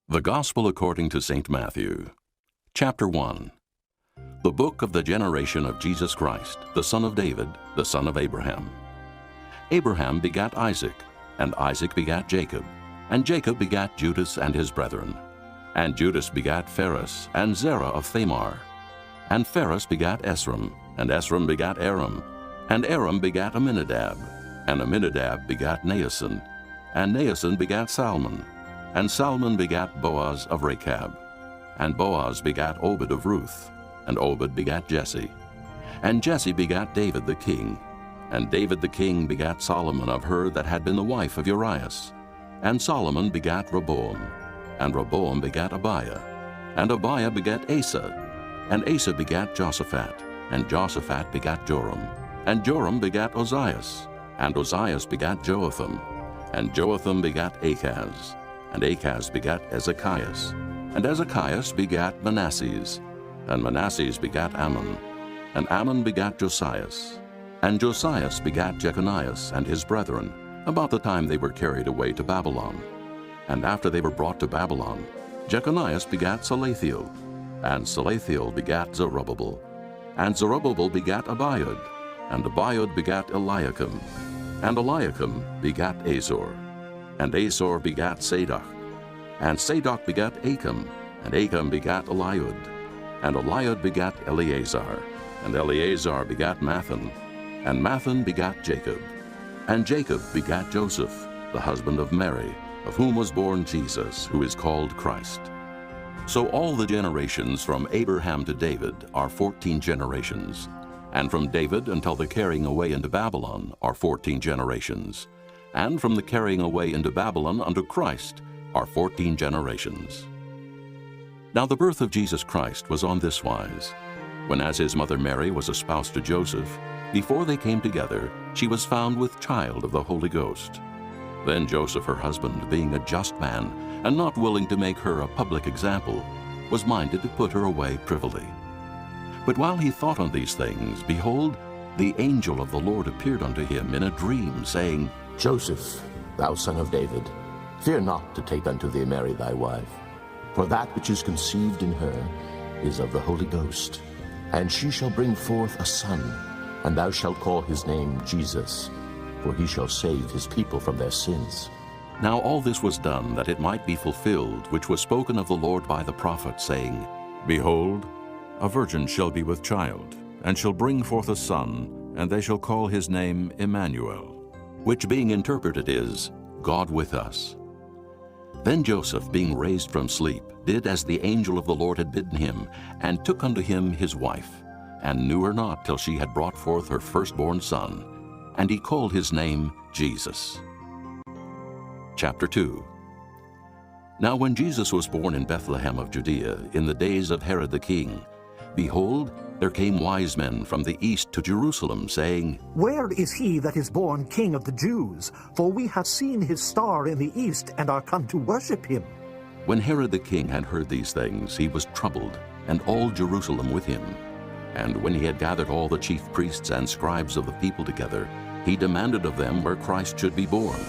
The Gospel according to St. Matthew. Chapter 1. The book of the generation of Jesus Christ, the son of David, the son of Abraham. Abraham begat Isaac, and Isaac begat Jacob, and Jacob begat Judas and his brethren. And Judas begat Phares, and Zerah of Thamar. And Phares begat Esrom, and Esrom begat Aram, and Aram begat Amminadab, and Amminadab begat Naasson, and Naasson begat Salmon, and Salmon begat Boaz of Rechab, and Boaz begat Obed of Ruth, and Obed begat Jesse. And Jesse begat David the king, and David the king begat Solomon of her that had been the wife of Urias. And Solomon begat Rehoboam, and Rehoboam begat Abiah, and Abiah begat Asa, and Asa begat Joshaphat, and Joshaphat begat Joram, and Joram begat Ozias, and Ozias begat Joatham, and Joatham begat Achaz, and Achaz begat Ezekias, and Ezekias begat Manasses, and Manasses begat Ammon, and Ammon begat Josias, and Josias begat Jeconias and his brethren, about the time they were carried away to Babylon. And after they were brought to Babylon, Jeconias begat Salathiel, and Salathiel begat Zerubbabel, and Zerubbabel begat Abiud, and Abiud begat Eliakim, and Eliakim begat Azor, and Azor begat Sadoc, and Sadoc begat Achim, and Achim begat Eliud, and Eliud begat Eleazar, and Eleazar begat Mathan, and Mathan begat Jacob, and Jacob begat Joseph, the husband of Mary, of whom was born Jesus, who is called Christ. So all the generations from Abraham to David are 14 generations, and from David until the carrying away into Babylon are 14 generations, and from the carrying away into Babylon unto Christ are 14 generations. Now the birth of Jesus Christ was on this wise. When as his mother Mary was espoused to Joseph, before they came together, she was found with child of the Holy Ghost. Then Joseph her husband, being a just man, and not willing to make her a public example, was minded to put her away privily. But while he thought on these things, behold, the angel of the Lord appeared unto him in a dream, saying, Joseph, thou son of David, fear not to take unto thee Mary thy wife, for that which is conceived in her is of the Holy Ghost. And she shall bring forth a son, and thou shalt call his name Jesus, for he shall save his people from their sins. Now all this was done that it might be fulfilled, which was spoken of the Lord by the prophet, saying, Behold, a virgin shall be with child, and shall bring forth a son, and they shall call his name Emmanuel, which being interpreted is, God with us. Then Joseph, being raised from sleep, did as the angel of the Lord had bidden him, and took unto him his wife, and knew her not till she had brought forth her firstborn son, and he called his name Jesus. Chapter 2. Now when Jesus was born in Bethlehem of Judea, in the days of Herod the king, behold, there came wise men from the east to Jerusalem, saying, Where is he that is born King of the Jews? For we have seen his star in the east, and are come to worship him. When Herod the king had heard these things, he was troubled, and all Jerusalem with him. And when he had gathered all the chief priests and scribes of the people together, he demanded of them where Christ should be born.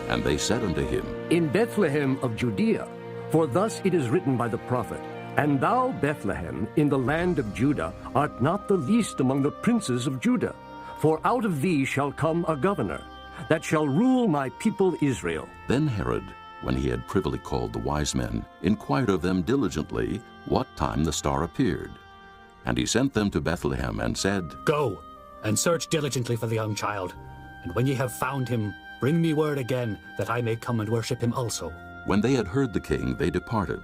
And they said unto him, In Bethlehem of Judea, for thus it is written by the prophet, And thou, Bethlehem, in the land of Judah, art not the least among the princes of Judah. For out of thee shall come a governor, that shall rule my people Israel. Then Herod, when he had privily called the wise men, inquired of them diligently what time the star appeared. And he sent them to Bethlehem, and said, Go, and search diligently for the young child, and when ye have found him, bring me word again, that I may come and worship him also. When they had heard the king, they departed.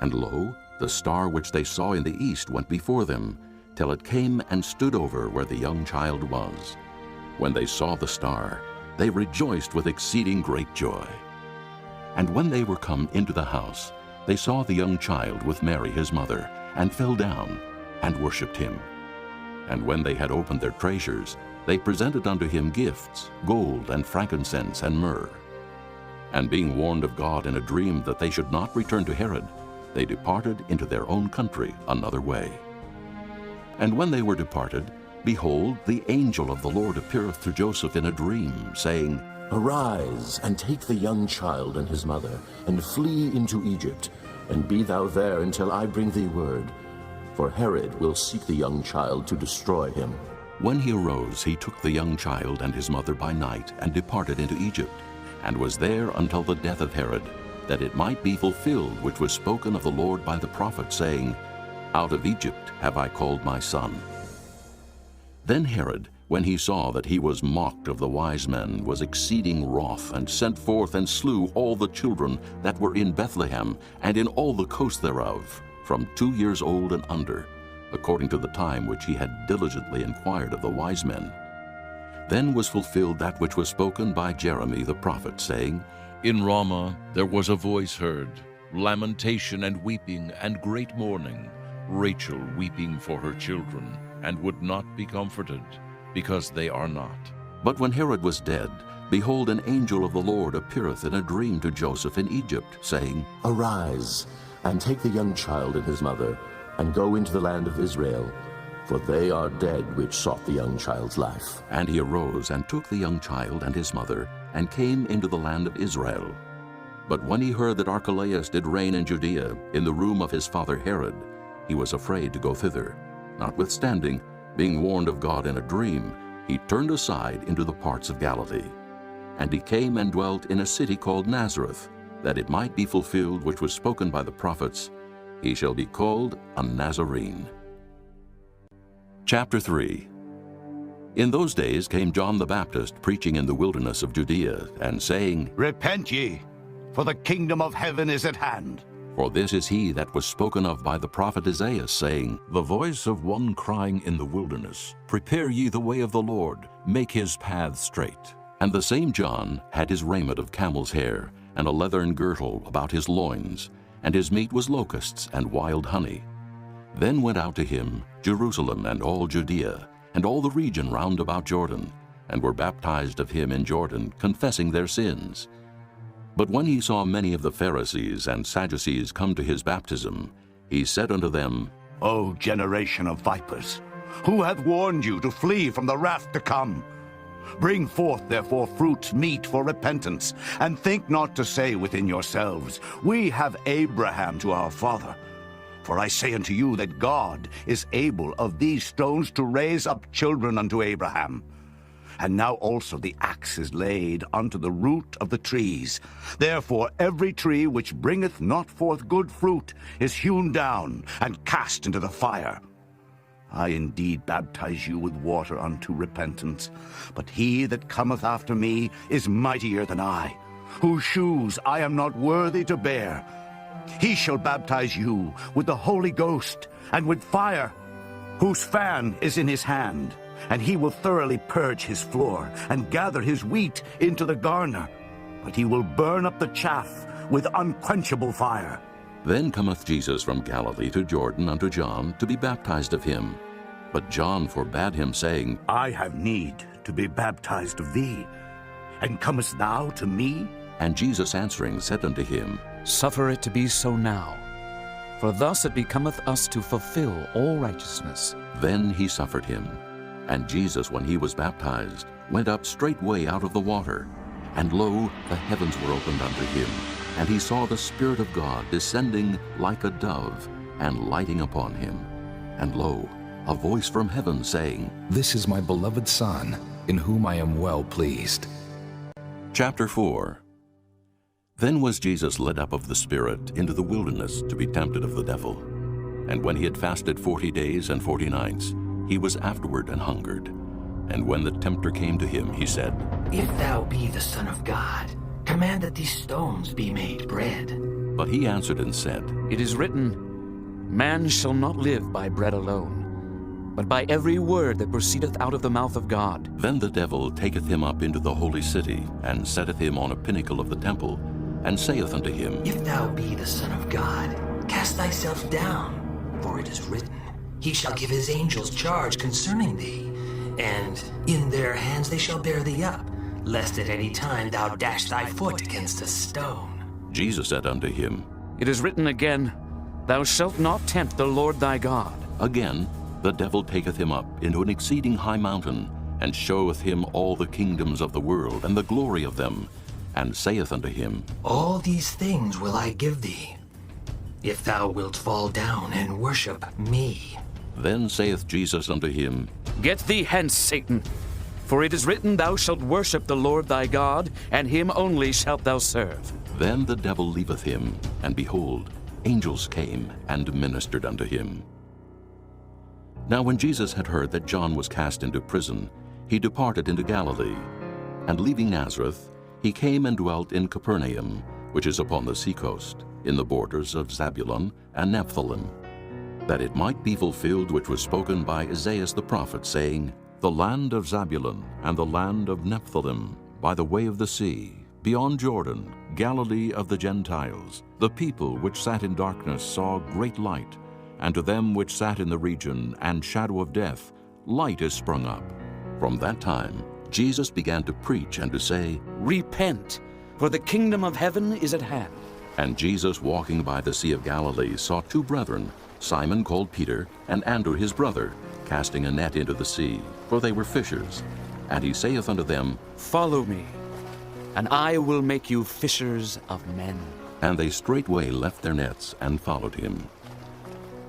And lo, the star which they saw in the east went before them, till it came and stood over where the young child was. When they saw the star, they rejoiced with exceeding great joy. And when they were come into the house, they saw the young child with Mary his mother, and fell down, and worshipped him. And when they had opened their treasures, they presented unto him gifts, gold, and frankincense, and myrrh. And being warned of God in a dream that they should not return to Herod, they departed into their own country another way. And when they were departed, behold, the angel of the Lord appeareth to Joseph in a dream, saying, Arise, and take the young child and his mother, and flee into Egypt, and be thou there until I bring thee word. For Herod will seek the young child to destroy him. When he arose, he took the young child and his mother by night, and departed into Egypt, and was there until the death of Herod, that it might be fulfilled which was spoken of the Lord by the prophet, saying, Out of Egypt have I called my son. Then Herod, when he saw that he was mocked of the wise men, was exceeding wroth, and sent forth and slew all the children that were in Bethlehem, and in all the coast thereof, from 2 years old and under, according to the time which he had diligently inquired of the wise men. Then was fulfilled that which was spoken by Jeremy the prophet, saying, In Ramah there was a voice heard, lamentation and weeping and great mourning, Rachel weeping for her children, and would not be comforted, because they are not. But when Herod was dead, behold, an angel of the Lord appeareth in a dream to Joseph in Egypt, saying, Arise, and take the young child and his mother, and go into the land of Israel, for they are dead which sought the young child's life. And he arose and took the young child and his mother, and came into the land of Israel. But when he heard that Archelaus did reign in Judea, in the room of his father Herod, he was afraid to go thither. Notwithstanding, being warned of God in a dream, he turned aside into the parts of Galilee. And he came and dwelt in a city called Nazareth, that it might be fulfilled which was spoken by the prophets, He shall be called a Nazarene. Chapter 3. In those days came John the Baptist preaching in the wilderness of Judea, and saying, Repent ye, for the kingdom of heaven is at hand. For this is he that was spoken of by the prophet Isaiah, saying, The voice of one crying in the wilderness, Prepare ye the way of the Lord, make his paths straight. And the same John had his raiment of camel's hair, and a leathern girdle about his loins, and his meat was locusts and wild honey. Then went out to him Jerusalem and all Judea, and all the region round about Jordan, and were baptized of him in Jordan, confessing their sins. But when he saw many of the Pharisees and Sadducees come to his baptism, he said unto them, O generation of vipers, who hath warned you to flee from the wrath to come? Bring forth therefore fruits meet for repentance, and think not to say within yourselves, We have Abraham to our father. For I say unto you that God is able of these stones to raise up children unto Abraham. And now also the axe is laid unto the root of the trees. Therefore every tree which bringeth not forth good fruit is hewn down and cast into the fire. I indeed baptize you with water unto repentance, but he that cometh after me is mightier than I, whose shoes I am not worthy to bear. He shall baptize you with the Holy Ghost and with fire, whose fan is in his hand. And he will thoroughly purge his floor, and gather his wheat into the garner. But he will burn up the chaff with unquenchable fire. Then cometh Jesus from Galilee to Jordan unto John, to be baptized of him. But John forbade him, saying, I have need to be baptized of thee, and comest thou to me? And Jesus answering said unto him, Suffer it to be so now, for thus it becometh us to fulfill all righteousness. Then he suffered him. And Jesus, when he was baptized, went up straightway out of the water. And lo, the heavens were opened unto him. And he saw the Spirit of God descending like a dove, and lighting upon him. And lo, a voice from heaven saying, This is my beloved Son, in whom I am well pleased. Chapter 4. Then was Jesus led up of the Spirit into the wilderness to be tempted of the devil. And when he had fasted 40 days and 40 nights, he was afterward and hungered. And when the tempter came to him, he said, If thou be the Son of God, command that these stones be made bread. But he answered and said, It is written, Man shall not live by bread alone, but by every word that proceedeth out of the mouth of God. Then the devil taketh him up into the holy city, and setteth him on a pinnacle of the temple, and saith unto him, If thou be the Son of God, cast thyself down, for it is written, He shall give his angels charge concerning thee, and in their hands they shall bear thee up, lest at any time thou dash thy foot against a stone. Jesus said unto him, It is written again, Thou shalt not tempt the Lord thy God. Again, the devil taketh him up into an exceeding high mountain, and showeth him all the kingdoms of the world, and the glory of them, and saith unto him, All these things will I give thee, if thou wilt fall down and worship me. Then saith Jesus unto him, Get thee hence, Satan. For it is written, Thou shalt worship the Lord thy God, and him only shalt thou serve. Then the devil leaveth him, and behold, angels came and ministered unto him. Now when Jesus had heard that John was cast into prison, he departed into Galilee. And leaving Nazareth, he came and dwelt in Capernaum, which is upon the seacoast, in the borders of Zabulon and Nephthalim, that it might be fulfilled which was spoken by Isaiah the prophet, saying, The land of Zabulon and the land of Nephthalim, by the way of the sea, beyond Jordan, Galilee of the Gentiles, the people which sat in darkness saw great light, and to them which sat in the region and shadow of death, light is sprung up. From that time Jesus began to preach and to say, Repent, for the kingdom of heaven is at hand. And Jesus, walking by the Sea of Galilee, saw two brethren, Simon called Peter, and Andrew his brother, casting a net into the sea, for they were fishers. And he saith unto them, Follow me, and I will make you fishers of men. And they straightway left their nets and followed him.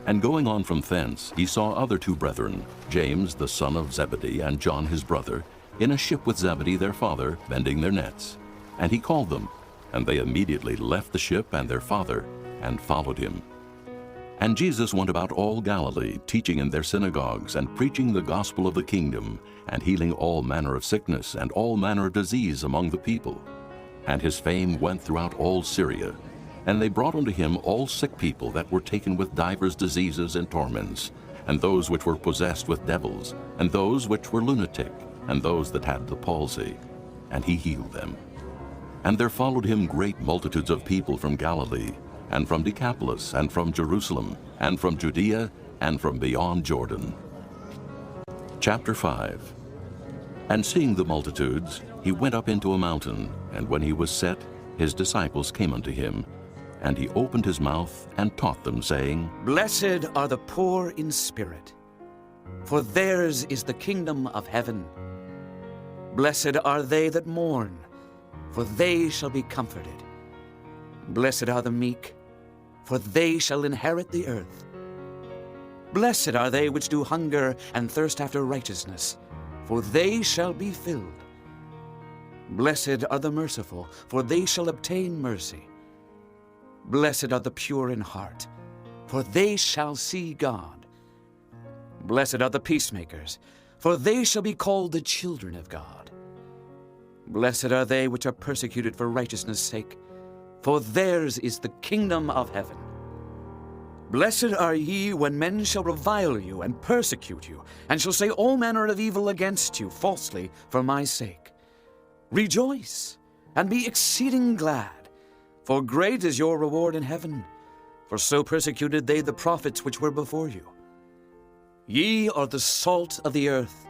And going on from thence, he saw other two brethren, James the son of Zebedee, and John his brother, in a ship with Zebedee their father, mending their nets. And he called them, and they immediately left the ship and their father, and followed him. And Jesus went about all Galilee, teaching in their synagogues, and preaching the gospel of the kingdom, and healing all manner of sickness and all manner of disease among the people. And his fame went throughout all Syria. And they brought unto him all sick people that were taken with divers diseases and torments, and those which were possessed with devils, and those which were lunatic, and those that had the palsy. And he healed them. And there followed him great multitudes of people from Galilee, and from Decapolis, and from Jerusalem, and from Judea, and from beyond Jordan. Chapter 5. And seeing the multitudes, he went up into a mountain, and when he was set, his disciples came unto him, and he opened his mouth and taught them, saying, Blessed are the poor in spirit, for theirs is the kingdom of heaven. Blessed are they that mourn, for they shall be comforted. Blessed are the meek, for they shall inherit the earth. Blessed are they which do hunger and thirst after righteousness, for they shall be filled. Blessed are the merciful, for they shall obtain mercy. Blessed are the pure in heart, for they shall see God. Blessed are the peacemakers, for they shall be called the children of God. Blessed are they which are persecuted for righteousness' sake, for theirs is the kingdom of heaven. Blessed are ye when men shall revile you and persecute you, and shall say all manner of evil against you falsely for my sake. Rejoice, and be exceeding glad, for great is your reward in heaven, for so persecuted they the prophets which were before you. Ye are the salt of the earth.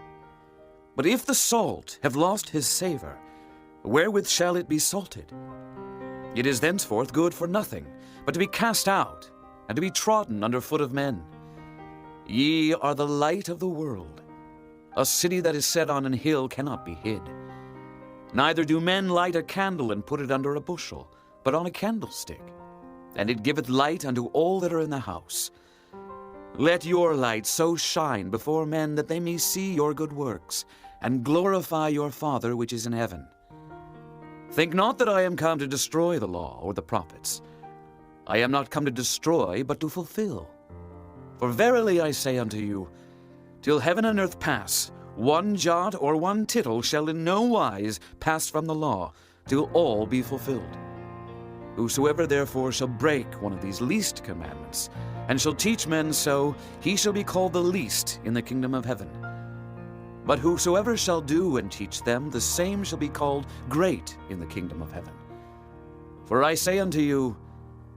But if the salt have lost his savor, wherewith shall it be salted? It is thenceforth good for nothing, but to be cast out, and to be trodden under foot of men. Ye are the light of the world. A city that is set on an hill cannot be hid. Neither do men light a candle and put it under a bushel, but on a candlestick, and it giveth light unto all that are in the house. Let your light so shine before men that they may see your good works, and glorify your Father which is in heaven. Think not that I am come to destroy the law or the prophets. I am not come to destroy, but to fulfill. For verily I say unto you, till heaven and earth pass, one jot or one tittle shall in no wise pass from the law, till all be fulfilled. Whosoever therefore shall break one of these least commandments, and shall teach men so, he shall be called the least in the kingdom of heaven. But whosoever shall do and teach them, the same shall be called great in the kingdom of heaven. For I say unto you,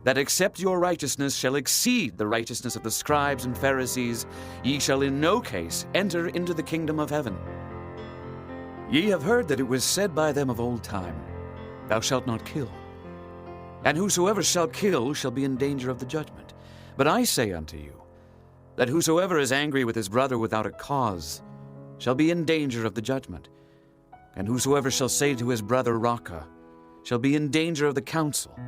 that except your righteousness shall exceed the righteousness of the scribes and Pharisees, ye shall in no case enter into the kingdom of heaven. Ye have heard that it was said by them of old time, Thou shalt not kill. And whosoever shall kill shall be in danger of the judgment. But I say unto you, that whosoever is angry with his brother without a cause shall be in danger of the judgment. And whosoever shall say to his brother, Raca, shall be in danger of the council.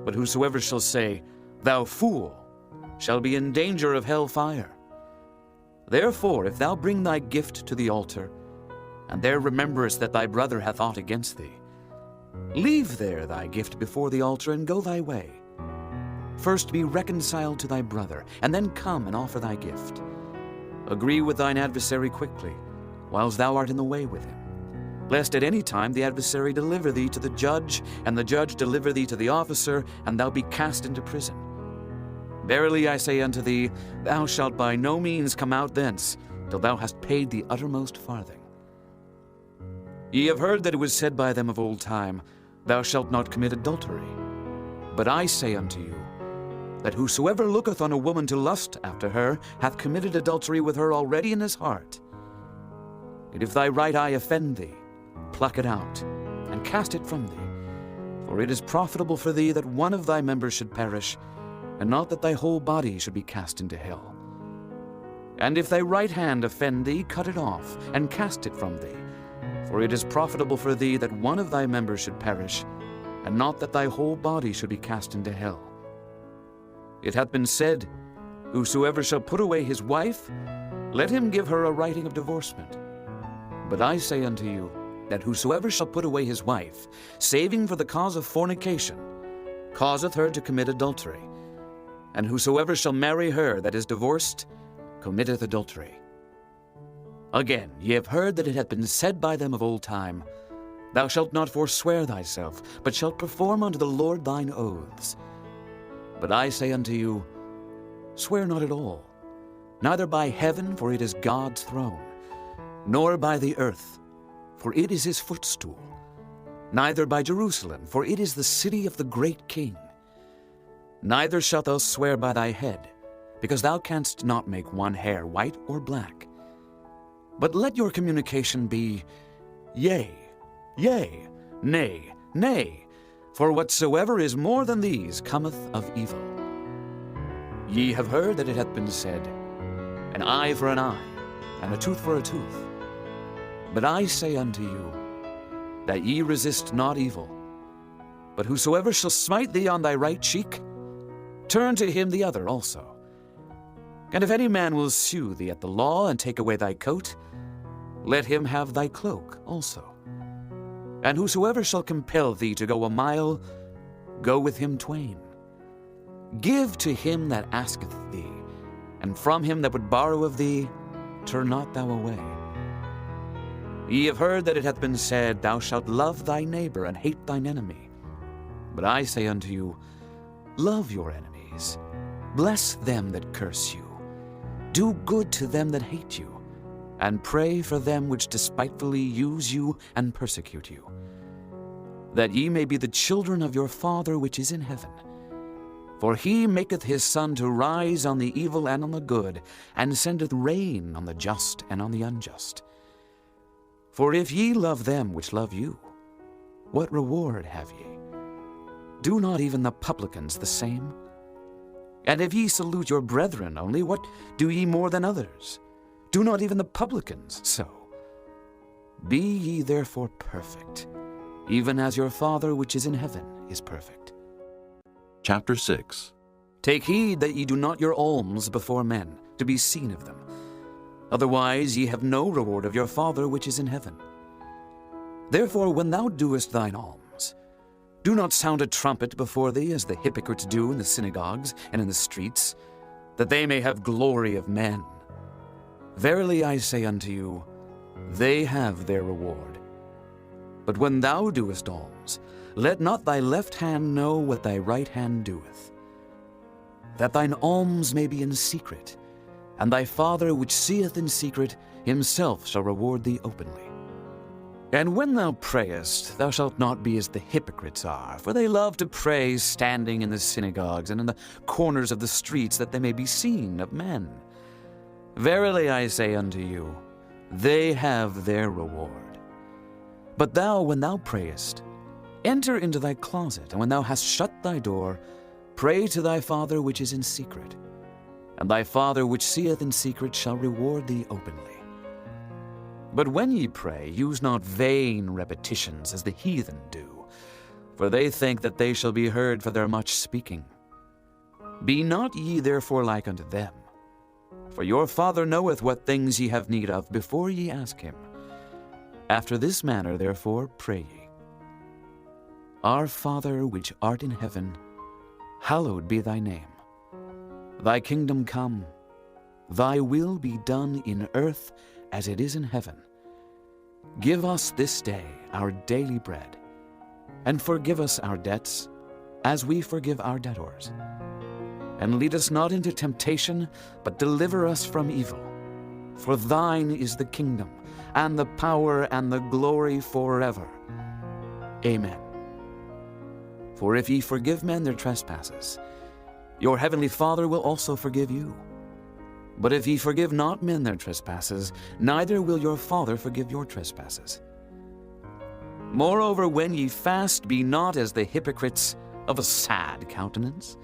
But whosoever shall say, thou fool, shall be in danger of hell fire. Therefore, if thou bring thy gift to the altar, and there rememberest that thy brother hath aught against thee, leave there thy gift before the altar, and go thy way. First be reconciled to thy brother, and then come and offer thy gift. Agree with thine adversary quickly, whiles thou art in the way with him, lest at any time the adversary deliver thee to the judge, and the judge deliver thee to the officer, and thou be cast into prison. Verily I say unto thee, thou shalt by no means come out thence, till thou hast paid the uttermost farthing. Ye have heard that it was said by them of old time, Thou shalt not commit adultery. But I say unto you, that whosoever looketh on a woman to lust after her hath committed adultery with her already in his heart. And if thy right eye offend thee, pluck it out, and cast it from thee. For it is profitable for thee that one of thy members should perish, and not that thy whole body should be cast into hell. And if thy right hand offend thee, cut it off, and cast it from thee. For it is profitable for thee that one of thy members should perish, and not that thy whole body should be cast into hell. It hath been said, Whosoever shall put away his wife, let him give her a writing of divorcement. But I say unto you, that whosoever shall put away his wife, saving for the cause of fornication, causeth her to commit adultery. And whosoever shall marry her that is divorced, committeth adultery. Again, ye have heard that it hath been said by them of old time, Thou shalt not forswear thyself, but shalt perform unto the Lord thine oaths. But I say unto you, Swear not at all, neither by heaven, for it is God's throne, nor by the earth, for it is his footstool, neither by Jerusalem, for it is the city of the great King. Neither shalt thou swear by thy head, because thou canst not make one hair white or black. But let your communication be, Yea, yea, nay, nay, for whatsoever is more than these cometh of evil. Ye have heard that it hath been said, An eye for an eye, and a tooth for a tooth. But I say unto you, that ye resist not evil. But whosoever shall smite thee on thy right cheek, turn to him the other also. And if any man will sue thee at the law, and take away thy coat, let him have thy cloak also. And whosoever shall compel thee to go a mile, go with him twain. Give to him that asketh thee, and from him that would borrow of thee, turn not thou away. Ye have heard that it hath been said, Thou shalt love thy neighbor, and hate thine enemy. But I say unto you, Love your enemies, bless them that curse you, do good to them that hate you, and pray for them which despitefully use you and persecute you, that ye may be the children of your Father which is in heaven. For he maketh his sun to rise on the evil and on the good, and sendeth rain on the just and on the unjust. For if ye love them which love you, what reward have ye? Do not even the publicans the same? And if ye salute your brethren only, what do ye more than others? Do not even the publicans so? Be ye therefore perfect, even as your Father which is in heaven is perfect. Chapter 6. Take heed that ye do not your alms before men, to be seen of them. Otherwise ye have no reward of your Father which is in heaven. Therefore when thou doest thine alms, do not sound a trumpet before thee, as the hypocrites do in the synagogues and in the streets, that they may have glory of men. Verily I say unto you, they have their reward. But when thou doest alms, let not thy left hand know what thy right hand doeth, that thine alms may be in secret, and thy Father which seeth in secret himself shall reward thee openly. And when thou prayest, thou shalt not be as the hypocrites are, for they love to pray standing in the synagogues and in the corners of the streets, that they may be seen of men. Verily I say unto you, they have their reward. But thou, when thou prayest, enter into thy closet, and when thou hast shut thy door, pray to thy Father which is in secret. And thy Father which seeth in secret shall reward thee openly. But when ye pray, use not vain repetitions as the heathen do, for they think that they shall be heard for their much speaking. Be not ye therefore like unto them. For your Father knoweth what things ye have need of before ye ask him. After this manner therefore pray ye. Our Father which art in heaven, hallowed be thy name. Thy kingdom come, thy will be done in earth as it is in heaven. Give us this day our daily bread, and forgive us our debts, as we forgive our debtors. And lead us not into temptation, but deliver us from evil. For thine is the kingdom, and the power, and the glory forever. Amen. For if ye forgive men their trespasses, your heavenly Father will also forgive you. But if ye forgive not men their trespasses, neither will your Father forgive your trespasses. Moreover, when ye fast, be not as the hypocrites of a sad countenance,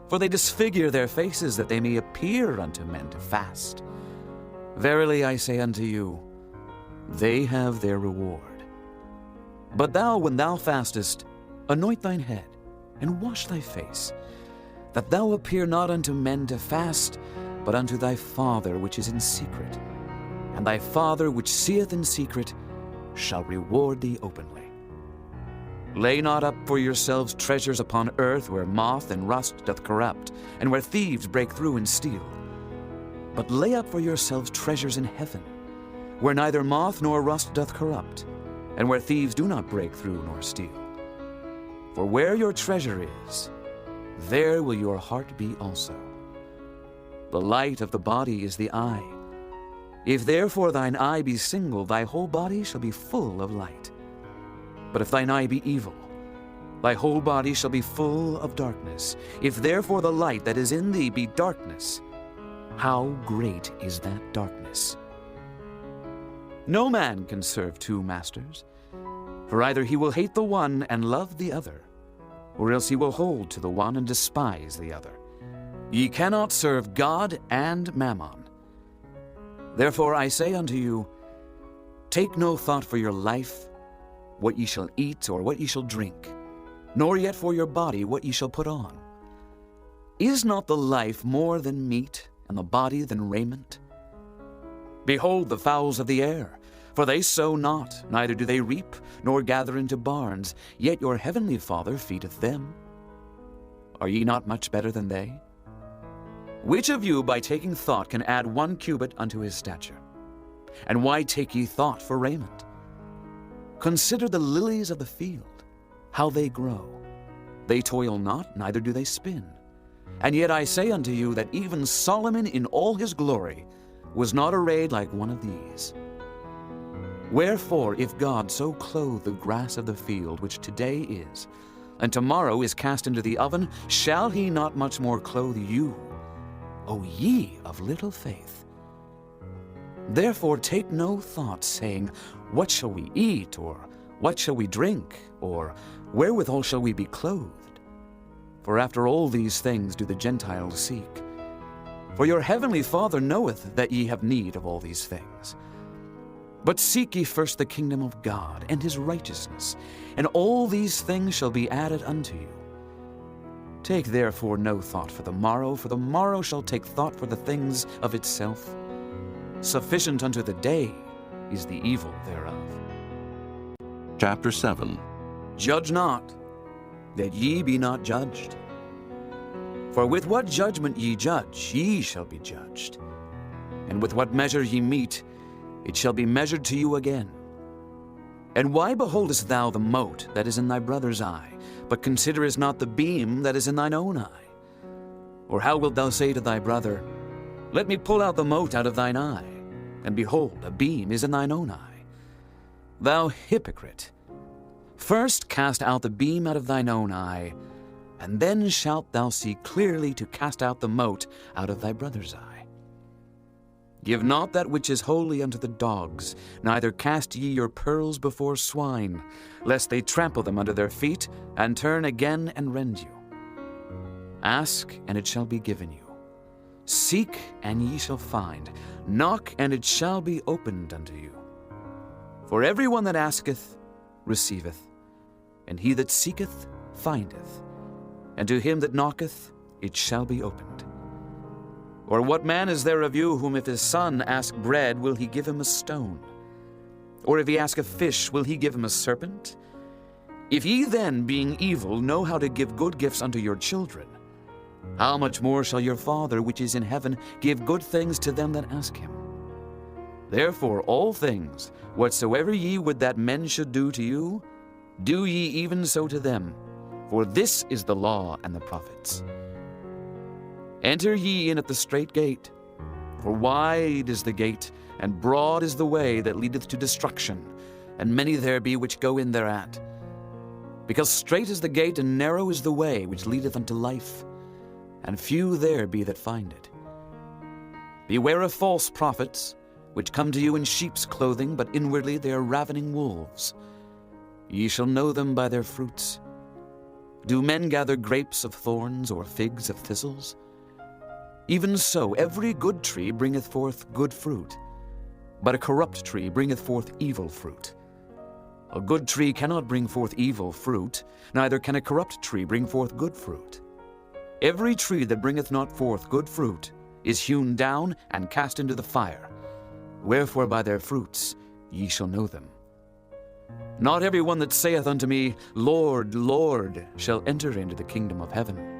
for they disfigure their faces, that they may appear unto men to fast. Verily I say unto you, they have their reward. But thou, when thou fastest, anoint thine head, and wash thy face, that thou appear not unto men to fast, but unto thy Father which is in secret. And thy Father which seeth in secret shall reward thee openly. Lay not up for yourselves treasures upon earth, where moth and rust doth corrupt, and where thieves break through and steal. But lay up for yourselves treasures in heaven, where neither moth nor rust doth corrupt, and where thieves do not break through nor steal. For where your treasure is, there will your heart be also. The light of the body is the eye. If therefore thine eye be single, thy whole body shall be full of light. But if thine eye be evil, thy whole body shall be full of darkness. If therefore the light that is in thee be darkness, how great is that darkness? No man can serve two masters, for either he will hate the one and love the other, or else he will hold to the one and despise the other. Ye cannot serve God and Mammon. Therefore I say unto you, take no thought for your life, what ye shall eat or what ye shall drink, nor yet for your body what ye shall put on. Is not the life more than meat, and the body than raiment? Behold the fowls of the air, for they sow not, neither do they reap, nor gather into barns, yet your heavenly Father feedeth them. Are ye not much better than they? Which of you by taking thought can add 1 cubit unto his stature? And why take ye thought for raiment? Consider the lilies of the field, how they grow. They toil not, neither do they spin. And yet I say unto you that even Solomon in all his glory was not arrayed like one of these. Wherefore, if God so clothe the grass of the field, which today is, and tomorrow is cast into the oven, shall he not much more clothe you, O ye of little faith? Therefore take no thought, saying, what shall we eat, or what shall we drink, or wherewithal shall we be clothed? For after all these things do the Gentiles seek. For your heavenly Father knoweth that ye have need of all these things. But seek ye first the kingdom of God and his righteousness, and all these things shall be added unto you. Take therefore no thought for the morrow shall take thought for the things of itself. Sufficient unto the day is the evil thereof. Chapter 7. Judge not, that ye be not judged. For with what judgment ye judge, ye shall be judged. And with what measure ye mete, it shall be measured to you again. And why beholdest thou the mote that is in thy brother's eye, but considerest not the beam that is in thine own eye? Or how wilt thou say to thy brother, let me pull out the mote out of thine eye, and behold, a beam is in thine own eye? Thou hypocrite, first cast out the beam out of thine own eye, and then shalt thou see clearly to cast out the mote out of thy brother's eye. Give not that which is holy unto the dogs, neither cast ye your pearls before swine, lest they trample them under their feet, and turn again and rend you. Ask, and it shall be given you. Seek, and ye shall find. Knock, and it shall be opened unto you. For every one that asketh receiveth, and he that seeketh findeth, and to him that knocketh it shall be opened. Or what man is there of you whom if his son ask bread, will he give him a stone? Or if he ask a fish, will he give him a serpent? If ye then, being evil, know how to give good gifts unto your children, how much more shall your Father which is in heaven give good things to them that ask him? Therefore all things, whatsoever ye would that men should do to you, do ye even so to them. For this is the law and the prophets. Enter ye in at the strait gate, for wide is the gate, and broad is the way that leadeth to destruction, and many there be which go in thereat. Because strait is the gate, and narrow is the way which leadeth unto life, and few there be that find it. Beware of false prophets, which come to you in sheep's clothing, but inwardly they are ravening wolves. Ye shall know them by their fruits. Do men gather grapes of thorns, or figs of thistles? Even so, every good tree bringeth forth good fruit, but a corrupt tree bringeth forth evil fruit. A good tree cannot bring forth evil fruit, neither can a corrupt tree bring forth good fruit. Every tree that bringeth not forth good fruit is hewn down and cast into the fire. Wherefore by their fruits ye shall know them. Not every one that saith unto me, Lord, Lord, shall enter into the kingdom of heaven,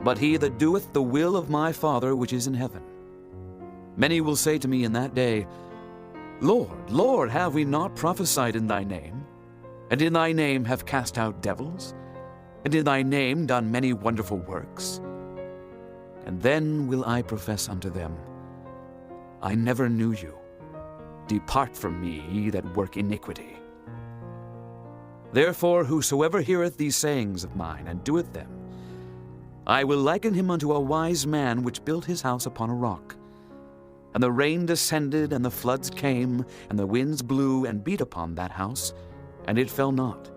but he that doeth the will of my Father which is in heaven. Many will say to me in that day, Lord, Lord, have we not prophesied in thy name? And in thy name have cast out devils? And in thy name done many wonderful works? And then will I profess unto them, I never knew you. Depart from me, ye that work iniquity. Therefore whosoever heareth these sayings of mine, and doeth them, I will liken him unto a wise man which built his house upon a rock. And the rain descended, and the floods came, and the winds blew and beat upon that house, and it fell not,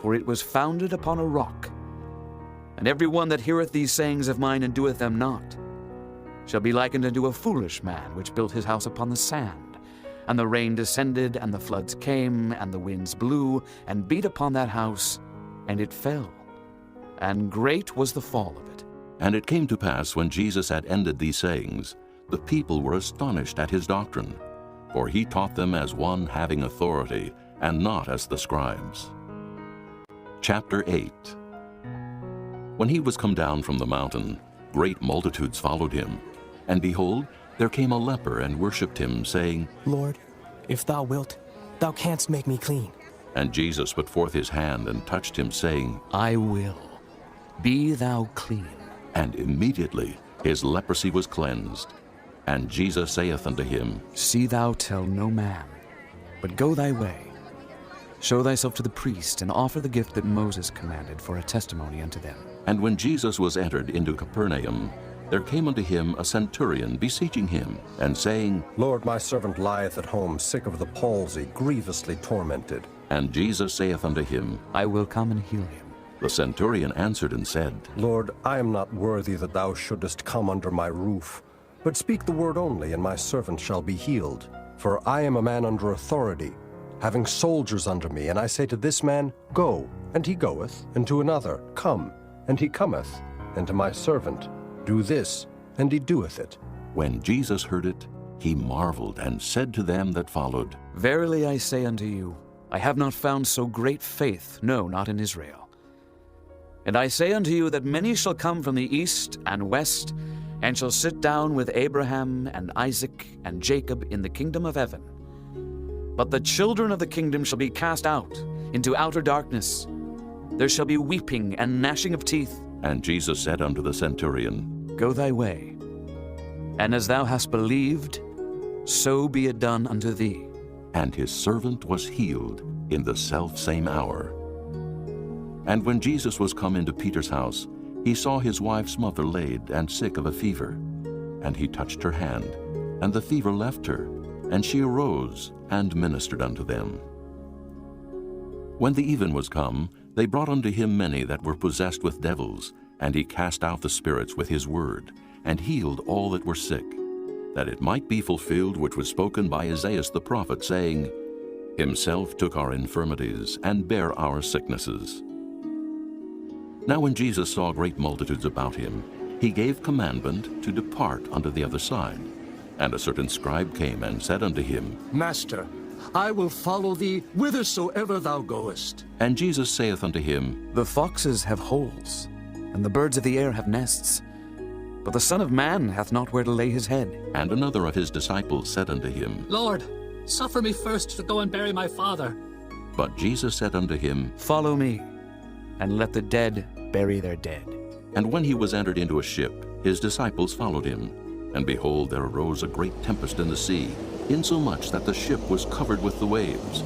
for it was founded upon a rock. And every one that heareth these sayings of mine, and doeth them not, shall be likened unto a foolish man which built his house upon the sand. And the rain descended, and the floods came, and the winds blew, and beat upon that house, and it fell. And great was the fall of it. And it came to pass, when Jesus had ended these sayings, the people were astonished at his doctrine, for he taught them as one having authority, and not as the scribes. Chapter 8. When he was come down from the mountain, great multitudes followed him. And behold, there came a leper and worshipped him, saying, Lord, if thou wilt, thou canst make me clean. And Jesus put forth his hand and touched him, saying, I will. Be thou clean. And immediately his leprosy was cleansed. And Jesus saith unto him, See thou tell no man, but go thy way. Show thyself to the priest, and offer the gift that Moses commanded for a testimony unto them. And when Jesus was entered into Capernaum, there came unto him a centurion beseeching him, and saying, Lord, my servant lieth at home, sick of the palsy, grievously tormented. And Jesus saith unto him, I will come and heal him. The centurion answered and said, Lord, I am not worthy that thou shouldest come under my roof, but speak the word only, and my servant shall be healed. For I am a man under authority, having soldiers under me, and I say to this man, Go, and he goeth, and to another, Come, and he cometh, and to my servant, Do this, and he doeth it. When Jesus heard it, he marveled, and said to them that followed, Verily I say unto you, I have not found so great faith, no, not in Israel. And I say unto you that many shall come from the east and west, and shall sit down with Abraham and Isaac and Jacob in the kingdom of heaven. But the children of the kingdom shall be cast out into outer darkness. There shall be weeping and gnashing of teeth. And Jesus said unto the centurion, Go thy way, and as thou hast believed, so be it done unto thee. And his servant was healed in the selfsame hour. And when Jesus was come into Peter's house, he saw his wife's mother laid and sick of a fever. And he touched her hand, and the fever left her, and she arose and ministered unto them. When the even was come, they brought unto him many that were possessed with devils, and he cast out the spirits with his word, and healed all that were sick, that it might be fulfilled which was spoken by Isaiah the prophet, saying, Himself took our infirmities, and bare our sicknesses. Now when Jesus saw great multitudes about him, he gave commandment to depart unto the other side. And a certain scribe came and said unto him, Master, I will follow thee whithersoever thou goest. And Jesus saith unto him, The foxes have holes, and the birds of the air have nests, but the Son of Man hath not where to lay his head. And another of his disciples said unto him, Lord, suffer me first to go and bury my father. But Jesus said unto him, Follow me, and let the dead bury their dead. And when he was entered into a ship, his disciples followed him. And behold, there arose a great tempest in the sea, insomuch that the ship was covered with the waves.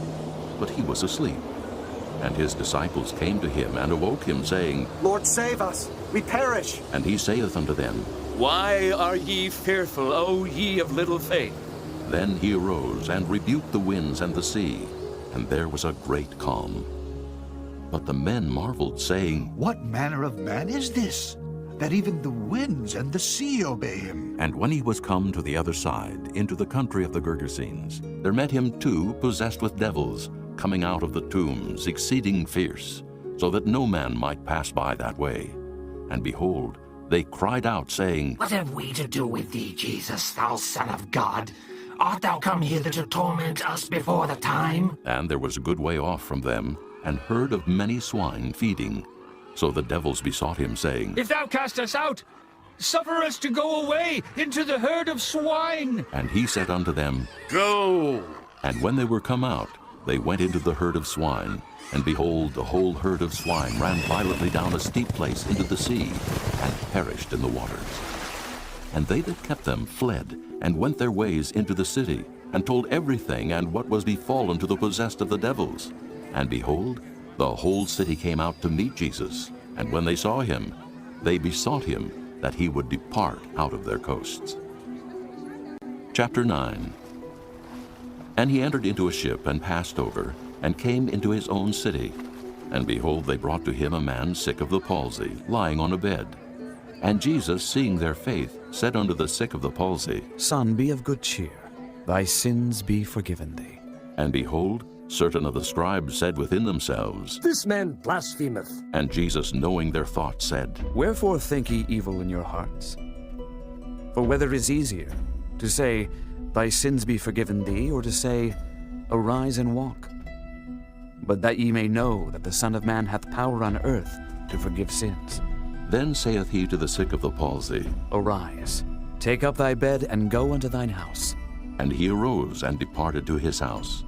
But he was asleep. And his disciples came to him and awoke him, saying, Lord, save us! We perish! And he saith unto them, Why are ye fearful, O ye of little faith? Then he arose and rebuked the winds and the sea, and there was a great calm. But the men marveled, saying, What manner of man is this, that even the winds and the sea obey him? And when he was come to the other side, into the country of the Gergesenes, there met him two possessed with devils, coming out of the tombs, exceeding fierce, so that no man might pass by that way. And behold, they cried out, saying, What have we to do with thee, Jesus, thou Son of God? Art thou come hither to torment us before the time? And there was a good way off from them, an herd of many swine feeding. So the devils besought him, saying, If thou cast us out, suffer us to go away into the herd of swine. And he said unto them, Go. And when they were come out, they went into the herd of swine. And behold, the whole herd of swine ran violently down a steep place into the sea, and perished in the waters. And they that kept them fled, and went their ways into the city, and told everything and what was befallen to the possessed of the devils. And behold, the whole city came out to meet Jesus. And when they saw him, they besought him that he would depart out of their coasts. Chapter 9. And he entered into a ship and passed over, and came into his own city. And behold, they brought to him a man sick of the palsy, lying on a bed. And Jesus, seeing their faith, said unto the sick of the palsy, Son, be of good cheer. Thy sins be forgiven thee. And behold, certain of the scribes said within themselves, This man blasphemeth. And Jesus, knowing their thoughts, said, Wherefore think ye evil in your hearts? For whether is easier, to say, Thy sins be forgiven thee, or to say, Arise and walk? But that ye may know that the Son of Man hath power on earth to forgive sins. Then saith he to the sick of the palsy, Arise, take up thy bed, and go unto thine house. And he arose and departed to his house.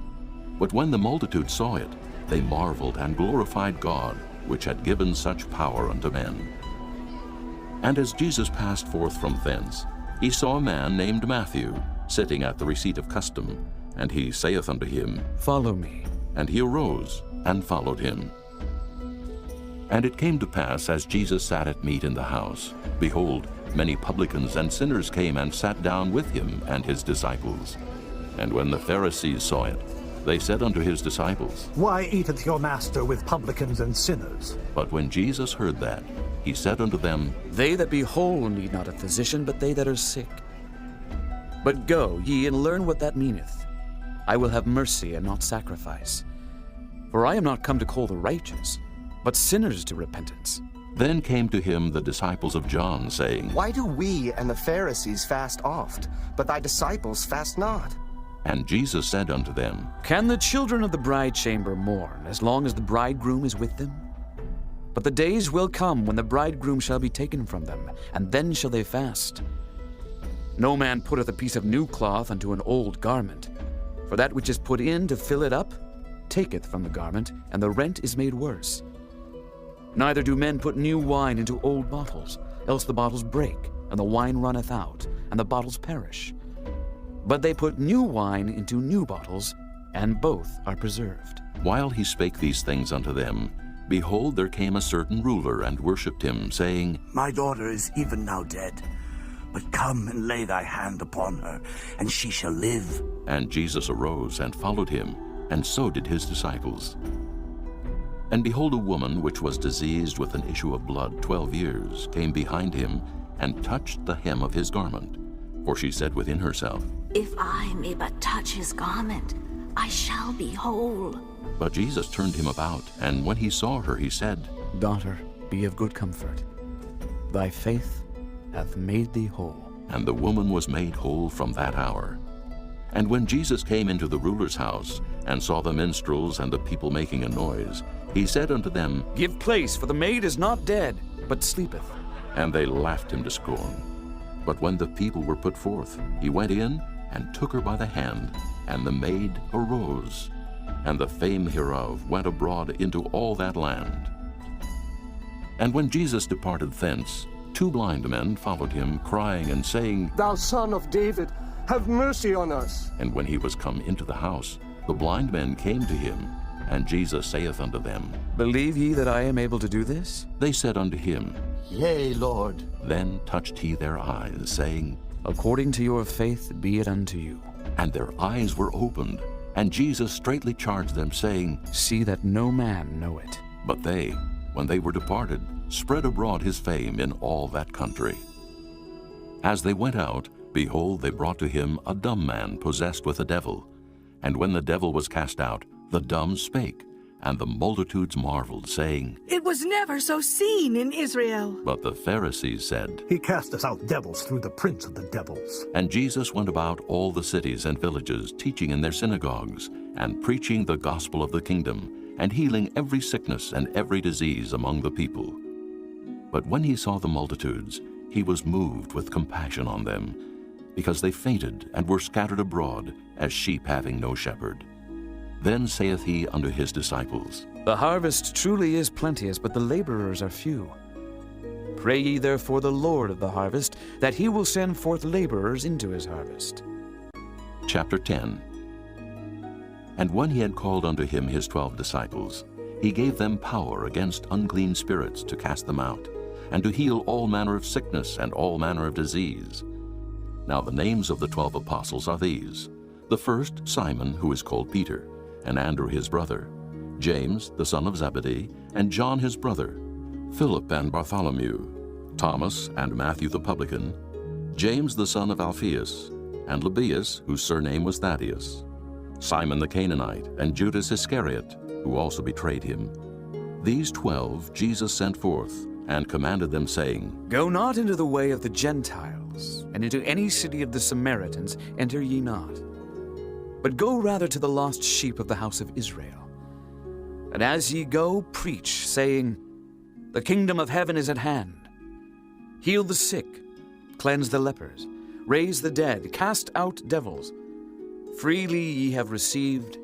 But when the multitude saw it, they marveled and glorified God, which had given such power unto men. And as Jesus passed forth from thence, he saw a man named Matthew, sitting at the receipt of custom. And he saith unto him, Follow me. And he arose and followed him. And it came to pass, as Jesus sat at meat in the house, behold, many publicans and sinners came and sat down with him and his disciples. And when the Pharisees saw it, they said unto his disciples, Why eateth your master with publicans and sinners? But when Jesus heard that, he said unto them, They that be whole need not a physician, but they that are sick. But go ye and learn what that meaneth. I will have mercy and not sacrifice. For I am not come to call the righteous, but sinners to repentance. Then came to him the disciples of John, saying, Why do we and the Pharisees fast oft, but thy disciples fast not? And Jesus said unto them, Can the children of the bride chamber mourn as long as the bridegroom is with them? But the days will come when the bridegroom shall be taken from them, and then shall they fast. No man putteth a piece of new cloth unto an old garment, for that which is put in to fill it up taketh from the garment, and the rent is made worse. Neither do men put new wine into old bottles, else the bottles break, and the wine runneth out, and the bottles perish. But they put new wine into new bottles, and both are preserved. While he spake these things unto them, behold, there came a certain ruler and worshipped him, saying, My daughter is even now dead, but come and lay thy hand upon her, and she shall live. And Jesus arose and followed him, and so did his disciples. And behold, a woman which was diseased with an issue of blood 12 years came behind him, and touched the hem of his garment. For she said within herself, If I may but touch his garment, I shall be whole. But Jesus turned him about, and when he saw her, he said, Daughter, be of good comfort. Thy faith hath made thee whole. And the woman was made whole from that hour. And when Jesus came into the ruler's house, and saw the minstrels and the people making a noise, he said unto them, Give place, for the maid is not dead, but sleepeth. And they laughed him to scorn. But when the people were put forth, he went in, and took her by the hand, and the maid arose. And the fame hereof went abroad into all that land. And when Jesus departed thence, 2 blind men followed him, crying and saying, Thou son of David, have mercy on us. And when he was come into the house, the blind men came to him. And Jesus saith unto them, Believe ye that I am able to do this? They said unto him, Yea, Lord. Then touched he their eyes, saying, According to your faith be it unto you. And their eyes were opened. And Jesus straitly charged them, saying, See that no man know it. But they, when they were departed, spread abroad his fame in all that country. As they went out, behold, they brought to him a dumb man possessed with a devil. And when the devil was cast out, the dumb spake, and the multitudes marveled, saying, It was never so seen in Israel. But the Pharisees said, He casteth out devils through the prince of the devils. And Jesus went about all the cities and villages, teaching in their synagogues, and preaching the gospel of the kingdom, and healing every sickness and every disease among the people. But when he saw the multitudes, he was moved with compassion on them, because they fainted and were scattered abroad, as sheep having no shepherd. Then saith he unto his disciples, The harvest truly is plenteous, but the laborers are few. Pray ye therefore the Lord of the harvest, that he will send forth laborers into his harvest. Chapter 10. And when he had called unto him his 12 disciples, he gave them power against unclean spirits to cast them out, and to heal all manner of sickness and all manner of disease. Now the names of the 12 apostles are these: the first, Simon, who is called Peter, and Andrew his brother, James the son of Zebedee, and John his brother, Philip and Bartholomew, Thomas and Matthew the publican, James the son of Alphaeus, and Lebbaeus, whose surname was Thaddeus, Simon the Canaanite, and Judas Iscariot, who also betrayed him. These 12 Jesus sent forth, and commanded them, saying, Go not into the way of the Gentiles, and into any city of the Samaritans enter ye not, but go rather to the lost sheep of the house of Israel. And as ye go, preach, saying, The kingdom of heaven is at hand. Heal the sick, cleanse the lepers, raise the dead, cast out devils. Freely ye have received,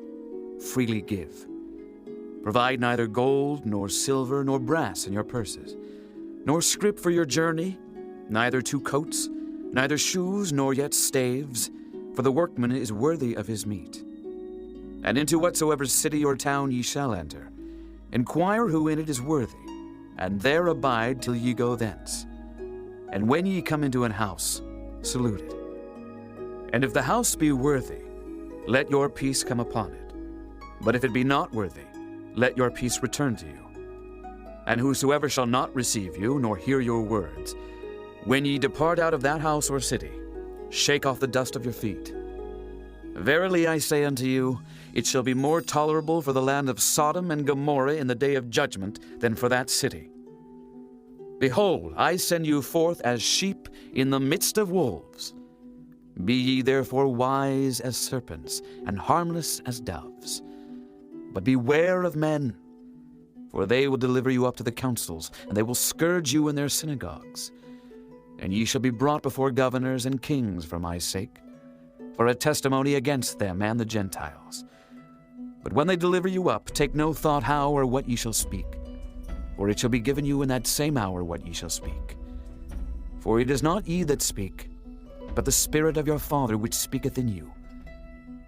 freely give. Provide neither gold, nor silver, nor brass in your purses, nor scrip for your journey, neither 2 coats, neither shoes, nor yet staves, for the workman is worthy of his meat. And into whatsoever city or town ye shall enter, inquire who in it is worthy, and there abide till ye go thence. And when ye come into an house, salute it. And if the house be worthy, let your peace come upon it. But if it be not worthy, let your peace return to you. And whosoever shall not receive you, nor hear your words, when ye depart out of that house or city, shake off the dust of your feet. Verily I say unto you, it shall be more tolerable for the land of Sodom and Gomorrah in the day of judgment than for that city. Behold, I send you forth as sheep in the midst of wolves. Be ye therefore wise as serpents, and harmless as doves. But beware of men, for they will deliver you up to the councils, and they will scourge you in their synagogues. And ye shall be brought before governors and kings for my sake, for a testimony against them and the Gentiles. But when they deliver you up, take no thought how or what ye shall speak, for it shall be given you in that same hour what ye shall speak. For it is not ye that speak, but the Spirit of your Father which speaketh in you.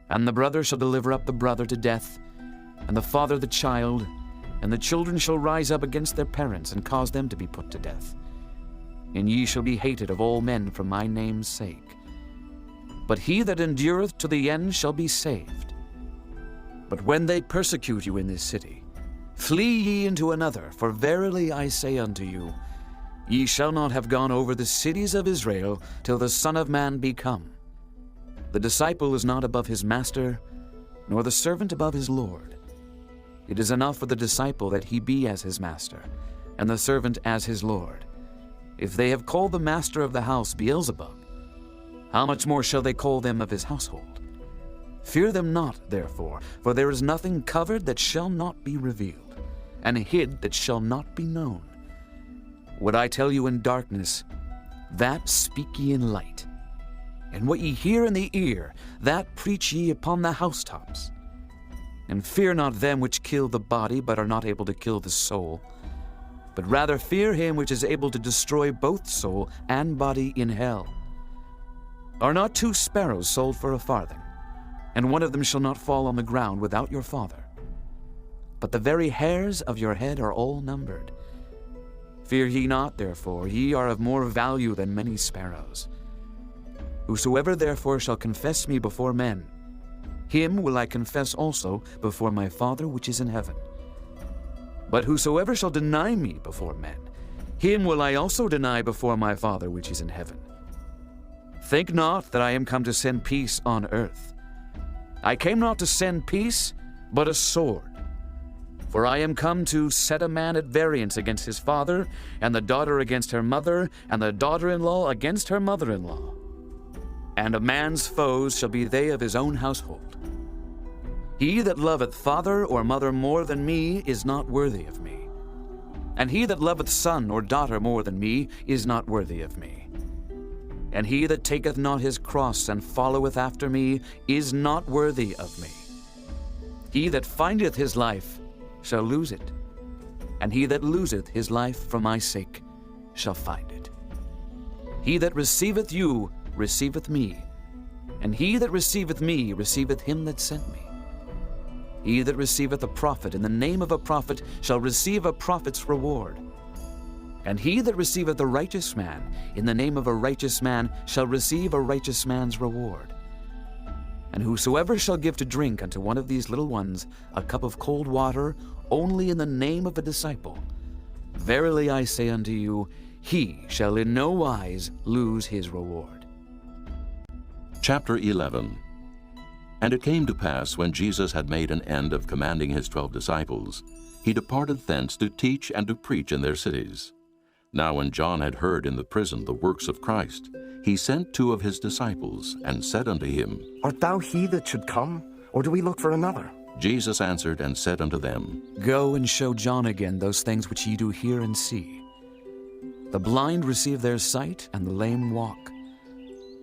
And the brother shall deliver up the brother to death, and the father the child, and the children shall rise up against their parents, and cause them to be put to death. And ye shall be hated of all men for my name's sake. But he that endureth to the end shall be saved. But when they persecute you in this city, flee ye into another, for verily I say unto you, ye shall not have gone over the cities of Israel till the Son of Man be come. The disciple is not above his master, nor the servant above his Lord. It is enough for the disciple that he be as his master, and the servant as his Lord. If they have called the master of the house Beelzebub, how much more shall they call them of his household? Fear them not, therefore, for there is nothing covered that shall not be revealed, and hid that shall not be known. What I tell you in darkness, that speak ye in light. And what ye hear in the ear, that preach ye upon the housetops. And fear not them which kill the body, but are not able to kill the soul. But rather fear him which is able to destroy both soul and body in hell. Are not 2 sparrows sold for a farthing? And one of them shall not fall on the ground without your Father. But the very hairs of your head are all numbered. Fear ye not, therefore, ye are of more value than many sparrows. Whosoever therefore shall confess me before men, him will I confess also before my Father which is in heaven. But whosoever shall deny me before men, him will I also deny before my Father which is in heaven. Think not that I am come to send peace on earth. I came not to send peace, but a sword. For I am come to set a man at variance against his father, and the daughter against her mother, and the daughter-in-law against her mother-in-law. And a man's foes shall be they of his own household. He that loveth father or mother more than me is not worthy of me. And he that loveth son or daughter more than me is not worthy of me. And he that taketh not his cross and followeth after me is not worthy of me. He that findeth his life shall lose it, and he that loseth his life for my sake shall find it. He that receiveth you receiveth me, and he that receiveth me receiveth him that sent me. He that receiveth a prophet in the name of a prophet shall receive a prophet's reward. And he that receiveth a righteous man in the name of a righteous man shall receive a righteous man's reward. And whosoever shall give to drink unto one of these little ones a cup of cold water only in the name of a disciple, verily I say unto you, he shall in no wise lose his reward. Chapter 11. And it came to pass, when Jesus had made an end of commanding his 12 disciples, he departed thence to teach and to preach in their cities. Now when John had heard in the prison the works of Christ, he sent 2 of his disciples, and said unto him, Art thou he that should come, or do we look for another? Jesus answered and said unto them, Go and show John again those things which ye do hear and see. The blind receive their sight, and the lame walk.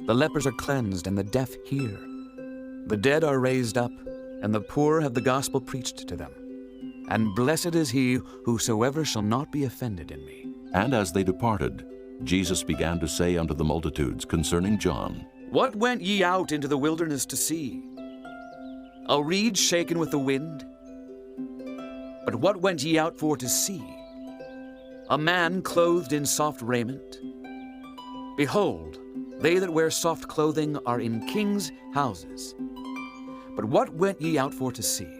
The lepers are cleansed, and the deaf hear. The dead are raised up, and the poor have the gospel preached to them. And blessed is he whosoever shall not be offended in me. And as they departed, Jesus began to say unto the multitudes concerning John, What went ye out into the wilderness to see? A reed shaken with the wind? But what went ye out for to see? A man clothed in soft raiment? Behold, they that wear soft clothing are in kings' houses. But what went ye out for to see?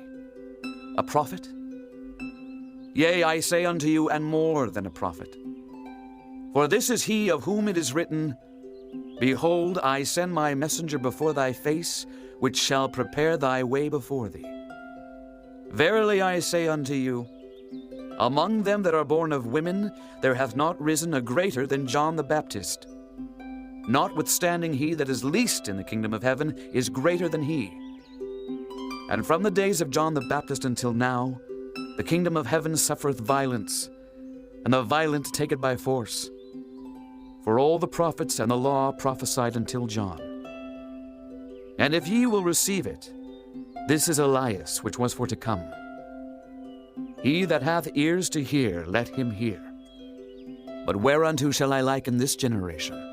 A prophet? Yea, I say unto you, and more than a prophet. For this is he of whom it is written, Behold, I send my messenger before thy face, which shall prepare thy way before thee. Verily I say unto you, among them that are born of women there hath not risen a greater than John the Baptist. Notwithstanding he that is least in the kingdom of heaven is greater than he. And from the days of John the Baptist until now, the kingdom of heaven suffereth violence, and the violent take it by force. For all the prophets and the law prophesied until John. And if ye will receive it, this is Elias, which was for to come. He that hath ears to hear, let him hear. But whereunto shall I liken this generation?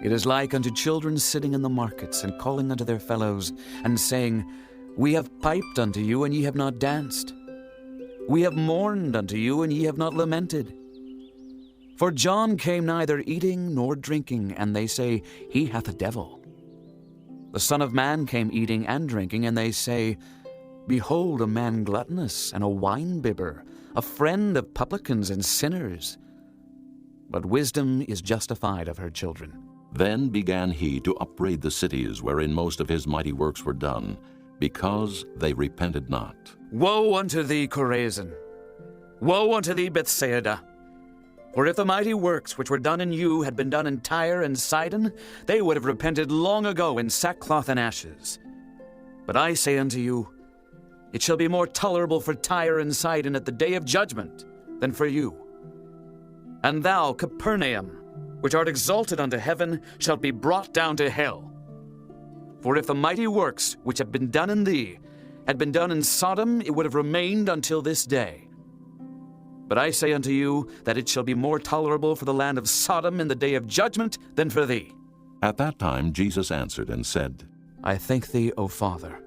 It is like unto children sitting in the markets, and calling unto their fellows, and saying, We have piped unto you, and ye have not danced. We have mourned unto you, and ye have not lamented. For John came neither eating nor drinking, and they say, He hath a devil. The Son of Man came eating and drinking, and they say, Behold, a man gluttonous, and a wine-bibber, a friend of publicans and sinners. But wisdom is justified of her children. Then began he to upbraid the cities wherein most of his mighty works were done, because they repented not. Woe unto thee, Chorazin! Woe unto thee, Bethsaida! For if the mighty works which were done in you had been done in Tyre and Sidon, they would have repented long ago in sackcloth and ashes. But I say unto you, it shall be more tolerable for Tyre and Sidon at the day of judgment than for you. And thou, Capernaum, which art exalted unto heaven, shalt be brought down to hell. For if the mighty works which have been done in thee had been done in Sodom, it would have remained until this day. But I say unto you that it shall be more tolerable for the land of Sodom in the day of judgment than for thee. At that time Jesus answered and said, I thank thee, O Father,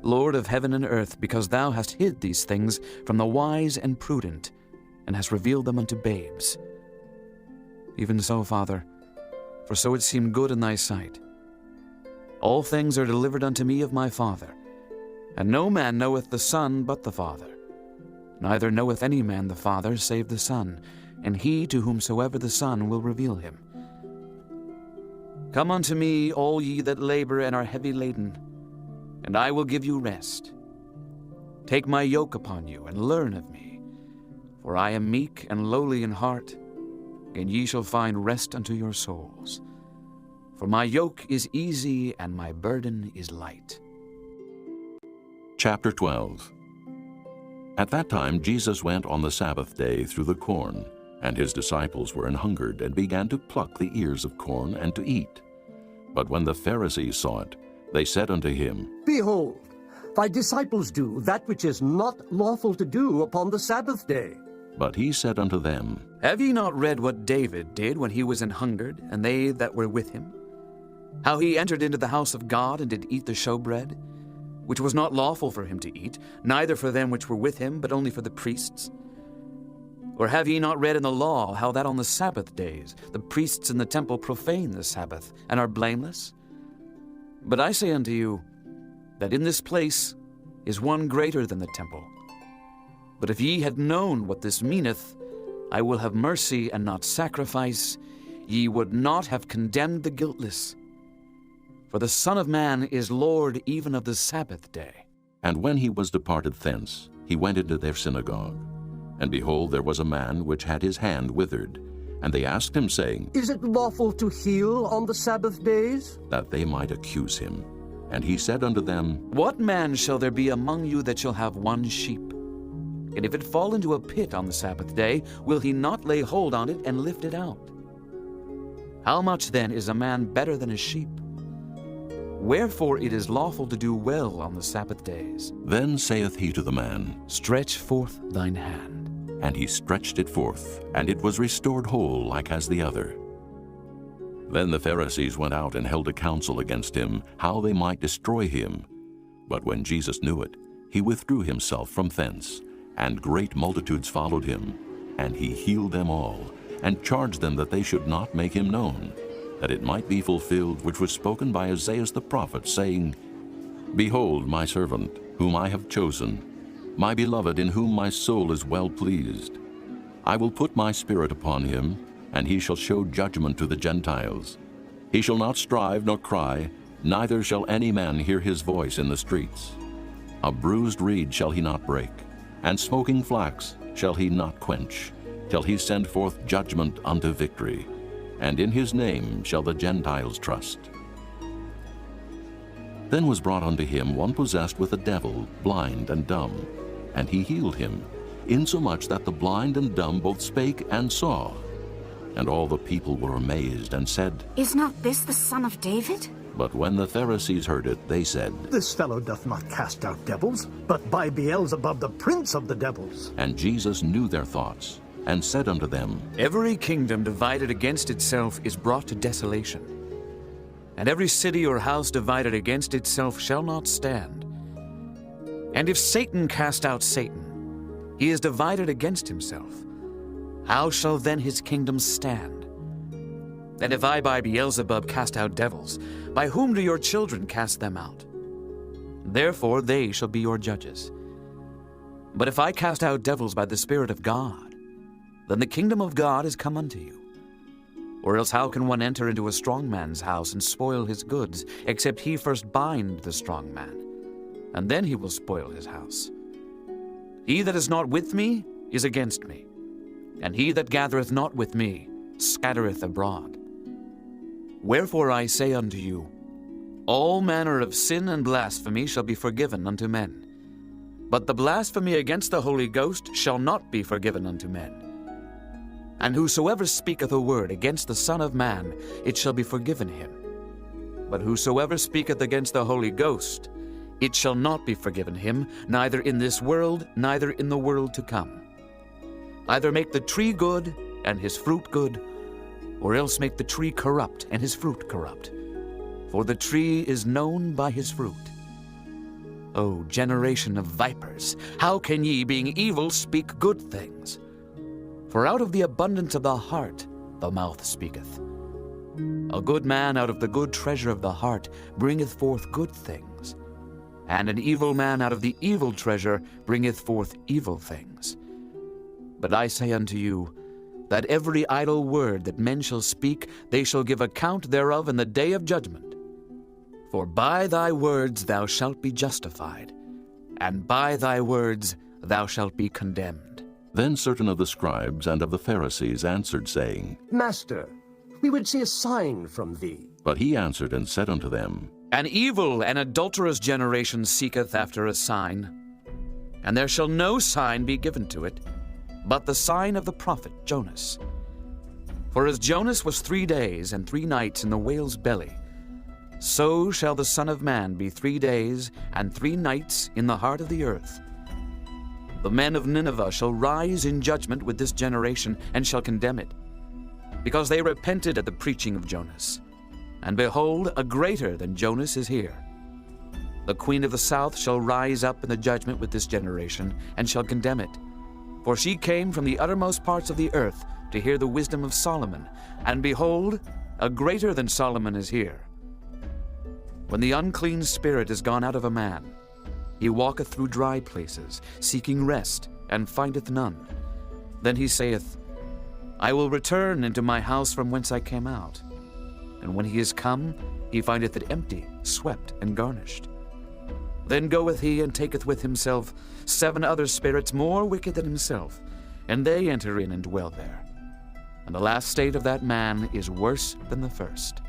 Lord of heaven and earth, because thou hast hid these things from the wise and prudent, and hast revealed them unto babes. Even so, Father, for so it seemed good in thy sight. All things are delivered unto me of my Father, and no man knoweth the Son but the Father. Neither knoweth any man the Father save the Son, and he to whomsoever the Son will reveal him. Come unto me, all ye that labor and are heavy laden, and I will give you rest. Take my yoke upon you, and learn of me, for I am meek and lowly in heart, and ye shall find rest unto your souls. For my yoke is easy, and my burden is light. Chapter 12. At that time Jesus went on the Sabbath day through the corn, and his disciples were an hungered, and began to pluck the ears of corn and to eat. But when the Pharisees saw it, they said unto him, Behold, thy disciples do that which is not lawful to do upon the Sabbath day. But he said unto them, Have ye not read what David did when he was an hungered, and they that were with him? How he entered into the house of God, and did eat the showbread, which was not lawful for him to eat, neither for them which were with him, but only for the priests? Or have ye not read in the law how that on the Sabbath days the priests in the temple profane the Sabbath, and are blameless? But I say unto you, that in this place is one greater than the temple. But if ye had known what this meaneth, I will have mercy and not sacrifice, ye would not have condemned the guiltless. For the Son of Man is Lord even of the Sabbath day. And when he was departed thence, he went into their synagogue. And behold, there was a man which had his hand withered. And they asked him, saying, Is it lawful to heal on the Sabbath days? That they might accuse him. And he said unto them, What man shall there be among you that shall have one sheep? And if it fall into a pit on the Sabbath day, will he not lay hold on it and lift it out? How much then is a man better than a sheep? Wherefore it is lawful to do well on the Sabbath days. Then saith he to the man, Stretch forth thine hand. And he stretched it forth, and it was restored whole like as the other. Then the Pharisees went out and held a council against him, how they might destroy him. But when Jesus knew it, he withdrew himself from thence, and great multitudes followed him. And he healed them all, and charged them that they should not make him known, that it might be fulfilled which was spoken by Isaiah the prophet, saying, Behold my servant, whom I have chosen, my beloved, in whom my soul is well pleased. I will put my spirit upon him, and he shall show judgment to the Gentiles. He shall not strive nor cry, neither shall any man hear his voice in the streets. A bruised reed shall he not break, and smoking flax shall he not quench, till he send forth judgment unto victory. And in his name shall the Gentiles trust. Then was brought unto him one possessed with a devil, blind and dumb, and he healed him, insomuch that the blind and dumb both spake and saw. And all the people were amazed, and said, Is not this the Son of David? But when the Pharisees heard it, they said, This fellow doth not cast out devils, but by Beelzebub the prince of the devils. And Jesus knew their thoughts, and said unto them, Every kingdom divided against itself is brought to desolation, and every city or house divided against itself shall not stand. And if Satan cast out Satan, he is divided against himself. How shall then his kingdom stand? And if I by Beelzebub cast out devils, by whom do your children cast them out? Therefore they shall be your judges. But if I cast out devils by the Spirit of God, then the kingdom of God is come unto you. Or else how can one enter into a strong man's house and spoil his goods, except he first bind the strong man, and then he will spoil his house? He that is not with me is against me, and he that gathereth not with me scattereth abroad. Wherefore I say unto you, all manner of sin and blasphemy shall be forgiven unto men, but the blasphemy against the Holy Ghost shall not be forgiven unto men. And whosoever speaketh a word against the Son of Man, it shall be forgiven him. But whosoever speaketh against the Holy Ghost, it shall not be forgiven him, neither in this world, neither in the world to come. Either make the tree good, and his fruit good, or else make the tree corrupt, and his fruit corrupt. For the tree is known by his fruit. O generation of vipers, how can ye, being evil, speak good things? For out of the abundance of the heart the mouth speaketh. A good man out of the good treasure of the heart bringeth forth good things, and an evil man out of the evil treasure bringeth forth evil things. But I say unto you, that every idle word that men shall speak, they shall give account thereof in the day of judgment. For by thy words thou shalt be justified, and by thy words thou shalt be condemned. Then certain of the scribes and of the Pharisees answered, saying, Master, we would see a sign from thee. But he answered and said unto them, An evil and adulterous generation seeketh after a sign, and there shall no sign be given to it, but the sign of the prophet Jonas. For as Jonas was 3 days and 3 nights in the whale's belly, so shall the Son of Man be 3 days and 3 nights in the heart of the earth. The men of Nineveh shall rise in judgment with this generation, and shall condemn it, because they repented at the preaching of Jonas. And behold, a greater than Jonas is here. The queen of the south shall rise up in the judgment with this generation, and shall condemn it. For she came from the uttermost parts of the earth to hear the wisdom of Solomon, and behold, a greater than Solomon is here. When the unclean spirit is gone out of a man, he walketh through dry places, seeking rest, and findeth none. Then he saith, I will return into my house from whence I came out. And when he is come, he findeth it empty, swept, and garnished. Then goeth he and taketh with himself 7 other spirits more wicked than himself, and they enter in and dwell there. And the last state of that man is worse than the first.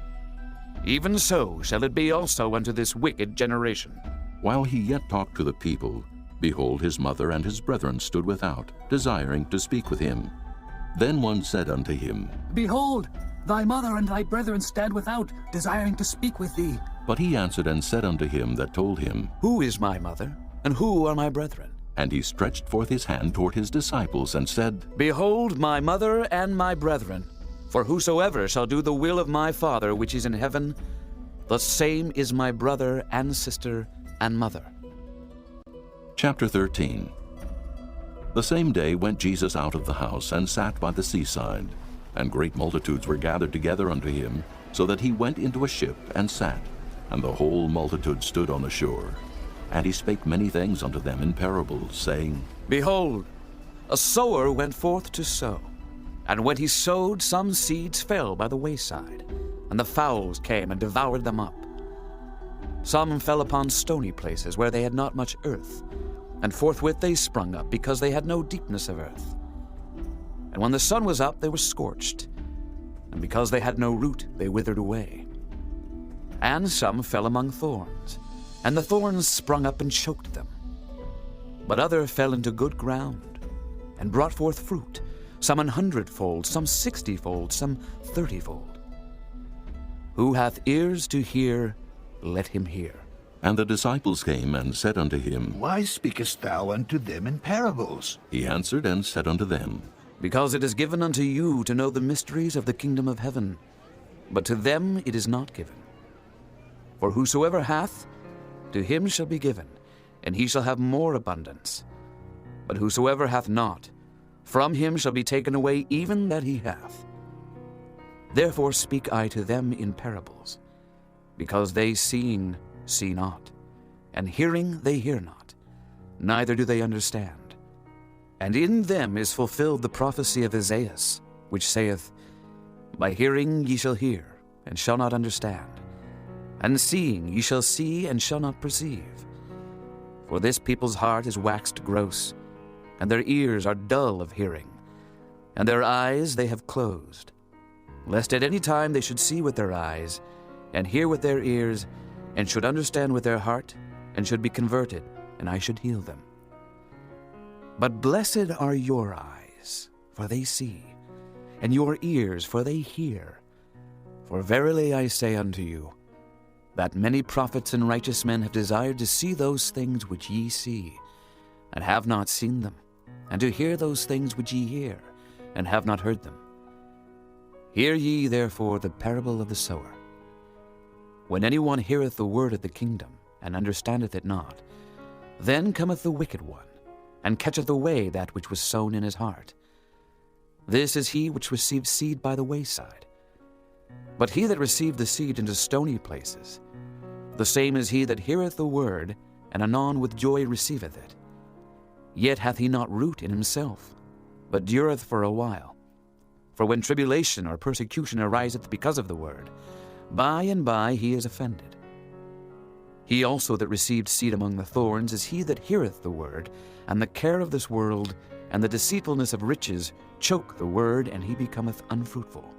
Even so shall it be also unto this wicked generation. While he yet talked to the people, behold, his mother and his brethren stood without, desiring to speak with him. Then one said unto him, Behold, thy mother and thy brethren stand without, desiring to speak with thee. But he answered and said unto him that told him, Who is my mother, and who are my brethren? And he stretched forth his hand toward his disciples, and said, Behold my mother and my brethren. For whosoever shall do the will of my Father which is in heaven, the same is my brother and sister and mother. Chapter 13. The same day went Jesus out of the house, and sat by the seaside. And great multitudes were gathered together unto him, so that he went into a ship, and sat. And the whole multitude stood on the shore. And he spake many things unto them in parables, saying, Behold, a sower went forth to sow. And when he sowed, some seeds fell by the wayside, and the fowls came and devoured them up. Some fell upon stony places where they had not much earth, and forthwith they sprung up, because they had no deepness of earth. And when the sun was up, they were scorched, and because they had no root, they withered away. And some fell among thorns, and the thorns sprung up and choked them. But other fell into good ground, and brought forth fruit, some 100-fold, some 60-fold, some 30-fold. Who hath ears to hear, let him hear. And the disciples came and said unto him, Why speakest thou unto them in parables? He answered and said unto them, Because it is given unto you to know the mysteries of the kingdom of heaven, but to them it is not given. For whosoever hath, to him shall be given, and he shall have more abundance. But whosoever hath not, from him shall be taken away even that he hath. Therefore speak I to them in parables, because they seeing see not, and hearing they hear not, neither do they understand. And in them is fulfilled the prophecy of Isaiah, which saith, By hearing ye shall hear, and shall not understand, and seeing ye shall see, and shall not perceive. For this people's heart is waxed gross, and their ears are dull of hearing, and their eyes they have closed, lest at any time they should see with their eyes, and hear with their ears, and should understand with their heart, and should be converted, and I should heal them. But blessed are your eyes, for they see, and your ears, for they hear. For verily I say unto you, that many prophets and righteous men have desired to see those things which ye see, and have not seen them, and to hear those things which ye hear, and have not heard them. Hear ye therefore the parable of the sower. When any one heareth the word of the kingdom, and understandeth it not, then cometh the wicked one, and catcheth away that which was sown in his heart. This is he which received seed by the wayside. But he that received the seed into stony places, the same is he that heareth the word, and anon with joy receiveth it. Yet hath he not root in himself, but dureth for a while. For when tribulation or persecution ariseth because of the word, by and by he is offended. He also that received seed among the thorns is he that heareth the word, and the care of this world, and the deceitfulness of riches, choke the word, and he becometh unfruitful.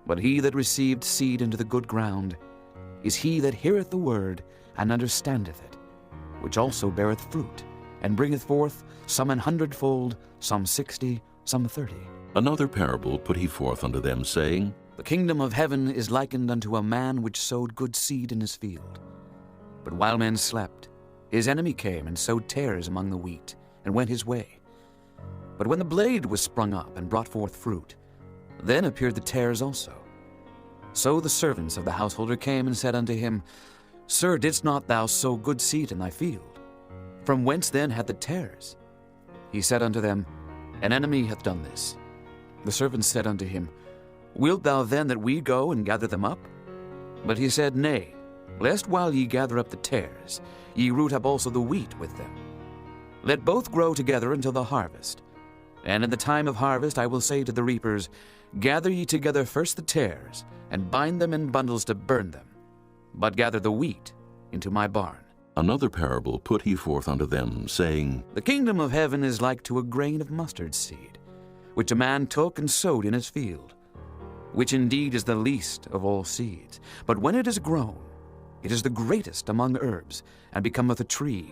But he that received seed into the good ground is he that heareth the word, and understandeth it, which also beareth fruit, and bringeth forth some 100-fold, some 60, some 30. Another parable put he forth unto them, saying, The kingdom of heaven is likened unto a man which sowed good seed in his field. But while men slept, his enemy came and sowed tares among the wheat, and went his way. But when the blade was sprung up and brought forth fruit, then appeared the tares also. So the servants of the householder came and said unto him, Sir, didst not thou sow good seed in thy field? From whence then had the tares? He said unto them, An enemy hath done this. The servants said unto him, Wilt thou then that we go and gather them up? But he said, Nay, lest while ye gather up the tares, ye root up also the wheat with them. Let both grow together until the harvest. And in the time of harvest I will say to the reapers, Gather ye together first the tares, and bind them in bundles to burn them, but gather the wheat into my barn. Another parable put he forth unto them, saying, The kingdom of heaven is like to a grain of mustard seed, which a man took and sowed in his field, which indeed is the least of all seeds. But when it is grown, it is the greatest among herbs, and becometh a tree,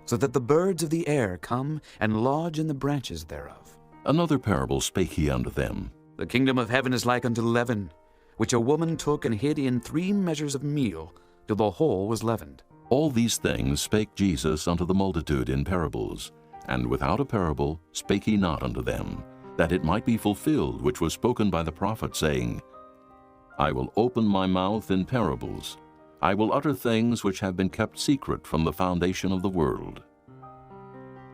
so that the birds of the air come and lodge in the branches thereof. Another parable spake he unto them, The kingdom of heaven is like unto leaven, which a woman took and hid in 3 measures of meal, till the whole was leavened. All these things spake Jesus unto the multitude in parables, and without a parable spake he not unto them, that it might be fulfilled which was spoken by the prophet, saying, I will open my mouth in parables. I will utter things which have been kept secret from the foundation of the world.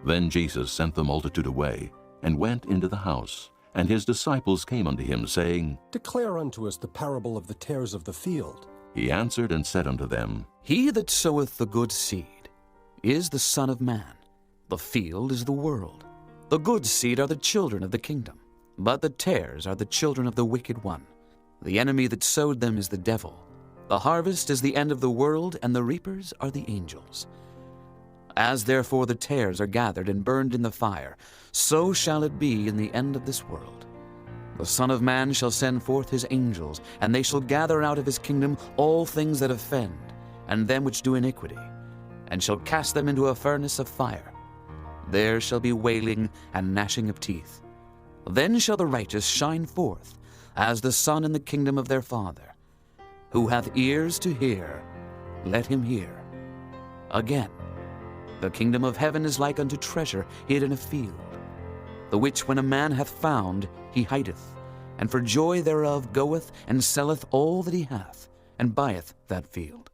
Then Jesus sent the multitude away, and went into the house. And his disciples came unto him, saying, Declare unto us the parable of the tares of the field. He answered and said unto them, He that soweth the good seed is the Son of Man. The field is the world. The good seed are the children of the kingdom, but the tares are the children of the wicked one. The enemy that sowed them is the devil. The harvest is the end of the world, and the reapers are the angels. As therefore the tares are gathered and burned in the fire, so shall it be in the end of this world. The Son of Man shall send forth his angels, and they shall gather out of his kingdom all things that offend, and them which do iniquity, and shall cast them into a furnace of fire. There shall be wailing and gnashing of teeth. Then shall the righteous shine forth, as the sun in the kingdom of their Father. Who hath ears to hear, let him hear. Again, the kingdom of heaven is like unto treasure hid in a field, the which when a man hath found, he hideth, and for joy thereof goeth and selleth all that he hath, and buyeth that field.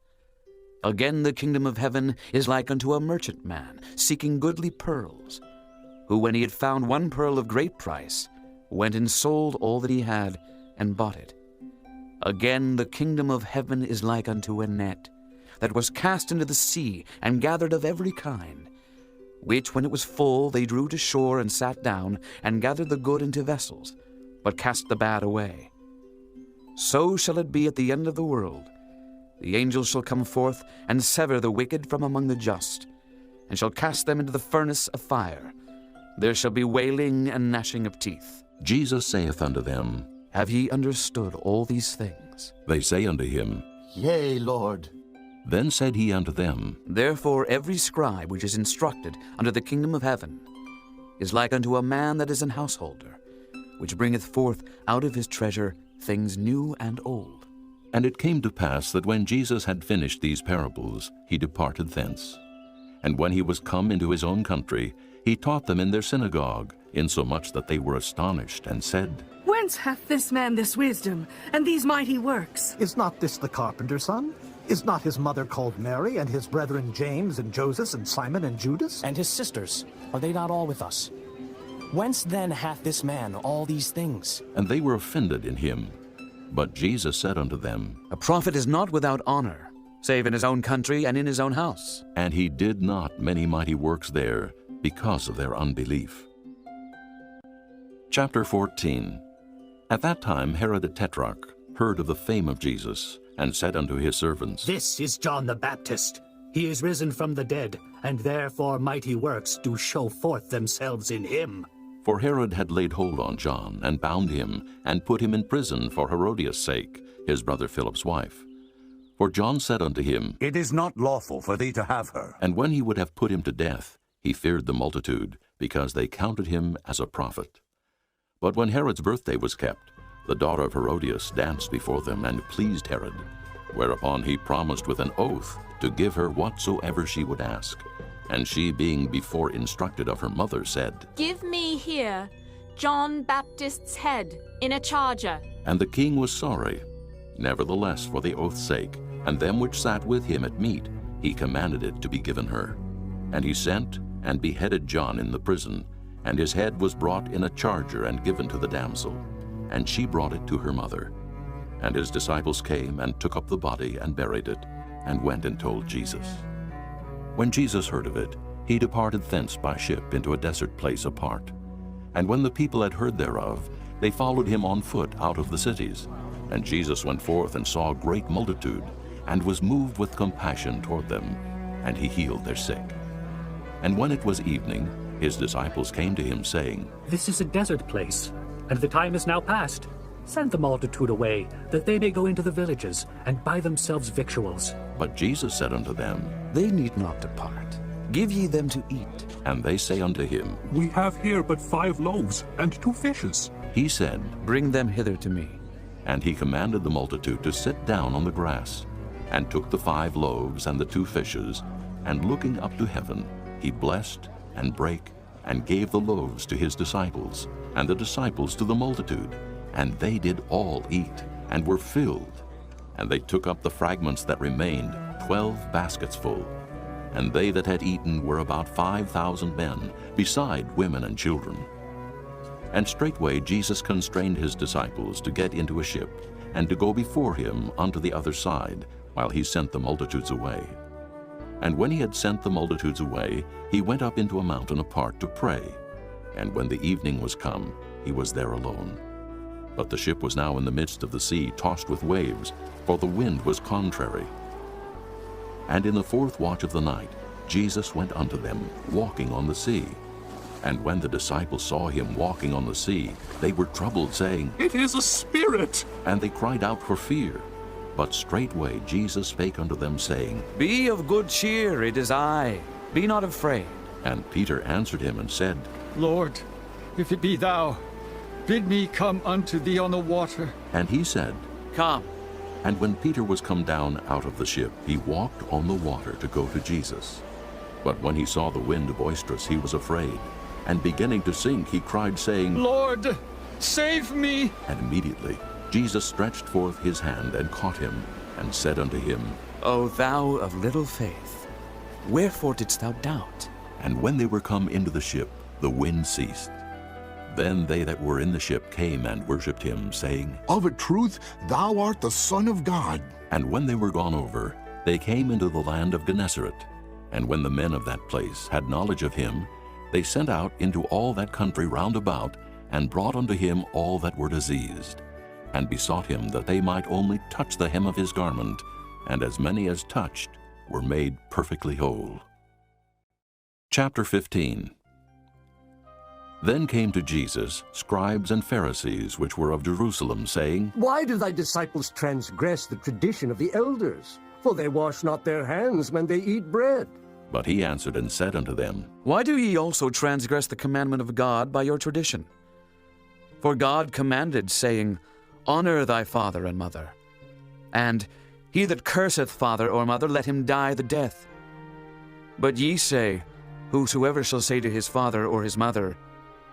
Again the kingdom of heaven is like unto a merchant man seeking goodly pearls, who when he had found one pearl of great price, went and sold all that he had, and bought it. Again the kingdom of heaven is like unto a net, that was cast into the sea, and gathered of every kind, which when it was full they drew to shore, and sat down, and gathered the good into vessels, but cast the bad away. So shall it be at the end of the world. The angels shall come forth, and sever the wicked from among the just, and shall cast them into the furnace of fire. There shall be wailing and gnashing of teeth. Jesus saith unto them, Have ye understood all these things? They say unto him, Yea, Lord. Then said he unto them, Therefore every scribe which is instructed unto the kingdom of heaven is like unto a man that is an householder, which bringeth forth out of his treasure things new and old. And it came to pass that when Jesus had finished these parables, he departed thence. And when he was come into his own country, he taught them in their synagogue, insomuch that they were astonished, and said, Whence hath this man this wisdom, and these mighty works? Is not this the carpenter's son? Is not his mother called Mary, and his brethren James, and Joseph, and Simon, and Judas? And his sisters, are they not all with us? Whence then hath this man all these things? And they were offended in him. But Jesus said unto them, A prophet is not without honor, save in his own country and in his own house. And he did not many mighty works there, because of their unbelief. Chapter 14. At that time Herod the Tetrarch heard of the fame of Jesus, and said unto his servants, This is John the Baptist. He is risen from the dead, and therefore mighty works do show forth themselves in him. For Herod had laid hold on John, and bound him, and put him in prison for Herodias' sake, his brother Philip's wife. For John said unto him, It is not lawful for thee to have her. And when he would have put him to death, he feared the multitude, because they counted him as a prophet. But when Herod's birthday was kept, the daughter of Herodias danced before them, and pleased Herod. Whereupon he promised with an oath to give her whatsoever she would ask. And she, being before instructed of her mother, said, Give me here John Baptist's head in a charger. And the king was sorry. Nevertheless, for the oath's sake, and them which sat with him at meat, he commanded it to be given her. And he sent and beheaded John in the prison, and his head was brought in a charger and given to the damsel. And she brought it to her mother. And his disciples came and took up the body and buried it, and went and told Jesus. When Jesus heard of it, he departed thence by ship into a desert place apart. And when the people had heard thereof, they followed him on foot out of the cities. And Jesus went forth and saw a great multitude, and was moved with compassion toward them, and he healed their sick. And when it was evening, his disciples came to him, saying, This is a desert place, and the time is now past. Send the multitude away, that they may go into the villages, and buy themselves victuals. But Jesus said unto them, They need not depart. Give ye them to eat. And they say unto him, We have here but 5 loaves and 2 fishes. He said, Bring them hither to me. And he commanded the multitude to sit down on the grass, and took the 5 loaves and the 2 fishes, and looking up to heaven, he blessed, and brake, and gave the loaves to his disciples, and the disciples to the multitude. And they did all eat, and were filled. And they took up the fragments that remained, 12 baskets full. And they that had eaten were about 5,000 men, beside women and children. And straightway Jesus constrained his disciples to get into a ship, and to go before him unto the other side, while he sent the multitudes away. And when he had sent the multitudes away, he went up into a mountain apart to pray. And when the evening was come, he was there alone. But the ship was now in the midst of the sea, tossed with waves, for the wind was contrary. And in the 4th watch of the night, Jesus went unto them, walking on the sea. And when the disciples saw him walking on the sea, they were troubled, saying, It is a spirit! And they cried out for fear. But straightway Jesus spake unto them, saying, Be of good cheer, it is I. Be not afraid. And Peter answered him and said, Lord, if it be thou, bid me come unto thee on the water. And he said, Come. And when Peter was come down out of the ship, he walked on the water to go to Jesus. But when he saw the wind boisterous, he was afraid. And beginning to sink, he cried, saying, Lord, save me! And immediately Jesus stretched forth his hand and caught him, and said unto him, O thou of little faith, wherefore didst thou doubt? And when they were come into the ship, the wind ceased. Then they that were in the ship came and worshipped him, saying, Of a truth, thou art the Son of God. And when they were gone over, they came into the land of Gennesaret. And when the men of that place had knowledge of him, they sent out into all that country round about, and brought unto him all that were diseased, and besought him that they might only touch the hem of his garment, and as many as touched were made perfectly whole. Chapter 15. Then came to Jesus scribes and Pharisees which were of Jerusalem, saying, Why do thy disciples transgress the tradition of the elders? For they wash not their hands when they eat bread. But he answered and said unto them, Why do ye also transgress the commandment of God by your tradition? For God commanded, saying, Honor thy father and mother. And, He that curseth father or mother, let him die the death. But ye say, Whosoever shall say to his father or his mother,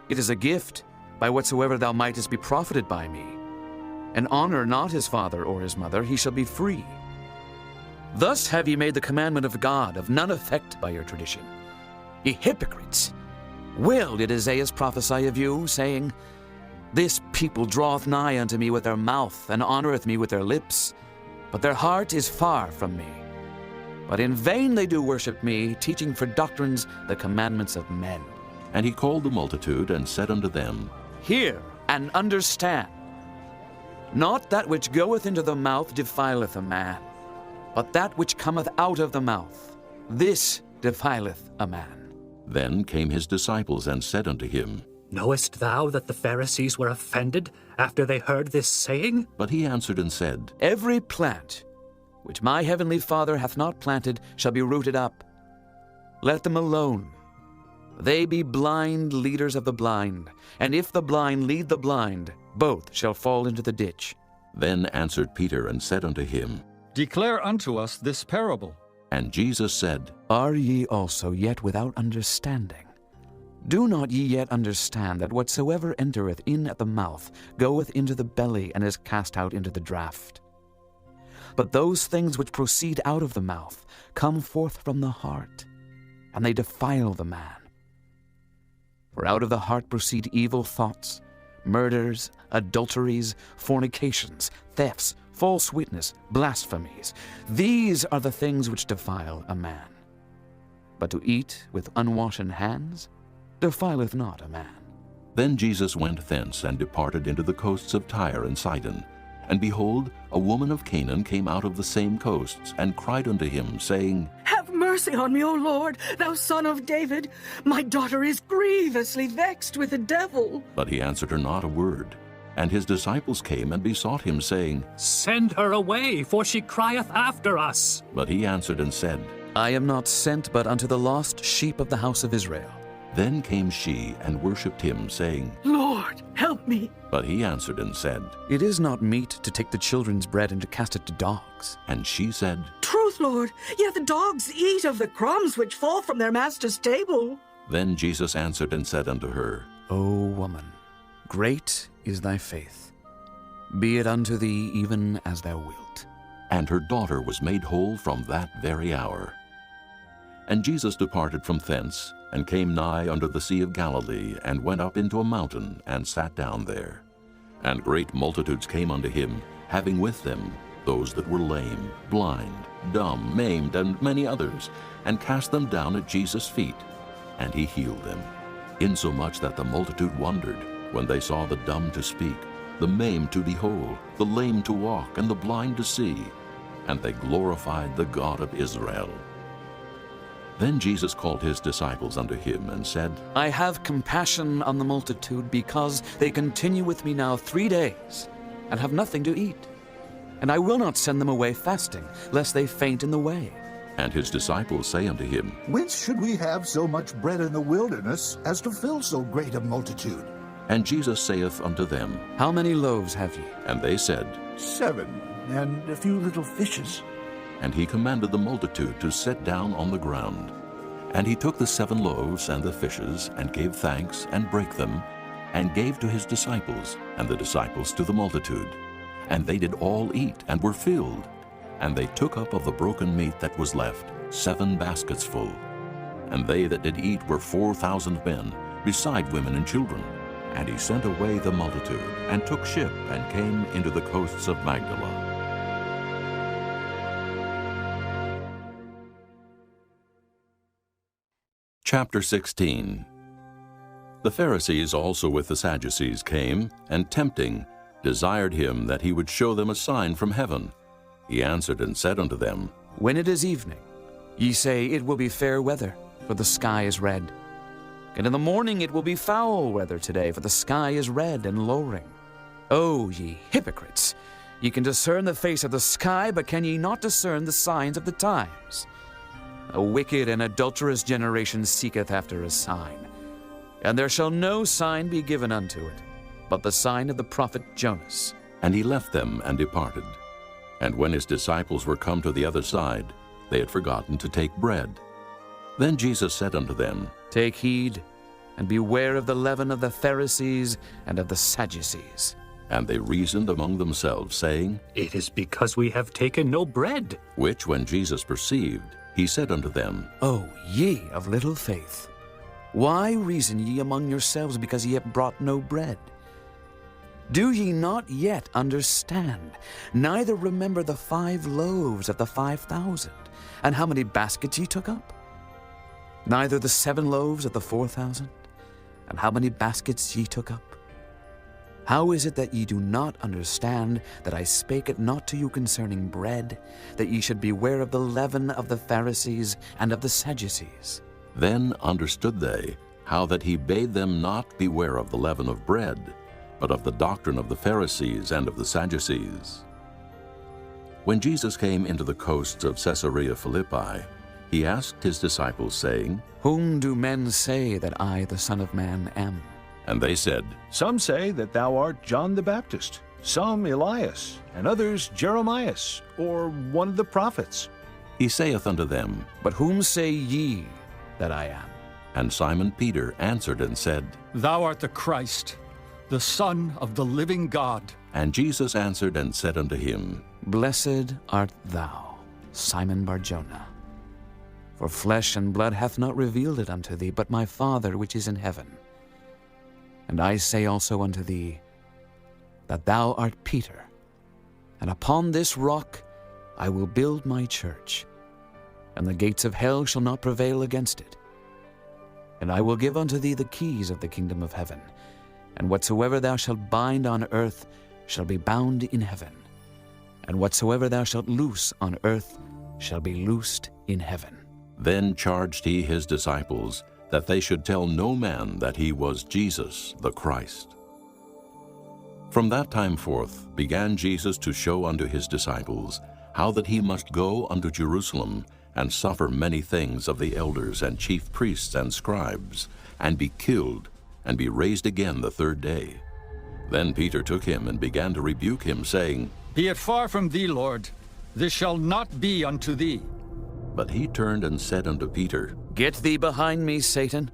It is a gift, by whatsoever thou mightest be profited by me, and honor not his father or his mother, he shall be free. Thus have ye made the commandment of God of none effect by your tradition. Ye hypocrites! Well did Isaiah prophesy of you, saying, This people draweth nigh unto me with their mouth, and honoreth me with their lips, but their heart is far from me. But in vain they do worship me, teaching for doctrines the commandments of men. And he called the multitude, and said unto them, Hear and understand. Not that which goeth into the mouth defileth a man, but that which cometh out of the mouth, this defileth a man. Then came his disciples, and said unto him, Knowest thou that the Pharisees were offended after they heard this saying? But he answered and said, Every plant which my heavenly Father hath not planted shall be rooted up. Let them alone. They be blind leaders of the blind, and if the blind lead the blind, both shall fall into the ditch. Then answered Peter and said unto him, Declare unto us this parable. And Jesus said, Are ye also yet without understanding? Do not ye yet understand that whatsoever entereth in at the mouth goeth into the belly, and is cast out into the draught? But those things which proceed out of the mouth come forth from the heart, and they defile the man. For out of the heart proceed evil thoughts, murders, adulteries, fornications, thefts, false witness, blasphemies. These are the things which defile a man. But to eat with unwashen hands defileth not a man. Then Jesus went thence, and departed into the coasts of Tyre and Sidon. And behold, a woman of Canaan came out of the same coasts, and cried unto him, saying, Have mercy on me, O Lord, thou son of David. My daughter is grievously vexed with the devil. But he answered her not a word. And his disciples came and besought him, saying, Send her away, for she crieth after us. But he answered and said, I am not sent but unto the lost sheep of the house of Israel. Then came she and worshipped him, saying, Lord, help me. But he answered and said, It is not meet to take the children's bread and to cast it to dogs. And she said, Truth, Lord, yet the dogs eat of the crumbs which fall from their master's table. Then Jesus answered and said unto her, O woman, great is thy faith. Be it unto thee even as thou wilt. And her daughter was made whole from that very hour. And Jesus departed from thence, and came nigh unto the Sea of Galilee, and went up into a mountain, and sat down there. And great multitudes came unto him, having with them those that were lame, blind, dumb, maimed, and many others, and cast them down at Jesus' feet. And he healed them, insomuch that the multitude wondered, when they saw the dumb to speak, the maimed to be whole, the lame to walk, and the blind to see. And they glorified the God of Israel. Then Jesus called his disciples unto him, and said, I have compassion on the multitude, because they continue with me now 3 days, and have nothing to eat. And I will not send them away fasting, lest they faint in the way. And his disciples say unto him, Whence should we have so much bread in the wilderness, as to fill so great a multitude? And Jesus saith unto them, How many loaves have ye? And they said, 7, and a few little fishes. And he commanded the multitude to sit down on the ground. And he took the 7 loaves and the fishes, and gave thanks, and brake them, and gave to his disciples, and the disciples to the multitude. And they did all eat, and were filled. And they took up of the broken meat that was left 7 baskets full. And they that did eat were 4,000 men, beside women and children. And he sent away the multitude, and took ship, and came into the coasts of Magdala. Chapter 16. The Pharisees also with the Sadducees came, and tempting, desired him that he would show them a sign from heaven. He answered and said unto them, When it is evening, ye say, It will be fair weather, for the sky is red. And in the morning it will be foul weather today, for the sky is red and lowering. O ye hypocrites! Ye can discern the face of the sky, but can ye not discern the signs of the times? A wicked and adulterous generation seeketh after a sign, and there shall no sign be given unto it, but the sign of the prophet Jonas. And he left them and departed. And when his disciples were come to the other side, they had forgotten to take bread. Then Jesus said unto them, Take heed, and beware of the leaven of the Pharisees and of the Sadducees. And they reasoned among themselves, saying, It is because we have taken no bread. Which when Jesus perceived, he said unto them, O ye of little faith, why reason ye among yourselves, because ye have brought no bread? Do ye not yet understand, neither remember the 5 loaves of the 5,000, and how many baskets ye took up? Neither the 7 loaves of the 4,000, and how many baskets ye took up? How is it that ye do not understand that I spake it not to you concerning bread, that ye should beware of the leaven of the Pharisees and of the Sadducees? Then understood they how that he bade them not beware of the leaven of bread, but of the doctrine of the Pharisees and of the Sadducees. When Jesus came into the coasts of Caesarea Philippi, he asked his disciples, saying, Whom do men say that I, the Son of Man, am? And they said, Some say that thou art John the Baptist, some Elias, and others Jeremias, or one of the prophets. He saith unto them, But whom say ye that I am? And Simon Peter answered and said, Thou art the Christ, the Son of the living God. And Jesus answered and said unto him, Blessed art thou, Simon Bar-Jonah. For flesh and blood hath not revealed it unto thee, but my Father which is in heaven. And I say also unto thee, that thou art Peter, and upon this rock I will build my church, and the gates of hell shall not prevail against it. And I will give unto thee the keys of the kingdom of heaven, and whatsoever thou shalt bind on earth shall be bound in heaven, and whatsoever thou shalt loose on earth shall be loosed in heaven. Then charged he his disciples that they should tell no man that he was Jesus the Christ. From that time forth began Jesus to show unto his disciples how that he must go unto Jerusalem and suffer many things of the elders and chief priests and scribes, and be killed, and be raised again the 3rd day. Then Peter took him and began to rebuke him, saying, Be it far from thee, Lord, this shall not be unto thee. But he turned and said unto Peter, Get thee behind me, Satan.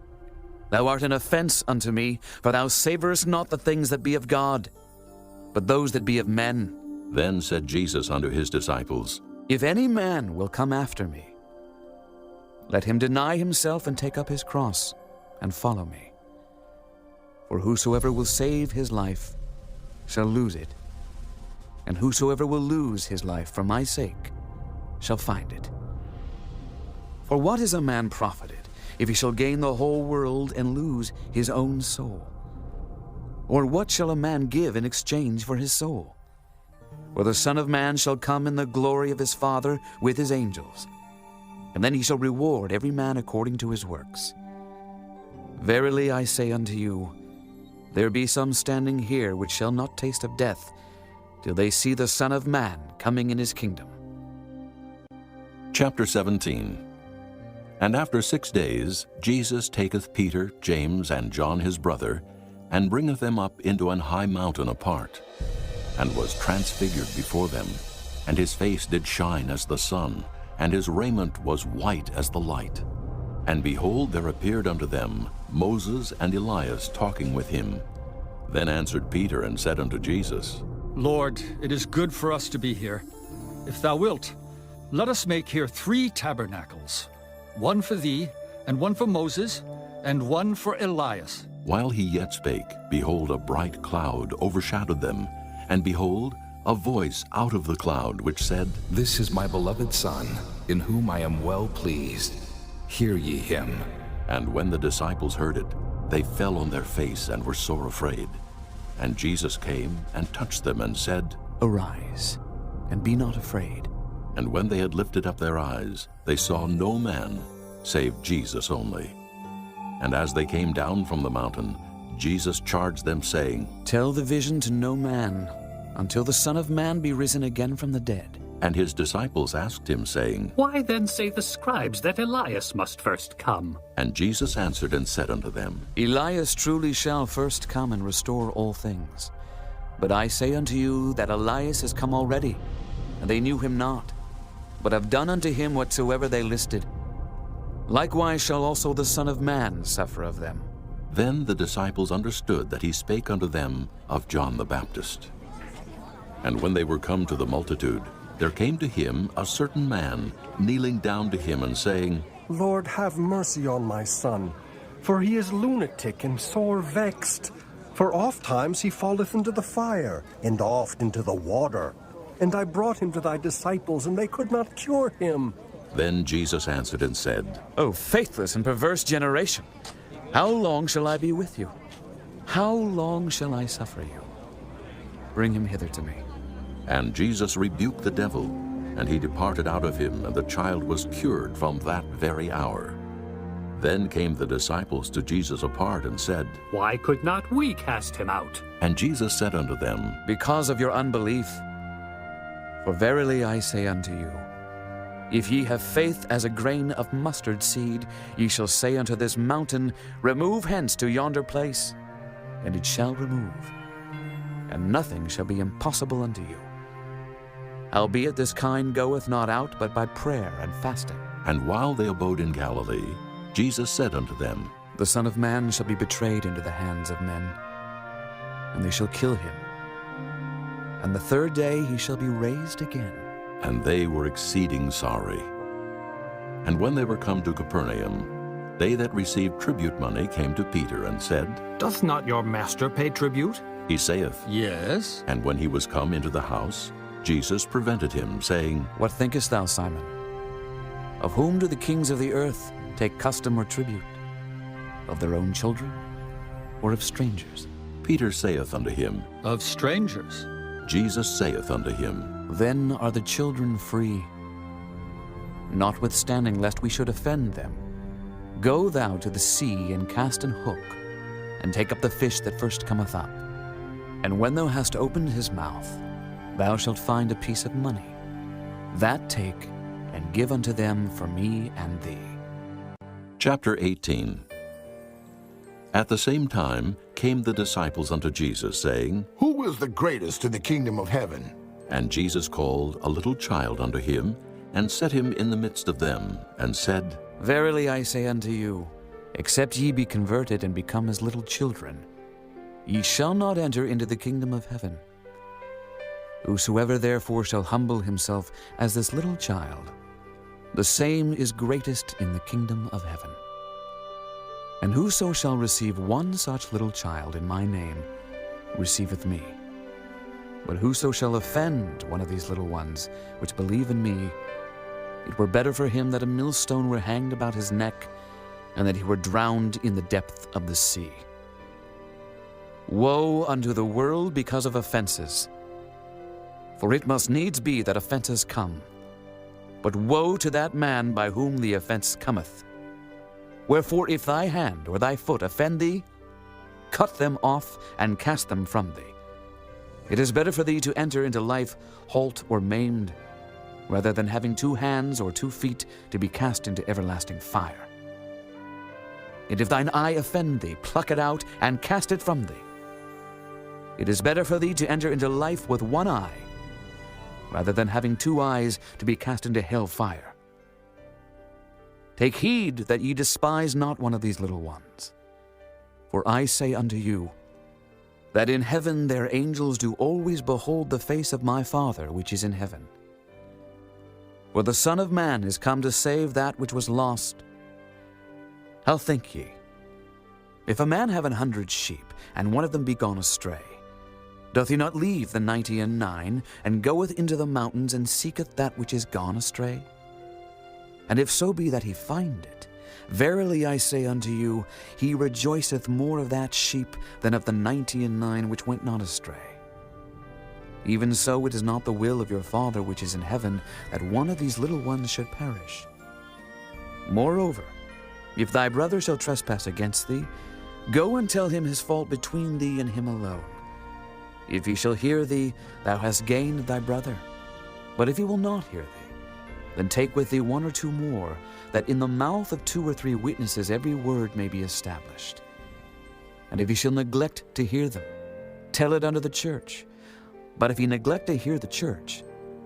Thou art an offense unto me, for thou savorest not the things that be of God, but those that be of men. Then said Jesus unto his disciples, If any man will come after me, let him deny himself and take up his cross, and follow me. For whosoever will save his life shall lose it, and whosoever will lose his life for my sake shall find it. For what is a man profited, if he shall gain the whole world and lose his own soul? Or what shall a man give in exchange for his soul? For the Son of Man shall come in the glory of his Father with his angels, and then he shall reward every man according to his works. Verily I say unto you, there be some standing here which shall not taste of death, till they see the Son of Man coming in his kingdom. Chapter 17. And after 6 days Jesus taketh Peter, James, and John his brother, and bringeth them up into an high mountain apart, and was transfigured before them, and his face did shine as the sun, and his raiment was white as the light. And behold, there appeared unto them Moses and Elias talking with him. Then answered Peter and said unto Jesus, Lord, it is good for us to be here. If thou wilt, let us make here 3 tabernacles, one for thee, and one for Moses, and one for Elias. While he yet spake, behold, a bright cloud overshadowed them, and behold, a voice out of the cloud which said, This is my beloved Son, in whom I am well pleased. Hear ye him. And when the disciples heard it, they fell on their face and were sore afraid. And Jesus came and touched them and said, Arise, and be not afraid. And when they had lifted up their eyes, they saw no man, save Jesus only. And as they came down from the mountain, Jesus charged them, saying, Tell the vision to no man, until the Son of Man be risen again from the dead. And his disciples asked him, saying, Why then say the scribes that Elias must first come? And Jesus answered and said unto them, Elias truly shall first come and restore all things. But I say unto you that Elias is come already, and they knew him not, but have done unto him whatsoever they listed. Likewise shall also the Son of Man suffer of them. Then the disciples understood that he spake unto them of John the Baptist. And when they were come to the multitude, there came to him a certain man, kneeling down to him and saying, Lord, have mercy on my son, for he is lunatic and sore vexed. For oft times he falleth into the fire, and oft into the water. And I brought him to thy disciples, and they could not cure him. Then Jesus answered and said, O faithless and perverse generation, how long shall I be with you? How long shall I suffer you? Bring him hither to me. And Jesus rebuked the devil, and he departed out of him, and the child was cured from that very hour. Then came the disciples to Jesus apart and said, Why could not we cast him out? And Jesus said unto them, Because of your unbelief. For verily I say unto you, if ye have faith as a grain of mustard seed, ye shall say unto this mountain, Remove hence to yonder place, and it shall remove. And nothing shall be impossible unto you. Howbeit this kind goeth not out but by prayer and fasting. And while they abode in Galilee, Jesus said unto them, The Son of Man shall be betrayed into the hands of men, and they shall kill him. And the third day he shall be raised again. And they were exceeding sorry. And when they were come to Capernaum, they that received tribute money came to Peter and said, Doth not your master pay tribute? He saith, Yes. And when he was come into the house, Jesus prevented him, saying, What thinkest thou, Simon? Of whom do the kings of the earth take custom or tribute? Of their own children, or of strangers? Peter saith unto him, Of strangers. Jesus saith unto him, Then are the children free. Notwithstanding, lest we should offend them, go thou to the sea and cast an hook, and take up the fish that first cometh up. And when thou hast opened his mouth, thou shalt find a piece of money. That take, and give unto them for me and thee. Chapter 18. At the same time came the disciples unto Jesus, saying, Who is the greatest in the kingdom of heaven? And Jesus called a little child unto him, and set him in the midst of them, and said, Verily I say unto you, except ye be converted and become as little children, ye shall not enter into the kingdom of heaven. Whosoever therefore shall humble himself as this little child, the same is greatest in the kingdom of heaven. And whoso shall receive one such little child in my name receiveth me. But whoso shall offend one of these little ones which believe in me, it were better for him that a millstone were hanged about his neck, and that he were drowned in the depth of the sea. Woe unto the world because of offenses! For it must needs be that offenses come. But woe to that man by whom the offense cometh. Wherefore if thy hand or thy foot offend thee, cut them off and cast them from thee. It is better for thee to enter into life halt or maimed, rather than having 2 hands or 2 feet to be cast into everlasting fire. And if thine eye offend thee, pluck it out and cast it from thee. It is better for thee to enter into life with 1 eye, rather than having 2 eyes to be cast into hell fire. Take heed that ye despise not one of these little ones. For I say unto you, that in heaven their angels do always behold the face of my Father which is in heaven. For the Son of Man is come to save that which was lost. How think ye? If a man have 100 sheep, and one of them be gone astray, doth he not leave the 99, and goeth into the mountains, and seeketh that which is gone astray? And if so be that he find it, verily I say unto you, he rejoiceth more of that sheep than of the 99 which went not astray. Even so it is not the will of your Father which is in heaven that one of these little ones should perish. Moreover, If thy brother shall trespass against thee, go and tell him his fault between thee and him alone. If he shall hear thee, thou hast gained thy brother. But if he will not hear thee, then take with thee 1 or 2 more, that in the mouth of 2 or 3 witnesses every word may be established. And if he shall neglect to hear them, tell it unto the church. But if he neglect to hear the church,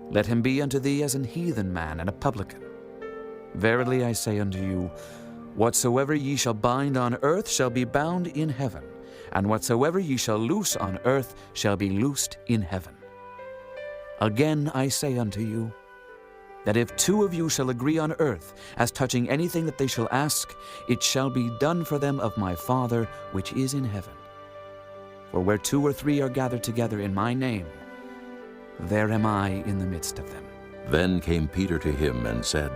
let him be unto thee as an heathen man and a publican. Verily I say unto you, whatsoever ye shall bind on earth shall be bound in heaven, and whatsoever ye shall loose on earth shall be loosed in heaven. Again I say unto you, that if 2 of you shall agree on earth as touching anything that they shall ask, it shall be done for them of my Father which is in heaven. For where 2 or 3 are gathered together in my name, there am I in the midst of them. Then came Peter to him and said,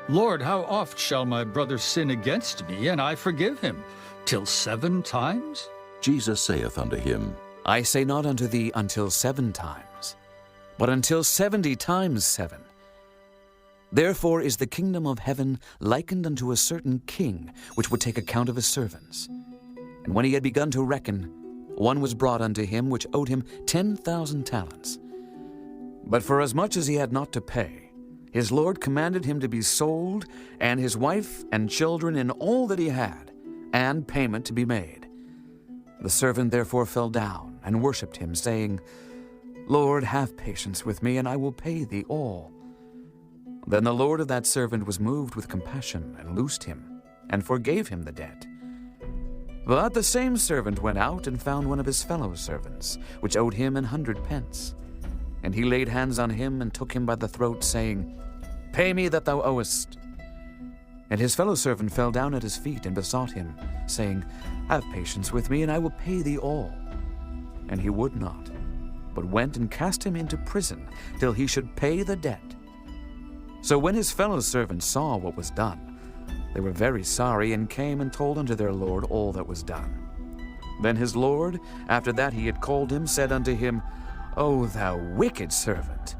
Lord, how oft shall my brother sin against me, and I forgive him? Till 7 times? Jesus saith unto him, I say not unto thee until 7 times, but until 70 times 7. Therefore is the kingdom of heaven likened unto a certain king, which would take account of his servants. And when he had begun to reckon, one was brought unto him which owed him 10,000 talents. But forasmuch as he had not to pay, his Lord commanded him to be sold, and his wife and children and all that he had, and payment to be made. The servant therefore fell down and worshipped him, saying, Lord, have patience with me, and I will pay thee all. Then the Lord of that servant was moved with compassion, and loosed him, and forgave him the debt. But the same servant went out and found one of his fellow servants, which owed him 100 pence. And he laid hands on him, and took him by the throat, saying, Pay me that thou owest. And his fellow servant fell down at his feet, and besought him, saying, Have patience with me, and I will pay thee all. And he would not, but went and cast him into prison, till he should pay the debt. So when his fellow servants saw what was done, they were very sorry, and came and told unto their Lord all that was done. Then his Lord, after that he had called him, said unto him, O thou wicked servant,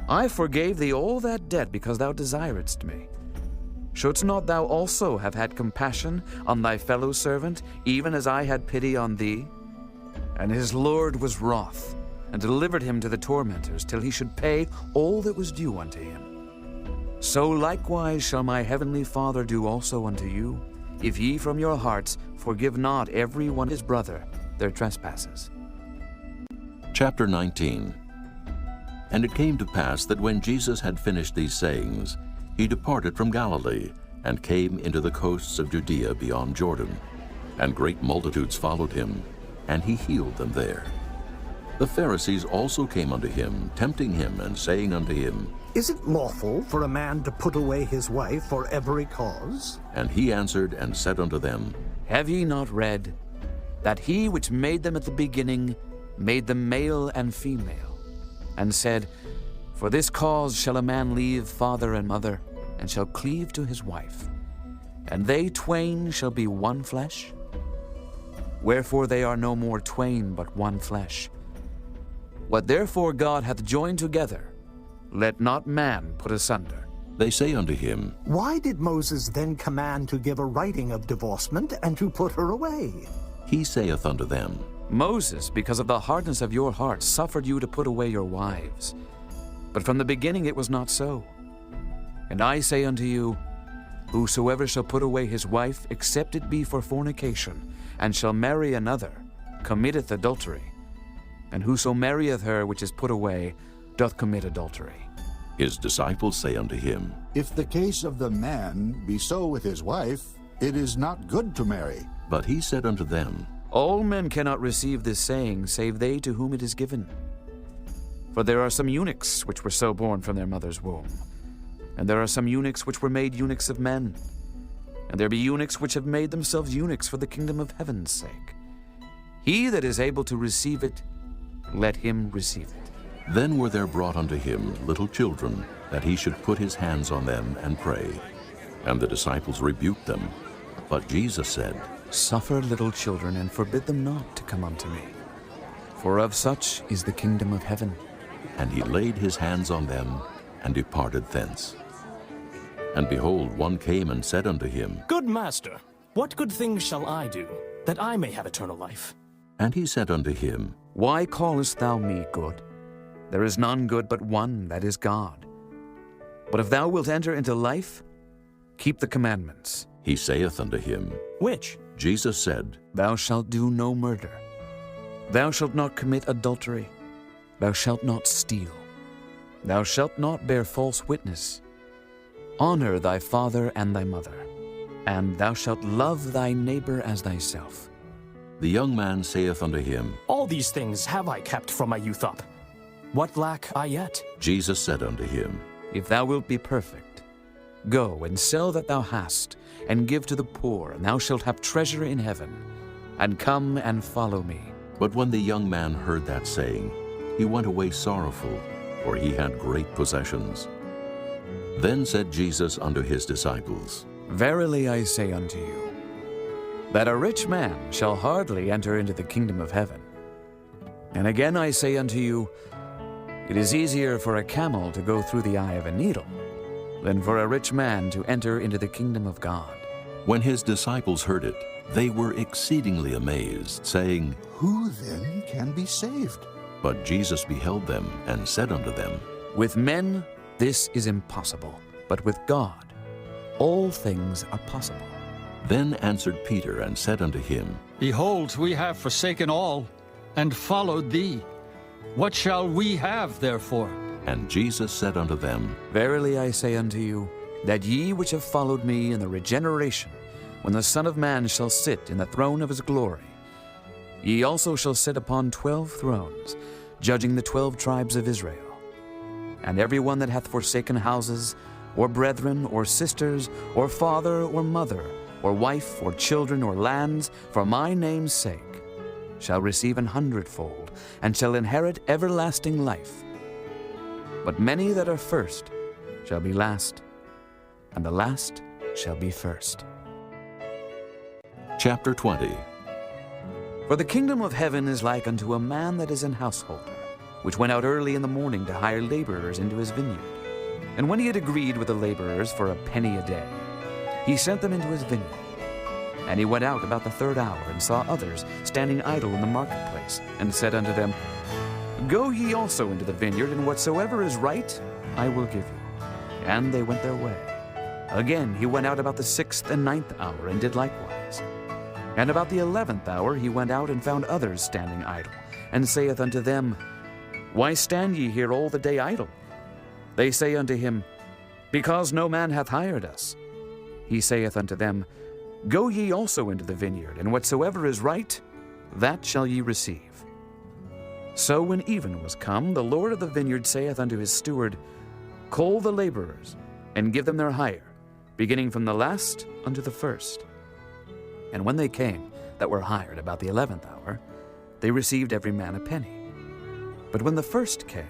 I forgave thee all that debt because thou desiredst me. Shouldst not thou also have had compassion on thy fellow servant, even as I had pity on thee? And his Lord was wroth, and delivered him to the tormentors, till he should pay all that was due unto him. So likewise shall my heavenly Father do also unto you, if ye from your hearts forgive not every one his brother their trespasses. Chapter 19. And it came to pass that when Jesus had finished these sayings, he departed from Galilee, and came into the coasts of Judea beyond Jordan. And great multitudes followed him, and he healed them there. The Pharisees also came unto him, tempting him, and saying unto him, Is it lawful for a man to put away his wife for every cause? And he answered and said unto them, Have ye not read, that he which made them at the beginning made them male and female, and said, For this cause shall a man leave father and mother, and shall cleave to his wife, and they twain shall be one flesh? Wherefore they are no more twain, but one flesh. What therefore God hath joined together, let not man put asunder. They say unto him, Why did Moses then command to give a writing of divorcement and to put her away? He saith unto them, Moses, because of the hardness of your hearts, suffered you to put away your wives. But from the beginning it was not so. And I say unto you, Whosoever shall put away his wife, except it be for fornication, and shall marry another, committeth adultery. And whoso marrieth her which is put away, doth commit adultery. His disciples say unto him, If the case of the man be so with his wife, it is not good to marry. But he said unto them, All men cannot receive this saying, save they to whom it is given. For there are some eunuchs which were so born from their mother's womb, and there are some eunuchs which were made eunuchs of men, and there be eunuchs which have made themselves eunuchs for the kingdom of heaven's sake. He that is able to receive it, let him receive it. Then were there brought unto him little children, that he should put his hands on them and pray. And the disciples rebuked them. But Jesus said, Suffer little children, and forbid them not to come unto me, for of such is the kingdom of heaven. And he laid his hands on them, and departed thence. And behold, one came and said unto him, Good master, what good things shall I do, that I may have eternal life? And he said unto him, Why callest thou me good? There is none good but one, that is God. But if thou wilt enter into life, keep the commandments. He saith unto him, Which? Jesus said, Thou shalt do no murder. Thou shalt not commit adultery. Thou shalt not steal. Thou shalt not bear false witness. Honor thy father and thy mother. And thou shalt love thy neighbor as thyself. The young man saith unto him, All these things have I kept from my youth up. What lack I yet? Jesus said unto him, If thou wilt be perfect, go and sell that thou hast, and give to the poor, and thou shalt have treasure in heaven. And come and follow me. But when the young man heard that saying, he went away sorrowful, for he had great possessions. Then said Jesus unto his disciples, Verily I say unto you, that a rich man shall hardly enter into the kingdom of heaven. And again I say unto you, it is easier for a camel to go through the eye of a needle than for a rich man to enter into the kingdom of God. When his disciples heard it, they were exceedingly amazed, saying, Who then can be saved? But Jesus beheld them, and said unto them, With men this is impossible, but with God all things are possible. Then answered Peter, and said unto him, Behold, we have forsaken all, and followed thee. What shall we have, therefore? And Jesus said unto them, Verily I say unto you, that ye which have followed me in the regeneration, when the Son of Man shall sit in the throne of his glory, ye also shall sit upon 12 thrones, judging the 12 tribes of Israel. And every one that hath forsaken houses, or brethren, or sisters, or father, or mother, or wife, or children, or lands, for my name's sake, shall receive 100-fold, and shall inherit everlasting life. But many that are first shall be last, and the last shall be first. Chapter 20. For the kingdom of heaven is like unto a man that is an householder, which went out early in the morning to hire laborers into his vineyard. And when he had agreed with the laborers for a penny a day, he sent them into his vineyard. And he went out about the 3rd hour, and saw others standing idle in the marketplace, and said unto them, Go ye also into the vineyard, and whatsoever is right I will give you. And they went their way. Again he went out about the 6th and 9th hour, and did likewise. And about the 11th hour he went out, and found others standing idle, and saith unto them, Why stand ye here all the day idle? They say unto him, Because no man hath hired us. He saith unto them, Go ye also into the vineyard, and whatsoever is right, that shall ye receive. So when even was come, the Lord of the vineyard saith unto his steward, Call the laborers, and give them their hire, beginning from the last unto the first. And when they came that were hired about the 11th hour, they received every man a penny. But when the first came,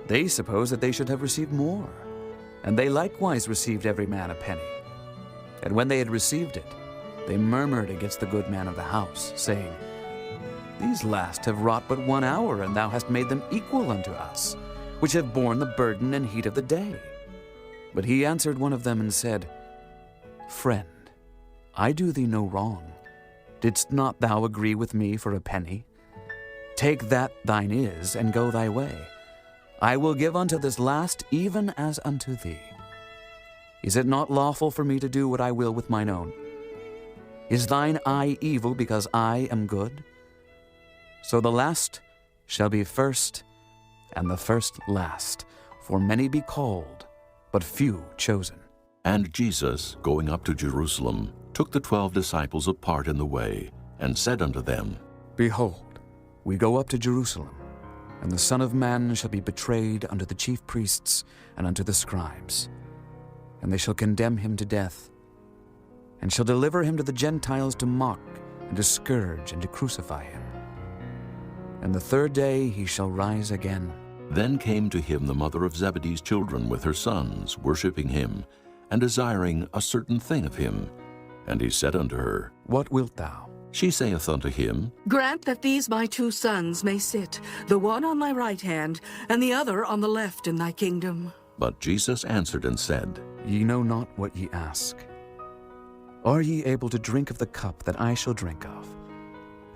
they supposed that they should have received more, and they likewise received every man a penny. And when they had received it, they murmured against the good man of the house, saying, These last have wrought but 1 hour, and thou hast made them equal unto us, which have borne the burden and heat of the day. But he answered one of them and said, Friend, I do thee no wrong. Didst not thou agree with me for a penny? Take that thine is, and go thy way. I will give unto this last even as unto thee. Is it not lawful for me to do what I will with mine own? Is thine eye evil because I am good? So the last shall be first, and the first last. For many be called, but few chosen. And Jesus, going up to Jerusalem, took the 12 disciples apart in the way, and said unto them, Behold, we go up to Jerusalem, and the Son of Man shall be betrayed unto the chief priests and unto the scribes. And they shall condemn him to death, and shall deliver him to the Gentiles to mock, and to scourge, and to crucify him. And the 3rd day he shall rise again. Then came to him the mother of Zebedee's children with her sons, worshipping him, and desiring a certain thing of him. And he said unto her, What wilt thou? She saith unto him, Grant that these my 2 sons may sit, the one on thy right hand, and the other on the left in thy kingdom. But Jesus answered and said, Ye know not what ye ask. Are ye able to drink of the cup that I shall drink of,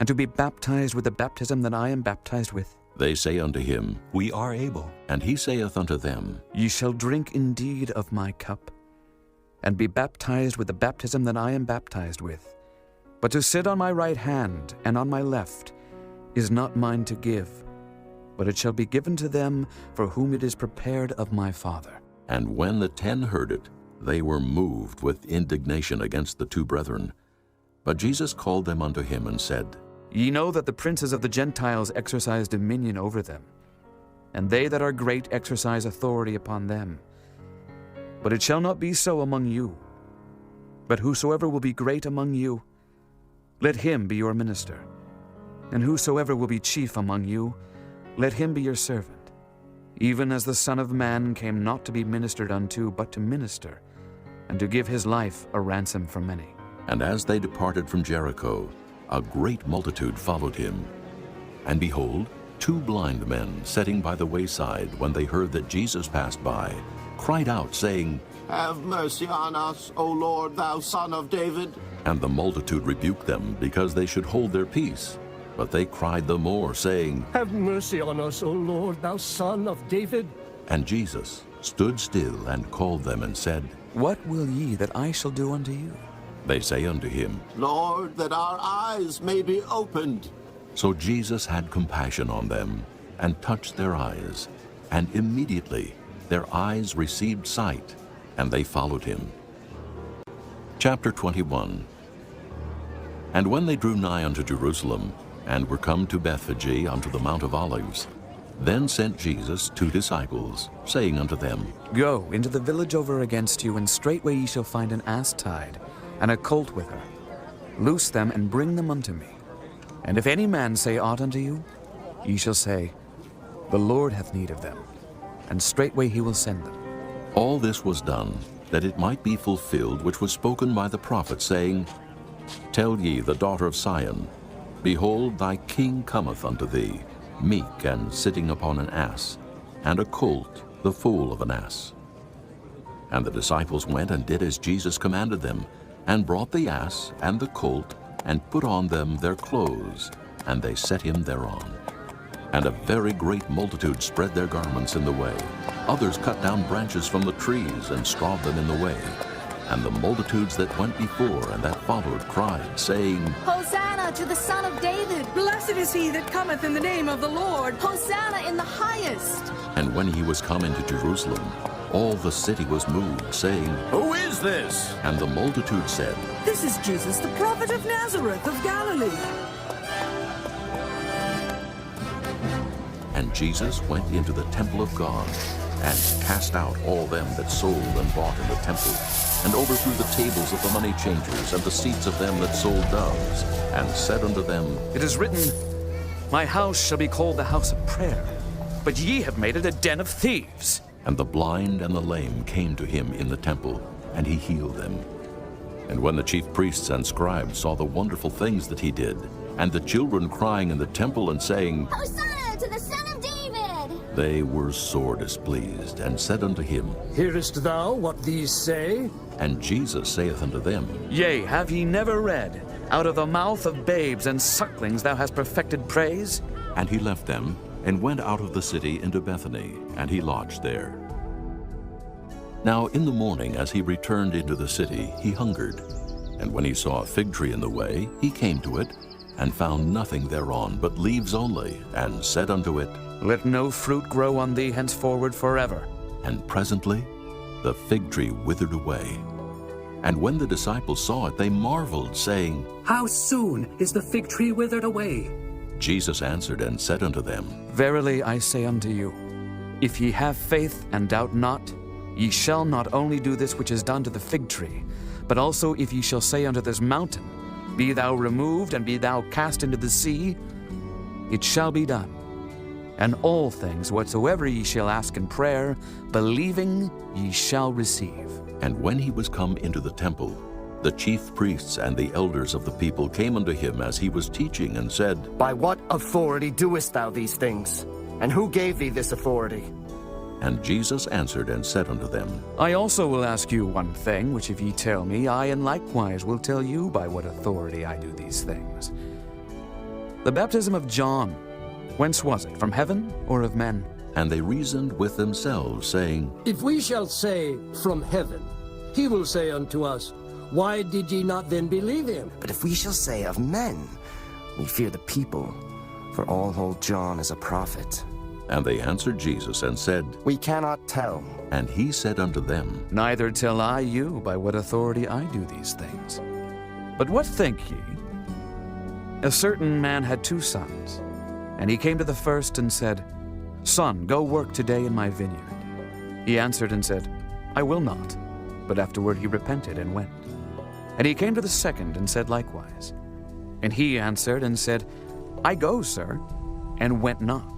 and to be baptized with the baptism that I am baptized with? They say unto him, We are able. And he saith unto them, Ye shall drink indeed of my cup, and be baptized with the baptism that I am baptized with. But to sit on my right hand and on my left is not mine to give, but it shall be given to them for whom it is prepared of my Father. And when the 10 heard it, they were moved with indignation against the 2 brethren. But Jesus called them unto him and said, Ye know that the princes of the Gentiles exercise dominion over them, and they that are great exercise authority upon them. But it shall not be so among you. But whosoever will be great among you, let him be your minister. And whosoever will be chief among you, let him be your servant. Even as the Son of Man came not to be ministered unto, but to minister, and to give his life a ransom for many. And as they departed from Jericho, a great multitude followed him. And behold, 2 blind men sitting by the wayside, when they heard that Jesus passed by, cried out, saying, Have mercy on us, O Lord, thou Son of David. And the multitude rebuked them, because they should hold their peace. But they cried the more, saying, Have mercy on us, O Lord, thou Son of David. And Jesus stood still and called them and said, What will ye that I shall do unto you? They say unto him, Lord, that our eyes may be opened. So Jesus had compassion on them, and touched their eyes. And immediately their eyes received sight, and they followed him. Chapter 21. And when they drew nigh unto Jerusalem, and were come to Bethphage unto the Mount of Olives, then sent Jesus 2 disciples, saying unto them, Go into the village over against you, and straightway ye shall find an ass tied, and a colt with her. Loose them, and bring them unto me. And if any man say aught unto you, ye shall say, The Lord hath need of them, and straightway he will send them. All this was done, that it might be fulfilled which was spoken by the prophet, saying, Tell ye the daughter of Sion, Behold, thy king cometh unto thee, meek and sitting upon an ass, and a colt, the foal of an ass. And the disciples went and did as Jesus commanded them, and brought the ass and the colt, and put on them their clothes, and they set him thereon. And a very great multitude spread their garments in the way. Others cut down branches from the trees, and strawed them in the way. And the multitudes that went before and that followed cried, saying, Hosanna to the Son of David! Blessed is he that cometh in the name of the Lord! Hosanna in the highest! And when he was come into Jerusalem, all the city was moved, saying, Who is this? And the multitude said, This is Jesus, the prophet of Nazareth of Galilee. And Jesus went into the temple of God, and cast out all them that sold and bought in the temple, and overthrew the tables of the money changers, and the seats of them that sold doves, and said unto them, It is written, My house shall be called the house of prayer, but ye have made it a den of thieves. And the blind and the lame came to him in the temple, and he healed them. And when the chief priests and scribes saw the wonderful things that he did, and the children crying in the temple and saying, Hosanna to the Son of David! They were sore displeased, and said unto him, Hearest thou what these say? And Jesus saith unto them, Yea, have ye never read, Out of the mouth of babes and sucklings thou hast perfected praise? And he left them, and went out of the city into Bethany, and he lodged there. Now in the morning, as he returned into the city, he hungered. And when he saw a fig tree in the way, he came to it, and found nothing thereon but leaves only, and said unto it, Let no fruit grow on thee henceforward forever. And presently the fig tree withered away. And when the disciples saw it, they marveled, saying, How soon is the fig tree withered away? Jesus answered and said unto them, Verily I say unto you, if ye have faith and doubt not, ye shall not only do this which is done to the fig tree, but also if ye shall say unto this mountain, Be thou removed, and be thou cast into the sea, it shall be done. And all things whatsoever ye shall ask in prayer, believing, ye shall receive. And when he was come into the temple, the chief priests and the elders of the people came unto him as he was teaching, and said, By what authority doest thou these things? And who gave thee this authority? And Jesus answered and said unto them, I also will ask you one thing, which if ye tell me, I in likewise will tell you by what authority I do these things. The baptism of John, whence was it, from heaven or of men? And they reasoned with themselves, saying, If we shall say, From heaven, he will say unto us, Why did ye not then believe him? But if we shall say of men, we fear the people, for all hold John as a prophet. And they answered Jesus and said, We cannot tell. And he said unto them, Neither tell I you by what authority I do these things. But what think ye? A certain man had 2 sons, and he came to the first and said, Son, go work today in my vineyard. He answered and said, I will not. But afterward he repented and went. And he came to the second and said likewise. And he answered and said, I go, sir, and went not.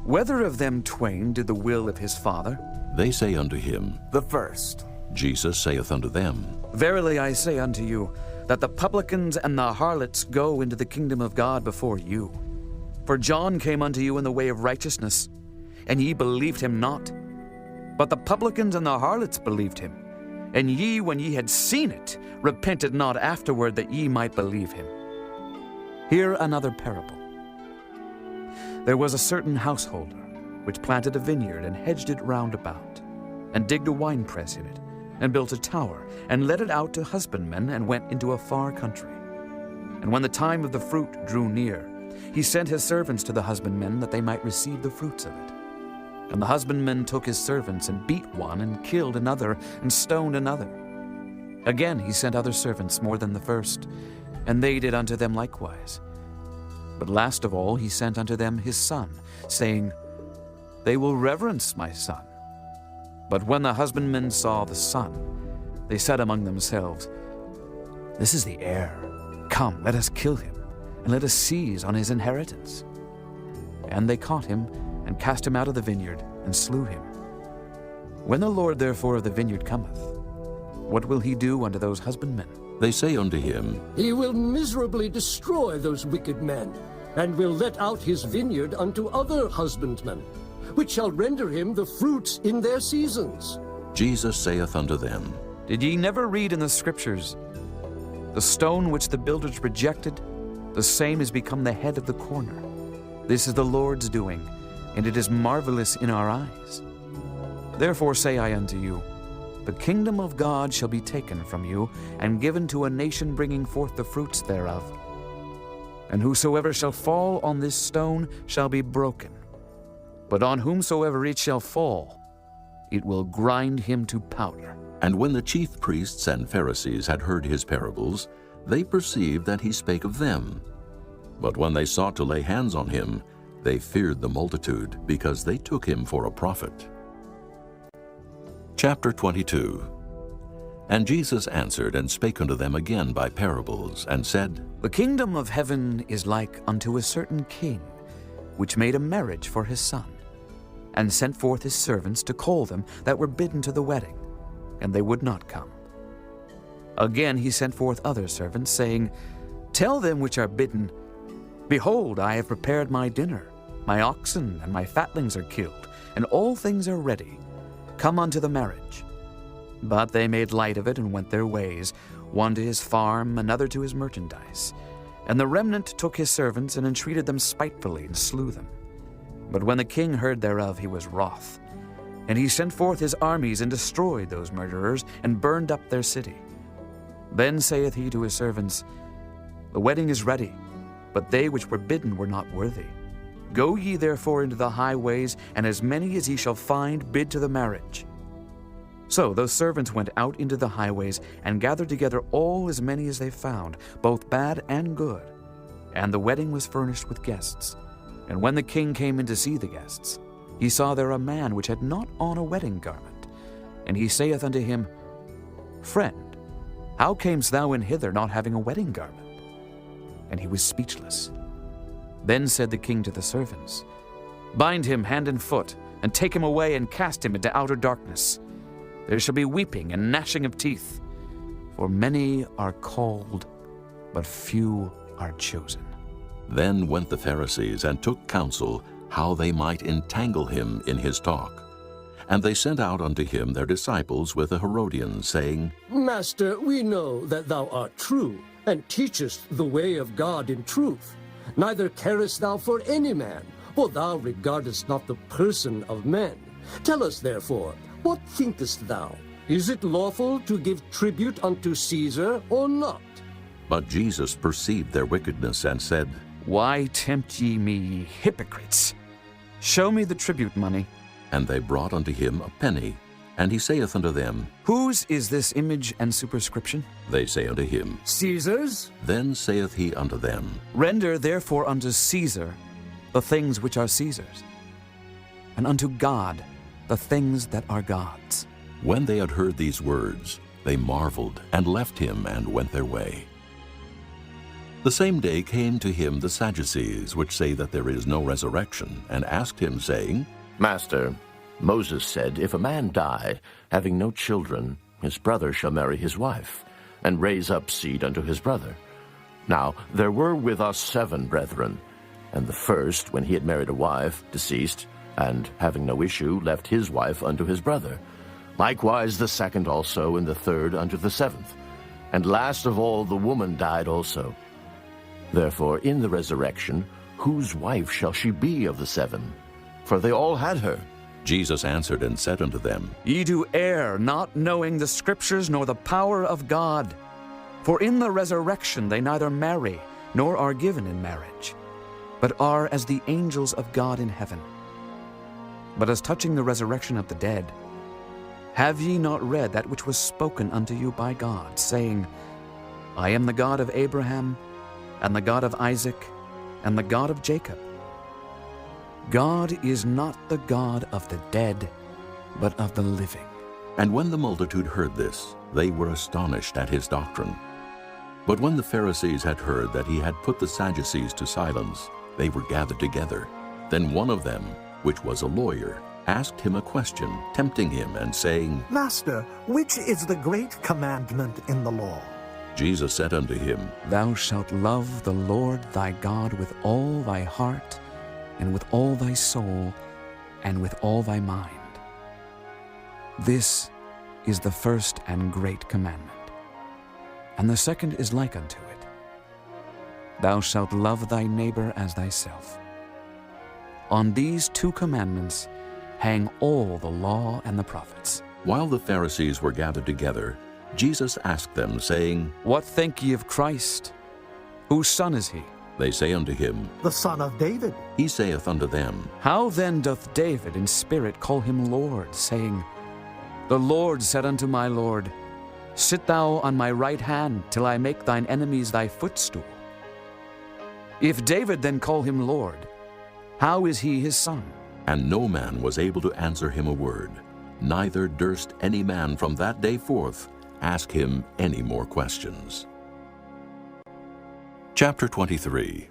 Whether of them twain did the will of his father? They say unto him, The first. Jesus saith unto them, Verily I say unto you, that the publicans and the harlots go into the kingdom of God before you. For John came unto you in the way of righteousness, and ye believed him not. But the publicans and the harlots believed him. And ye, when ye had seen it, repented not afterward that ye might believe him. Hear another parable. There was a certain householder, which planted a vineyard and hedged it round about, and digged a winepress in it, and built a tower, and let it out to husbandmen, and went into a far country. And when the time of the fruit drew near, he sent his servants to the husbandmen, that they might receive the fruits of it. And the husbandmen took his servants, and beat one, and killed another, and stoned another. Again he sent other servants more than the first, and they did unto them likewise. But last of all he sent unto them his son, saying, They will reverence my son. But when the husbandmen saw the son, they said among themselves, This is the heir. Come, let us kill him, and let us seize on his inheritance. And they caught him, and cast him out of the vineyard, and slew him. When the Lord therefore of the vineyard cometh, what will he do unto those husbandmen? They say unto him, He will miserably destroy those wicked men, and will let out his vineyard unto other husbandmen, which shall render him the fruits in their seasons. Jesus saith unto them, Did ye never read in the Scriptures, The stone which the builders rejected, the same is become the head of the corner. This is the Lord's doing, and it is marvelous in our eyes. Therefore say I unto you, The kingdom of God shall be taken from you, and given to a nation bringing forth the fruits thereof. And whosoever shall fall on this stone shall be broken. But on whomsoever it shall fall, it will grind him to powder. And when the chief priests and Pharisees had heard his parables, they perceived that he spake of them. But when they sought to lay hands on him, they feared the multitude, because they took him for a prophet. Chapter 22. And Jesus answered and spake unto them again by parables, and said, The kingdom of heaven is like unto a certain king, which made a marriage for his son, and sent forth his servants to call them that were bidden to the wedding, and they would not come. Again he sent forth other servants, saying, Tell them which are bidden, Behold, I have prepared my dinner. My oxen and my fatlings are killed, and all things are ready. Come unto the marriage. But they made light of it and went their ways, one to his farm, another to his merchandise. And the remnant took his servants and entreated them spitefully, and slew them. But when the king heard thereof, he was wroth. And he sent forth his armies, and destroyed those murderers, and burned up their city. Then saith he to his servants, The wedding is ready, but they which were bidden were not worthy. Go ye therefore into the highways, and as many as ye shall find, bid to the marriage. So those servants went out into the highways, and gathered together all as many as they found, both bad and good. And the wedding was furnished with guests. And when the king came in to see the guests, he saw there a man which had not on a wedding garment. And he saith unto him, Friend, how camest thou in hither not having a wedding garment? And he was speechless. Then said the king to the servants, Bind him hand and foot, and take him away, and cast him into outer darkness. There shall be weeping and gnashing of teeth, for many are called, but few are chosen. Then went the Pharisees and took counsel how they might entangle him in his talk. And they sent out unto him their disciples with the Herodians, saying, Master, we know that thou art true, and teachest the way of God in truth. Neither carest thou for any man, for thou regardest not the person of men. Tell us therefore, what thinkest thou? Is it lawful to give tribute unto Caesar or not? But Jesus perceived their wickedness, and said, Why tempt ye me, ye hypocrites? Show me the tribute money. And they brought unto him a penny. And he saith unto them, Whose is this image and superscription? They say unto him, Caesar's. Then saith he unto them, Render therefore unto Caesar the things which are Caesar's, and unto God the things that are God's. When they had heard these words, they marveled, and left him, and went their way. The same day came to him the Sadducees, which say that there is no resurrection, and asked him, saying, Master, Moses said, if a man die, having no children, his brother shall marry his wife, and raise up seed unto his brother. Now there were with us 7 brethren, and the first, when he had married a wife, deceased, and having no issue, left his wife unto his brother. Likewise the second also, and the third unto the 7th. And last of all the woman died also. Therefore in the resurrection, whose wife shall she be of the 7? For they all had her. Jesus answered and said unto them, Ye do err, not knowing the Scriptures nor the power of God. For in the resurrection they neither marry, nor are given in marriage, but are as the angels of God in heaven. But as touching the resurrection of the dead, have ye not read that which was spoken unto you by God, saying, I am the God of Abraham, and the God of Isaac, and the God of Jacob? God is not the God of the dead, but of the living. And when the multitude heard this, they were astonished at his doctrine. But when the Pharisees had heard that he had put the Sadducees to silence, they were gathered together. Then one of them, which was a lawyer, asked him a question, tempting him, and saying, Master, which is the great commandment in the law? Jesus said unto him, Thou shalt love the Lord thy God with all thy heart, and with all thy soul, and with all thy mind. This is the first and great commandment. And the second is like unto it. Thou shalt love thy neighbor as thyself. On these 2 commandments hang all the law and the prophets. While the Pharisees were gathered together, Jesus asked them, saying, What think ye of Christ? Whose son is he? They say unto him, The son of David. He saith unto them, How then doth David in spirit call him Lord, saying, The Lord said unto my Lord, Sit thou on my right hand, till I make thine enemies thy footstool? If David then call him Lord, how is he his son? And no man was able to answer him a word, neither durst any man from that day forth ask him any more questions. Chapter 23.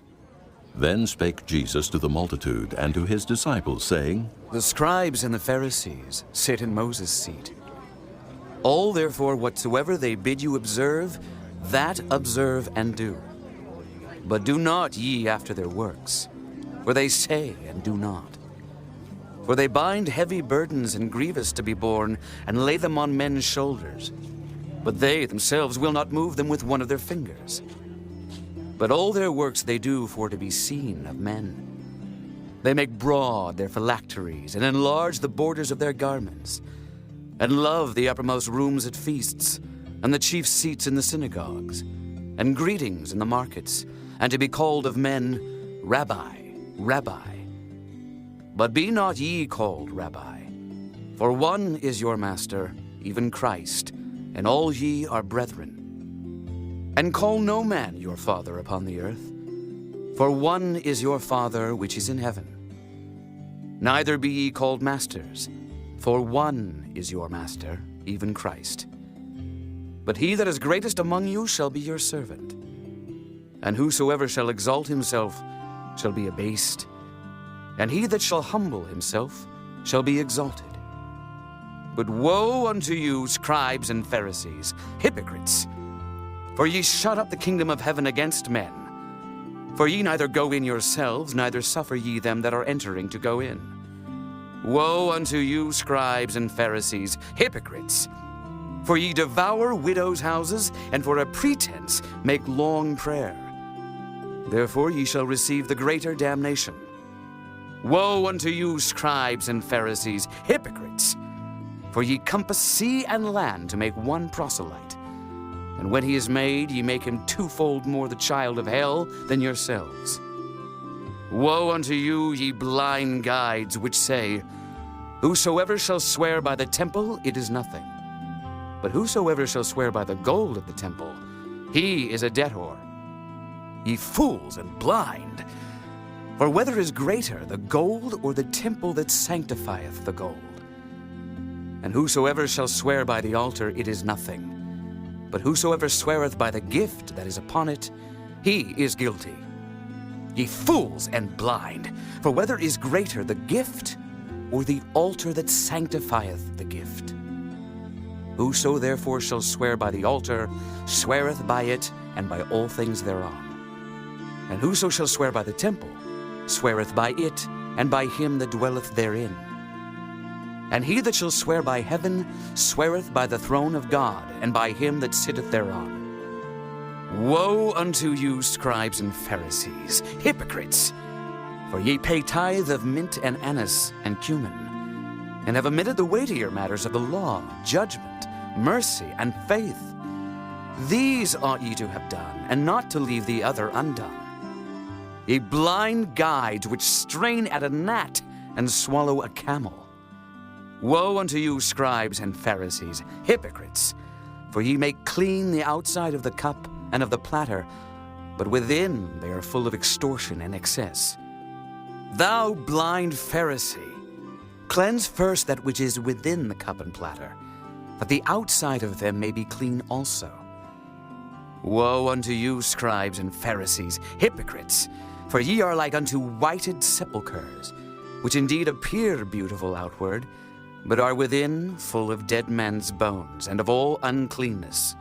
Then spake Jesus to the multitude and to his disciples, saying, The scribes and the Pharisees sit in Moses' seat. All therefore whatsoever they bid you observe, that observe and do. But do not ye after their works, for they say and do not. For they bind heavy burdens and grievous to be borne, and lay them on men's shoulders. But they themselves will not move them with one of their fingers. But all their works they do for to be seen of men. They make broad their phylacteries, and enlarge the borders of their garments, and love the uppermost rooms at feasts, and the chief seats in the synagogues, and greetings in the markets, and to be called of men, Rabbi, Rabbi. But be not ye called Rabbi, for one is your master, even Christ, and all ye are brethren. And call no man your father upon the earth, for one is your Father which is in heaven. Neither be ye called masters, for one is your master, even Christ. But he that is greatest among you shall be your servant. And whosoever shall exalt himself shall be abased, and he that shall humble himself shall be exalted. But woe unto you, scribes and Pharisees, hypocrites! For ye shut up the kingdom of heaven against men. For ye neither go in yourselves, neither suffer ye them that are entering to go in. Woe unto you, scribes and Pharisees, hypocrites! For ye devour widows' houses, and for a pretense make long prayer. Therefore ye shall receive the greater damnation. Woe unto you, scribes and Pharisees, hypocrites! For ye compass sea and land to make one proselyte. And when he is made, ye make him twofold more the child of hell than yourselves. Woe unto you, ye blind guides, which say, Whosoever shall swear by the temple, it is nothing. But whosoever shall swear by the gold of the temple, he is a debtor. Ye fools and blind! For whether is greater, the gold or the temple that sanctifieth the gold? And whosoever shall swear by the altar, it is nothing. But whosoever sweareth by the gift that is upon it, he is guilty. Ye fools and blind! For whether is greater, the gift or the altar that sanctifieth the gift? Whoso therefore shall swear by the altar, sweareth by it and by all things thereon. And whoso shall swear by the temple, sweareth by it and by him that dwelleth therein. And he that shall swear by heaven, sweareth by the throne of God, and by him that sitteth thereon. Woe unto you, scribes and Pharisees, hypocrites! For ye pay tithe of mint and anise and cumin, and have omitted the weightier matters of the law, judgment, mercy, and faith. These ought ye to have done, and not to leave the other undone. Ye blind guides, which strain at a gnat and swallow a camel. Woe unto you, scribes and Pharisees, hypocrites! For ye make clean the outside of the cup and of the platter, but within they are full of extortion and excess. Thou blind Pharisee, cleanse first that which is within the cup and platter, that the outside of them may be clean also. Woe unto you, scribes and Pharisees, hypocrites! For ye are like unto whited sepulchres, which indeed appear beautiful outward, but are within full of dead men's bones, and of all uncleanness.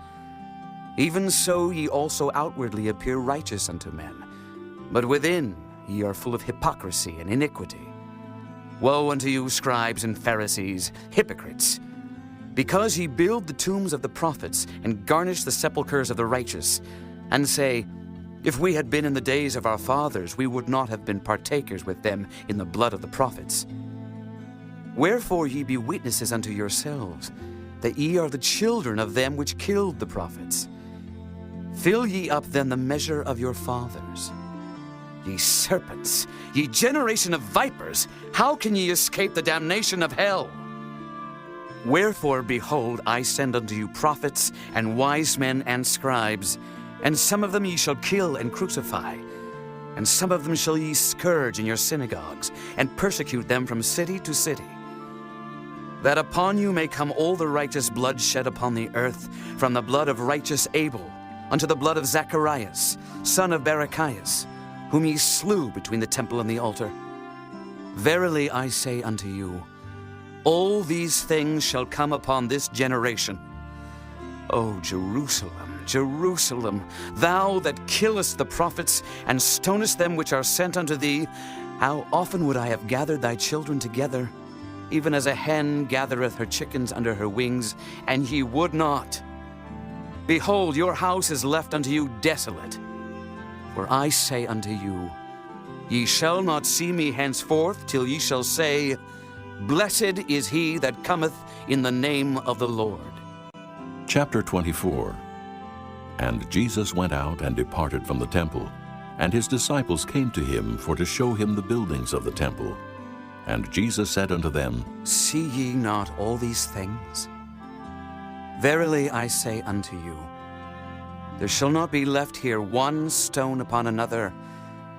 Even so ye also outwardly appear righteous unto men, but within ye are full of hypocrisy and iniquity. Woe unto you, scribes and Pharisees, hypocrites! Because ye build the tombs of the prophets, and garnish the sepulchres of the righteous, and say, If we had been in the days of our fathers, we would not have been partakers with them in the blood of the prophets. Wherefore ye be witnesses unto yourselves, that ye are the children of them which killed the prophets. Fill ye up then the measure of your fathers. Ye serpents, ye generation of vipers, how can ye escape the damnation of hell? Wherefore, behold, I send unto you prophets, and wise men, and scribes, and some of them ye shall kill and crucify, and some of them shall ye scourge in your synagogues, and persecute them from city to city. That upon you may come all the righteous blood shed upon the earth, from the blood of righteous Abel, unto the blood of Zacharias, son of Barachias, whom ye slew between the temple and the altar. Verily I say unto you, all these things shall come upon this generation. O Jerusalem, Jerusalem, thou that killest the prophets, and stonest them which are sent unto thee, how often would I have gathered thy children together, even as a hen gathereth her chickens under her wings, and ye would not. Behold, your house is left unto you desolate. For I say unto you, ye shall not see me henceforth, till ye shall say, Blessed is he that cometh in the name of the Lord. Chapter 24. And Jesus went out and departed from the temple, and his disciples came to him for to show him the buildings of the temple. And Jesus said unto them, See ye not all these things? Verily I say unto you, there shall not be left here one stone upon another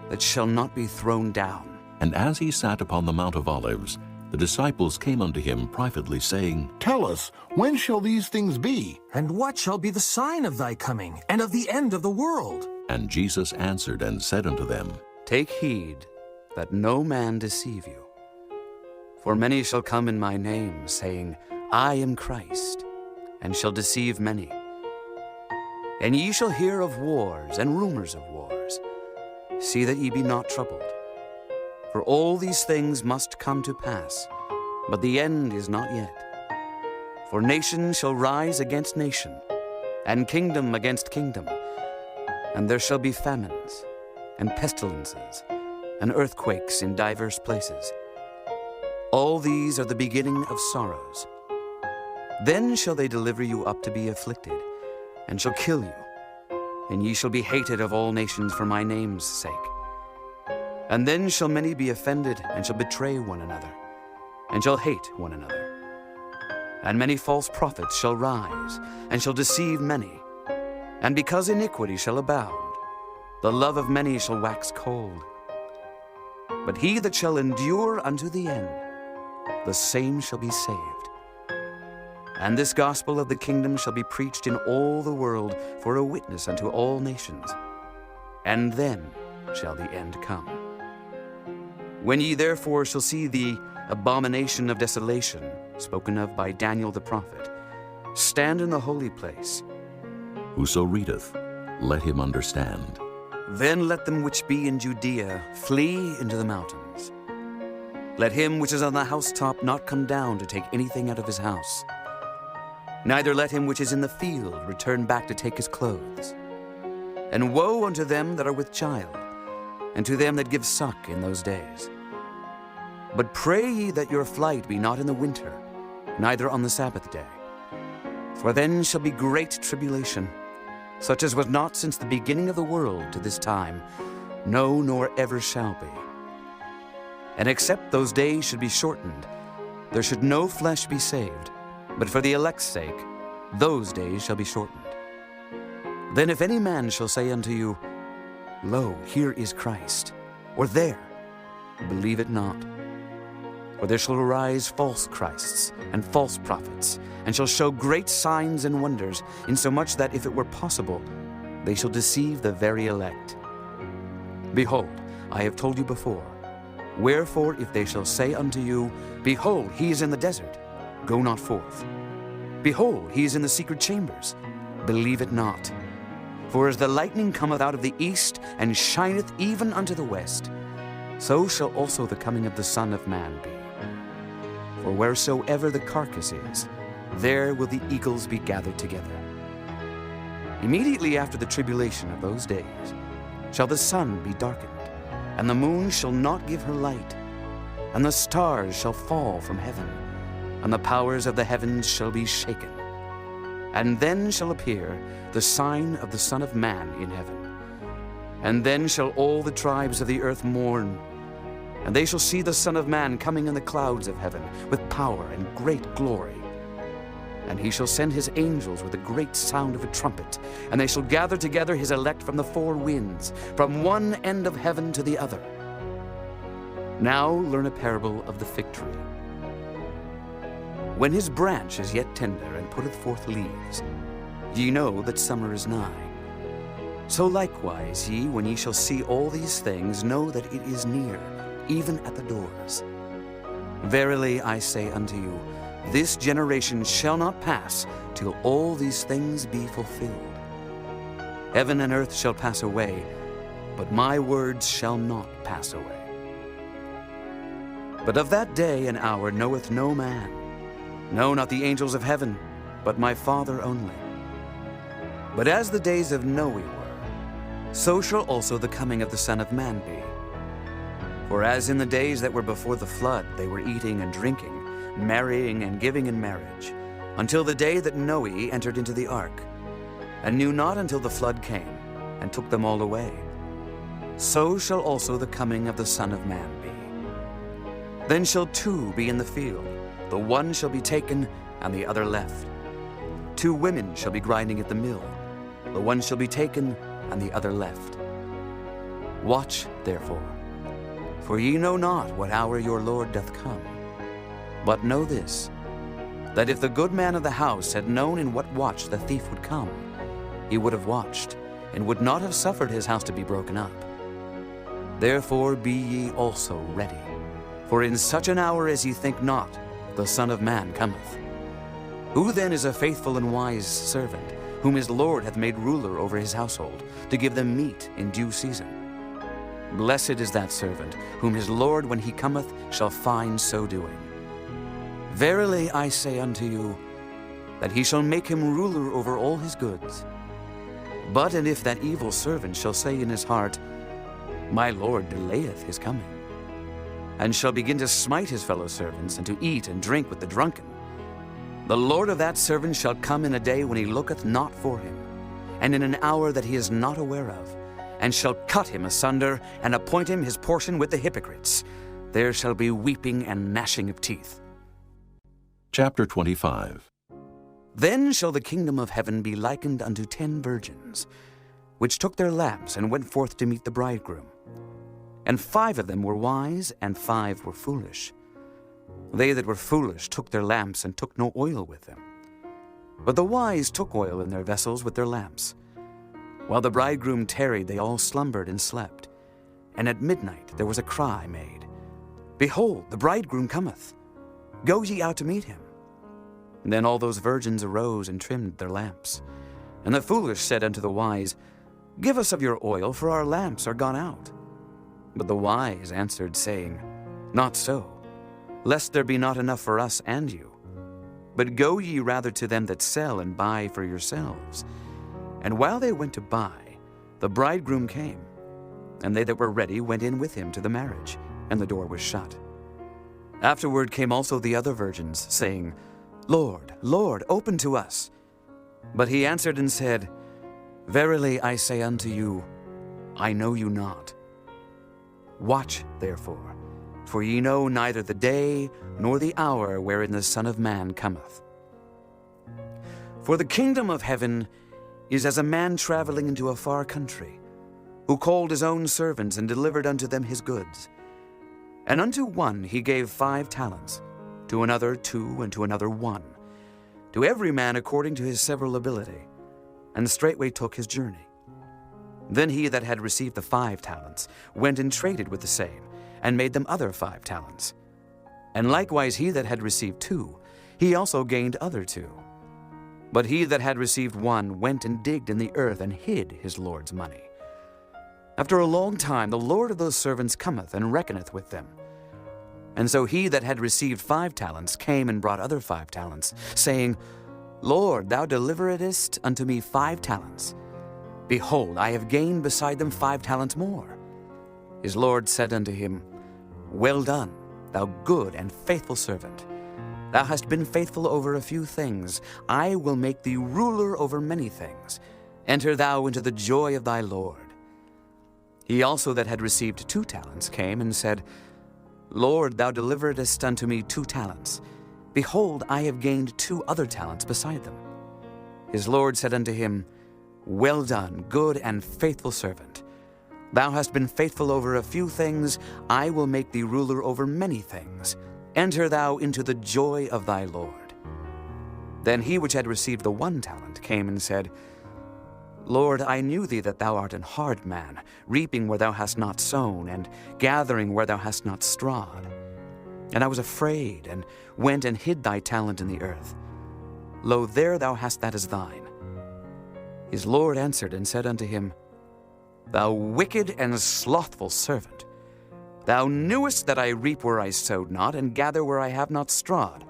that shall not be thrown down. And as he sat upon the Mount of Olives, the disciples came unto him privately, saying, Tell us, when shall these things be? And what shall be the sign of thy coming, and of the end of the world? And Jesus answered and said unto them, Take heed that no man deceive you. For many shall come in my name, saying, I am Christ, and shall deceive many. And ye shall hear of wars and rumors of wars. See that ye be not troubled. For all these things must come to pass, but the end is not yet. For nation shall rise against nation, and kingdom against kingdom, and there shall be famines, and pestilences, and earthquakes in divers places. All these are the beginning of sorrows. Then shall they deliver you up to be afflicted, and shall kill you, and ye shall be hated of all nations for my name's sake. And then shall many be offended, and shall betray one another, and shall hate one another. And many false prophets shall rise, and shall deceive many. And because iniquity shall abound, the love of many shall wax cold. But he that shall endure unto the end, the same shall be saved. And this gospel of the kingdom shall be preached in all the world for a witness unto all nations. And then shall the end come. When ye therefore shall see the abomination of desolation, spoken of by Daniel the prophet, stand in the holy place. Whoso readeth, let him understand. Then let them which be in Judea flee into the mountains. Let him which is on the housetop not come down to take anything out of his house. Neither let him which is in the field return back to take his clothes. And woe unto them that are with child, and to them that give suck in those days. But pray ye that your flight be not in the winter, neither on the Sabbath day. For then shall be great tribulation, such as was not since the beginning of the world to this time, no, nor ever shall be. And except those days should be shortened, there should no flesh be saved, but for the elect's sake, those days shall be shortened. Then if any man shall say unto you, Lo, here is Christ, or there, believe it not. For there shall arise false Christs and false prophets, and shall show great signs and wonders, insomuch that if it were possible, they shall deceive the very elect. Behold, I have told you before. Wherefore, if they shall say unto you, Behold, he is in the desert, go not forth. Behold, he is in the secret chambers, believe it not. For as the lightning cometh out of the east, and shineth even unto the west, so shall also the coming of the Son of Man be. For wheresoever the carcass is, there will the eagles be gathered together. Immediately after the tribulation of those days shall the sun be darkened, and the moon shall not give her light, and the stars shall fall from heaven, and the powers of the heavens shall be shaken. And then shall appear the sign of the Son of Man in heaven. And then shall all the tribes of the earth mourn, and they shall see the Son of Man coming in the clouds of heaven with power and great glory. And he shall send his angels with a great sound of a trumpet, and they shall gather together his elect from the four winds, from one end of heaven to the other. Now learn a parable of the fig tree. When his branch is yet tender and putteth forth leaves, ye know that summer is nigh. So likewise ye, when ye shall see all these things, know that it is near, even at the doors. Verily I say unto you, this generation shall not pass till all these things be fulfilled. Heaven and earth shall pass away, but my words shall not pass away. But of that day and hour knoweth no man, no, not the angels of heaven, but my Father only. But as the days of Noe were, so shall also the coming of the Son of Man be. For as in the days that were before the flood, they were eating and drinking, marrying and giving in marriage, until the day that Noe entered into the ark, and knew not until the flood came, and took them all away. So shall also the coming of the Son of Man be. Then shall two be in the field, the one shall be taken, and the other left. Two women shall be grinding at the mill, the one shall be taken, and the other left. Watch, therefore, for ye know not what hour your Lord doth come. But know this, that if the good man of the house had known in what watch the thief would come, he would have watched, and would not have suffered his house to be broken up. Therefore be ye also ready, for in such an hour as ye think not, the Son of Man cometh. Who then is a faithful and wise servant, whom his Lord hath made ruler over his household, to give them meat in due season? Blessed is that servant, whom his Lord, when he cometh, shall find so doing. Verily I say unto you, that he shall make him ruler over all his goods. But and if that evil servant shall say in his heart, My Lord delayeth his coming, and shall begin to smite his fellow servants, and to eat and drink with the drunken, the Lord of that servant shall come in a day when he looketh not for him, and in an hour that he is not aware of, and shall cut him asunder, and appoint him his portion with the hypocrites. There shall be weeping and gnashing of teeth. Chapter 25. Then shall the kingdom of heaven be likened unto 10 virgins, which took their lamps and went forth to meet the bridegroom. And 5 of them were wise, and 5 were foolish. They that were foolish took their lamps, and took no oil with them. But the wise took oil in their vessels with their lamps. While the bridegroom tarried, they all slumbered and slept. And at midnight there was a cry made, Behold, the bridegroom cometh. Go ye out to meet him. Then all those virgins arose and trimmed their lamps. And the foolish said unto the wise, Give us of your oil, for our lamps are gone out. But the wise answered, saying, Not so, lest there be not enough for us and you. But go ye rather to them that sell, and buy for yourselves. And while they went to buy, the bridegroom came. And they that were ready went in with him to the marriage, and the door was shut. Afterward came also the other virgins, saying, Lord, Lord, open to us. But he answered and said, Verily I say unto you, I know you not. Watch therefore, for ye know neither the day nor the hour wherein the Son of Man cometh. For the kingdom of heaven is as a man traveling into a far country, who called his own servants and delivered unto them his goods. And unto one he gave 5 talents, to another 2, and to another 1, to every man according to his several ability, and straightway took his journey. Then he that had received the 5 talents went and traded with the same, and made them other 5 talents. And likewise he that had received 2, he also gained other 2. But he that had received 1 went and digged in the earth, and hid his Lord's money. After a long time the Lord of those servants cometh, and reckoneth with them. And so he that had received 5 talents came and brought other 5 talents, saying, Lord, thou deliveredst unto me 5 talents. Behold, I have gained beside them 5 talents more. His Lord said unto him, Well done, thou good and faithful servant. Thou hast been faithful over a few things. I will make thee ruler over many things. Enter thou into the joy of thy Lord. He also that had received 2 talents came and said, Lord, thou deliveredst unto me 2 talents. Behold, I have gained 2 other talents beside them. His Lord said unto him, Well done, good and faithful servant. Thou hast been faithful over a few things. I will make thee ruler over many things. Enter thou into the joy of thy Lord. Then he which had received the 1 talent came and said, Lord, I knew thee that thou art an hard man, reaping where thou hast not sown, and gathering where thou hast not strawed. And I was afraid, and went and hid thy talent in the earth. Lo, there thou hast that is thine. His Lord answered and said unto him, Thou wicked and slothful servant, thou knewest that I reap where I sowed not, and gather where I have not strawed.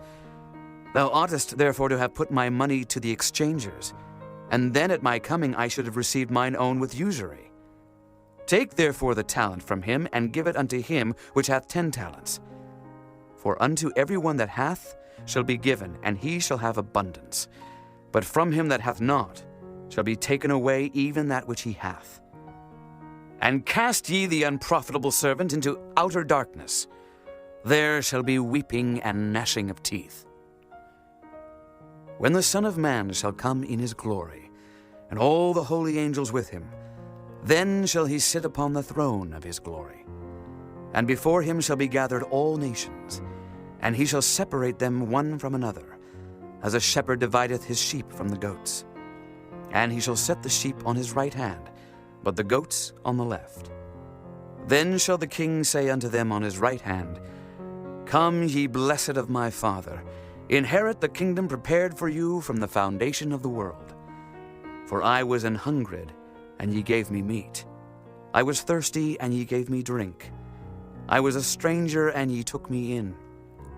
Thou oughtest therefore to have put my money to the exchangers, and then at my coming I should have received mine own with usury. Take therefore the talent from him, and give it unto him which hath 10 talents. For unto every one that hath shall be given, and he shall have abundance. But from him that hath not shall be taken away even that which he hath. And cast ye the unprofitable servant into outer darkness. There shall be weeping and gnashing of teeth. When the Son of Man shall come in his glory, and all the holy angels with him, then shall he sit upon the throne of his glory. And before him shall be gathered all nations, and he shall separate them one from another, as a shepherd divideth his sheep from the goats. And he shall set the sheep on his right hand, but the goats on the left. Then shall the king say unto them on his right hand, Come, ye blessed of my Father, inherit the kingdom prepared for you from the foundation of the world. For I was an hungred, and ye gave me meat. I was thirsty, and ye gave me drink. I was a stranger, and ye took me in.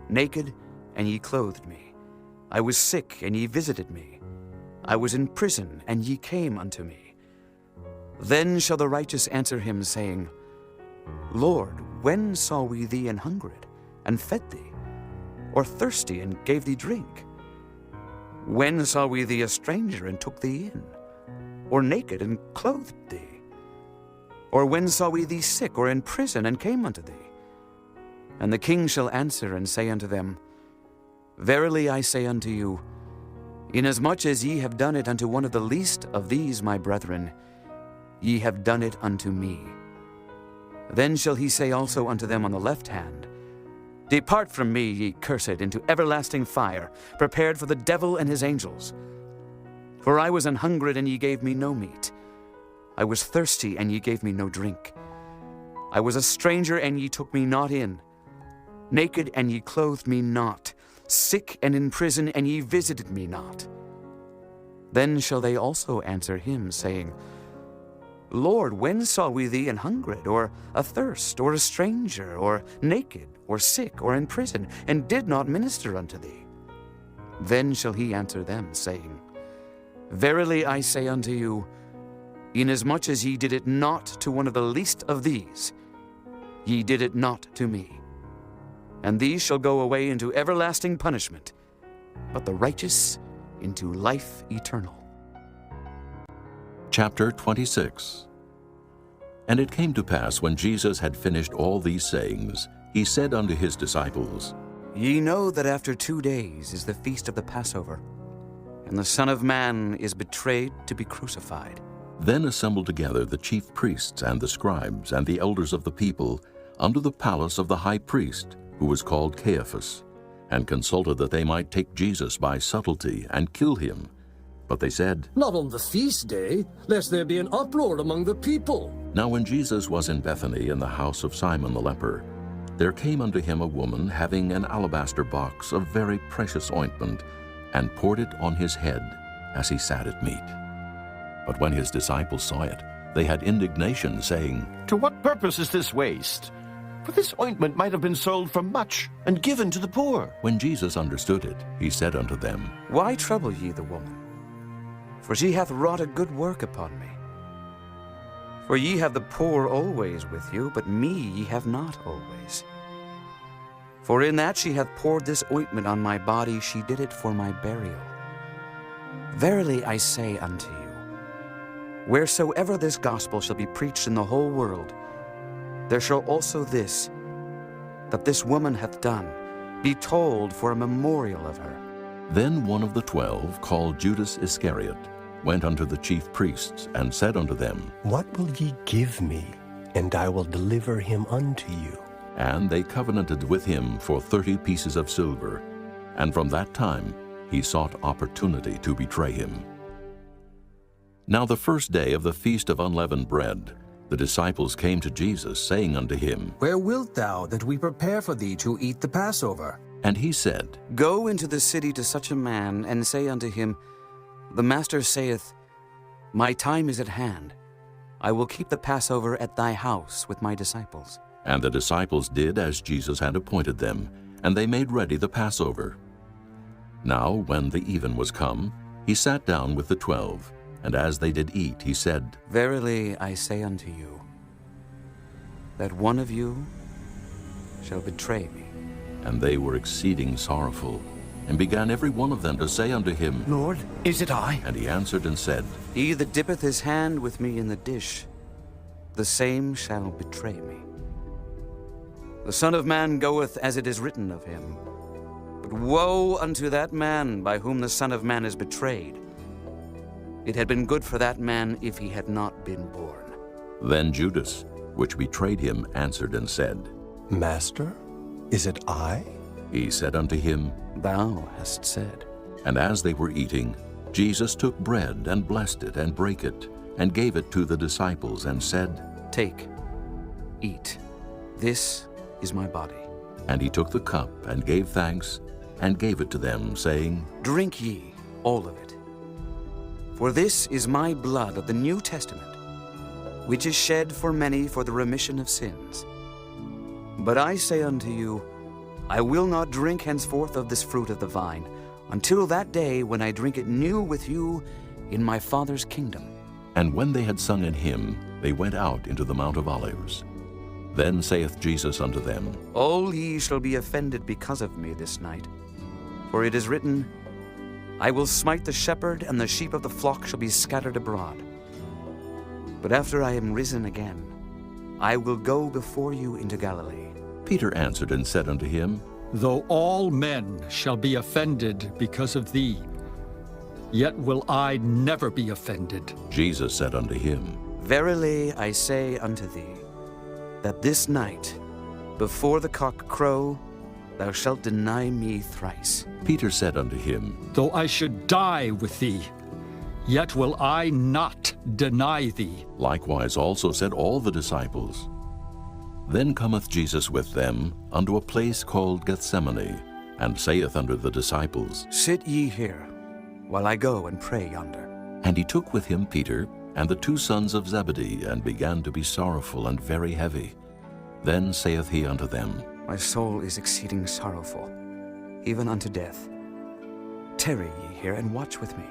Naked, and ye clothed me. I was sick, and ye visited me. I was in prison, and ye came unto me. Then shall the righteous answer him, saying, Lord, when saw we thee an hungered, and fed thee? Or thirsty, and gave thee drink? When saw we thee a stranger, and took thee in? Or naked, and clothed thee? Or when saw we thee sick, or in prison, and came unto thee? And the king shall answer and say unto them, Verily I say unto you, inasmuch as ye have done it unto one of the least of these my brethren, ye have done it unto me. Then shall he say also unto them on the left hand, Depart from me, ye cursed, into everlasting fire, prepared for the devil and his angels. For I was an hungered, and ye gave me no meat. I was thirsty, and ye gave me no drink. I was a stranger, and ye took me not in. Naked, and ye clothed me not. Sick and in prison, and ye visited me not. Then shall they also answer him, saying, Lord, when saw we thee an hungered, or athirst, or a stranger, or naked, or sick, or in prison, and did not minister unto thee? Then shall he answer them, saying, Verily I say unto you, inasmuch as ye did it not to one of the least of these, ye did it not to me. And these shall go away into everlasting punishment, but the righteous into life eternal. Chapter 26. And it came to pass, when Jesus had finished all these sayings, he said unto his disciples, Ye know that after 2 days is the feast of the Passover, and the Son of Man is betrayed to be crucified. Then assembled together the chief priests and the scribes and the elders of the people unto the palace of the high priest, who was called Caiaphas, and consulted that they might take Jesus by subtlety and kill him. But they said, Not on the feast day, lest there be an uproar among the people. Now when Jesus was in Bethany in the house of Simon the leper, there came unto him a woman having an alabaster box of very precious ointment, and poured it on his head as he sat at meat. But when his disciples saw it, they had indignation, saying, To what purpose is this waste? For this ointment might have been sold for much, and given to the poor. When Jesus understood it, he said unto them, Why trouble ye the woman? For she hath wrought a good work upon me. For ye have the poor always with you, but me ye have not always. For in that she hath poured this ointment on my body, she did it for my burial. Verily I say unto you, wheresoever this gospel shall be preached in the whole world, there shall also this, that this woman hath done, be told for a memorial of her. Then one of the 12, called Judas Iscariot, went unto the chief priests, and said unto them, What will ye give me, and I will deliver him unto you? And they covenanted with him for 30 pieces of silver, and from that time he sought opportunity to betray him. Now the first day of the feast of unleavened bread, the disciples came to Jesus, saying unto him, Where wilt thou that we prepare for thee to eat the Passover? And he said, Go into the city to such a man, and say unto him, The Master saith, My time is at hand. I will keep the Passover at thy house with my disciples. And the disciples did as Jesus had appointed them, and they made ready the Passover. Now when the even was come, he sat down with the 12, and as they did eat, he said, Verily I say unto you, that one of you shall betray me. And they were exceeding sorrowful, and began every one of them to say unto him, Lord, is it I? And he answered and said, He that dippeth his hand with me in the dish, the same shall betray me. The Son of Man goeth as it is written of him. But woe unto that man by whom the Son of Man is betrayed. It had been good for that man if he had not been born. Then Judas, which betrayed him, answered and said, Master, is it I? He said unto him, Thou hast said. And as they were eating, Jesus took bread, and blessed it, and brake it, and gave it to the disciples, and said, Take, eat, this is my body. And he took the cup, and gave thanks, and gave it to them, saying, Drink ye all of it. For this is my blood of the New Testament, which is shed for many for the remission of sins. But I say unto you, I will not drink henceforth of this fruit of the vine, until that day when I drink it new with you in my Father's kingdom. And when they had sung an hymn, they went out into the Mount of Olives. Then saith Jesus unto them, All ye shall be offended because of me this night. For it is written, I will smite the shepherd, and the sheep of the flock shall be scattered abroad. But after I am risen again, I will go before you into Galilee. Peter answered and said unto him, Though all men shall be offended because of thee, yet will I never be offended. Jesus said unto him, Verily I say unto thee, that this night, before the cock crow, thou shalt deny me thrice. Peter said unto him, Though I should die with thee, yet will I not deny thee. Likewise also said all the disciples. Then cometh Jesus with them unto a place called Gethsemane, and saith unto the disciples, Sit ye here, while I go and pray yonder. And he took with him Peter and the 2 sons of Zebedee, and began to be sorrowful and very heavy. Then saith he unto them, My soul is exceeding sorrowful, even unto death. Tarry ye here and watch with me.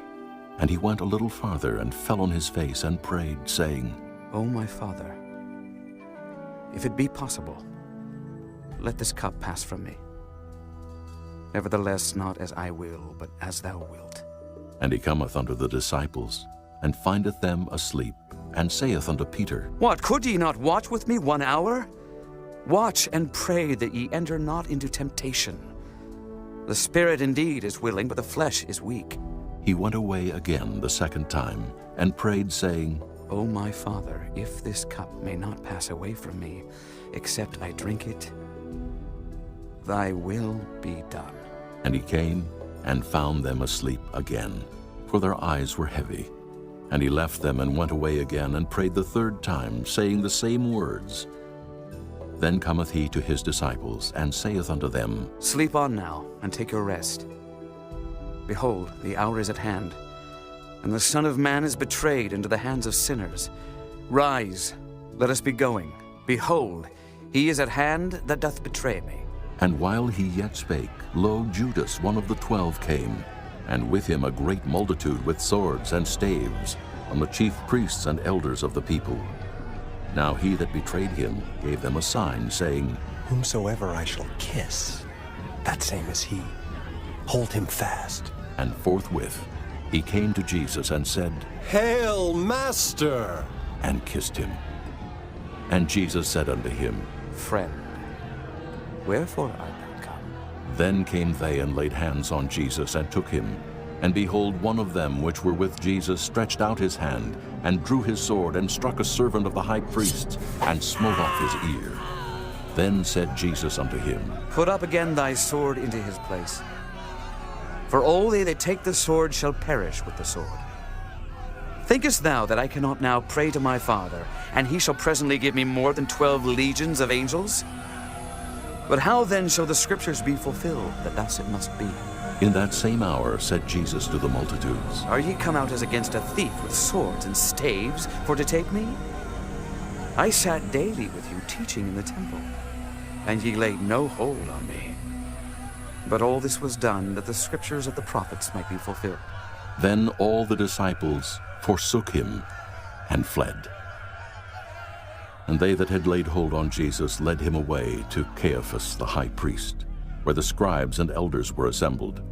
And he went a little farther, and fell on his face, and prayed, saying, O my Father, if it be possible, let this cup pass from me. Nevertheless, not as I will, but as thou wilt. And he cometh unto the disciples, and findeth them asleep, and saith unto Peter, What, could ye not watch with me 1 hour? Watch and pray that ye enter not into temptation. The spirit indeed is willing, but the flesh is weak. He went away again the 2nd time, and prayed, saying, O my Father, if this cup may not pass away from me, except I drink it, thy will be done. And he came, and found them asleep again, for their eyes were heavy. And he left them, and went away again, and prayed the 3rd time, saying the same words. Then cometh he to his disciples, and saith unto them, Sleep on now, and take your rest. Behold, the hour is at hand, and the Son of Man is betrayed into the hands of sinners. Rise, let us be going. Behold, he is at hand that doth betray me. And while he yet spake, lo, Judas, one of the 12, came, and with him a great multitude with swords and staves, and the chief priests and elders of the people. Now he that betrayed him gave them a sign, saying, Whomsoever I shall kiss, that same is he. Hold him fast. And forthwith he came to Jesus, and said, Hail, Master! And kissed him. And Jesus said unto him, Friend, wherefore art thou come? Then came they, and laid hands on Jesus, and took him. And behold, one of them which were with Jesus stretched out his hand, and drew his sword, and struck a servant of the high priest, and smote off his ear. Then said Jesus unto him, Put up again thy sword into his place. For all they that take the sword shall perish with the sword. Thinkest thou that I cannot now pray to my Father, and he shall presently give me more than 12 legions of angels? But how then shall the scriptures be fulfilled, that thus it must be? In that same hour said Jesus to the multitudes, Are ye come out as against a thief with swords and staves for to take me? I sat daily with you teaching in the temple, and ye laid no hold on me. But all this was done that the scriptures of the prophets might be fulfilled. Then all the disciples forsook him, and fled. And they that had laid hold on Jesus led him away to Caiaphas the high priest, where the scribes and elders were assembled.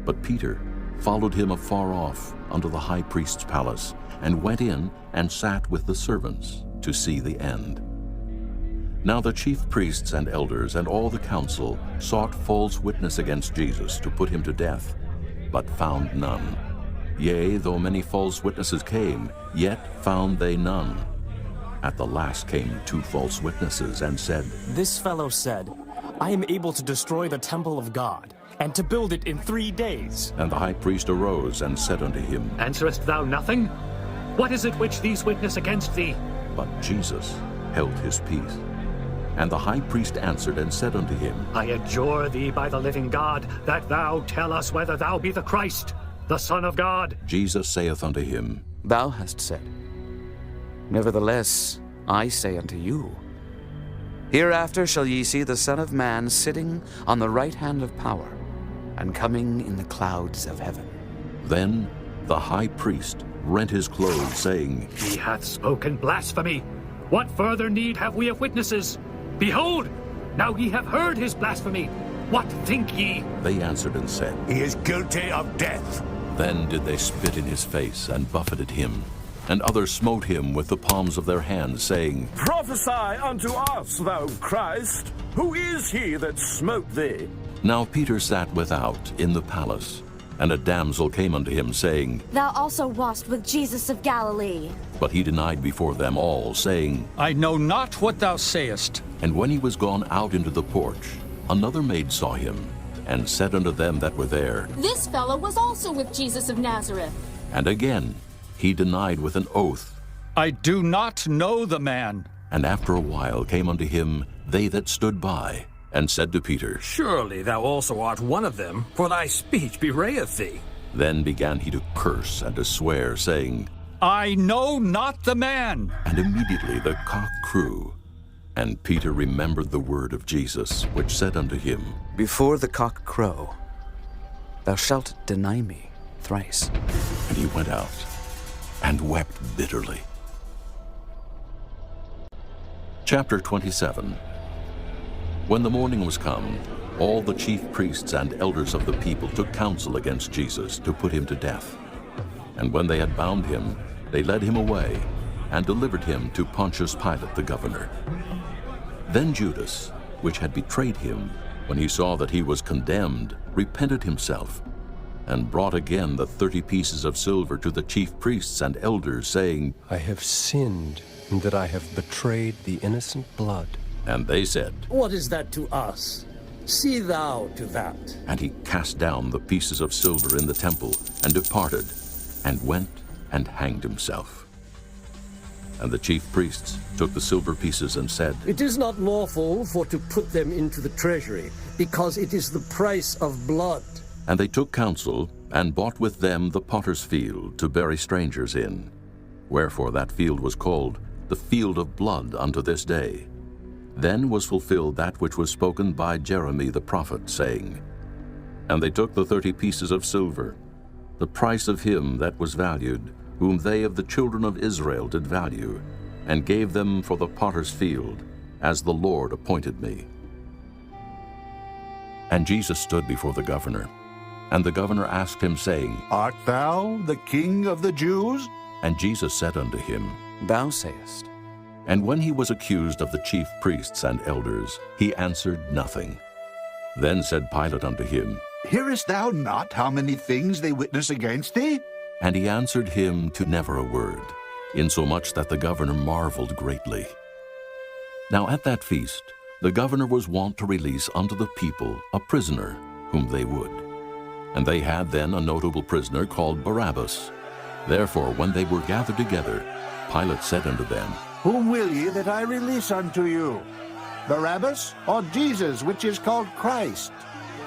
But Peter followed him afar off unto the high priest's palace, and went in and sat with the servants to see the end. Now the chief priests and elders and all the council sought false witness against Jesus to put him to death, but found none. Yea, though many false witnesses came, yet found they none. At the last came 2 false witnesses, and said, This fellow said, I am able to destroy the temple of God, and to build it in 3 days. And the high priest arose and said unto him, Answerest thou nothing? What is it which these witness against thee? But Jesus held his peace. And the high priest answered and said unto him, I adjure thee by the living God, that thou tell us whether thou be the Christ, the Son of God. Jesus saith unto him, Thou hast said. Nevertheless, I say unto you, Hereafter shall ye see the Son of Man sitting on the right hand of power, and coming in the clouds of heaven. Then the high priest rent his clothes, saying, He hath spoken blasphemy. What further need have we of witnesses? Behold, now ye have heard his blasphemy. What think ye? They answered and said, He is guilty of death. Then did they spit in his face and buffeted him. And others smote him with the palms of their hands, saying, Prophesy unto us, thou Christ. Who is he that smote thee? Now Peter sat without in the palace. And a damsel came unto him, saying, Thou also wast with Jesus of Galilee. But he denied before them all, saying, I know not what thou sayest. And when he was gone out into the porch, another maid saw him, and said unto them that were there, This fellow was also with Jesus of Nazareth. And again he denied with an oath, I do not know the man. And after a while came unto him they that stood by, and said to Peter, Surely thou also art one of them, for thy speech bewrayeth thee. Then began he to curse and to swear, saying, I know not the man. And immediately the cock crew. And Peter remembered the word of Jesus, which said unto him, Before the cock crow, thou shalt deny me thrice. And he went out and wept bitterly. Chapter 27. When the morning was come, all the chief priests and elders of the people took counsel against Jesus to put him to death. And when they had bound him, they led him away, and delivered him to Pontius Pilate the governor. Then Judas, which had betrayed him, when he saw that he was condemned, repented himself, and brought again the 30 pieces of silver to the chief priests and elders, saying, I have sinned in that I have betrayed the innocent blood. And they said, What is that to us? See thou to that. And he cast down the pieces of silver in the temple, and departed, and went and hanged himself. And the chief priests took the silver pieces and said, It is not lawful for to put them into the treasury, because it is the price of blood. And they took counsel, and bought with them the potter's field to bury strangers in. Wherefore that field was called the field of blood unto this day. Then was fulfilled that which was spoken by Jeremy the prophet, saying, And they took the 30 pieces of silver, the price of him that was valued, whom they of the children of Israel did value, and gave them for the potter's field, as the Lord appointed me. And Jesus stood before the governor. And the governor asked him, saying, Art thou the King of the Jews? And Jesus said unto him, Thou sayest. And when he was accused of the chief priests and elders, he answered nothing. Then said Pilate unto him, Hearest thou not how many things they witness against thee? And he answered him to never a word, insomuch that the governor marveled greatly. Now at that feast the governor was wont to release unto the people a prisoner whom they would. And they had then a notable prisoner called Barabbas. Therefore when they were gathered together, Pilate said unto them, Whom will ye that I release unto you? Barabbas, or Jesus, which is called Christ?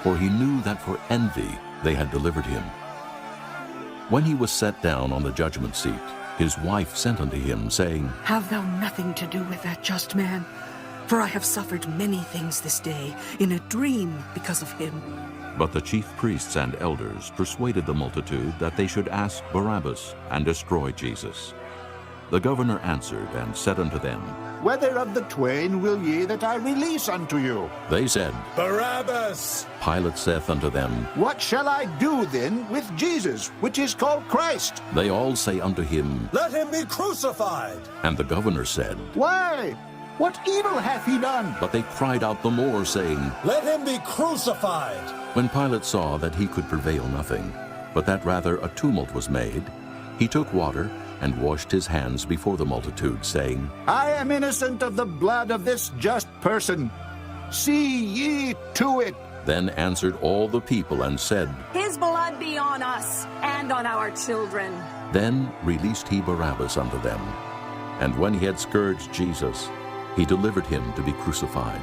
For he knew that for envy they had delivered him. When he was set down on the judgment seat, his wife sent unto him, saying, Have thou nothing to do with that just man, for I have suffered many things this day in a dream because of him. But the chief priests and elders persuaded the multitude that they should ask Barabbas and destroy Jesus. The governor answered and said unto them, Whether of the twain will ye that I release unto you? They said, Barabbas. Pilate saith unto them, What shall I do then with Jesus, which is called Christ? They all say unto him, Let him be crucified. And the governor said, Why? What evil hath he done? But they cried out the more, saying, Let him be crucified. When Pilate saw that he could prevail nothing, but that rather a tumult was made, he took water and washed his hands before the multitude, saying, I am innocent of the blood of this just person. See ye to it. Then answered all the people and said, His blood be on us and on our children. Then released he Barabbas unto them. And when he had scourged Jesus, he delivered him to be crucified.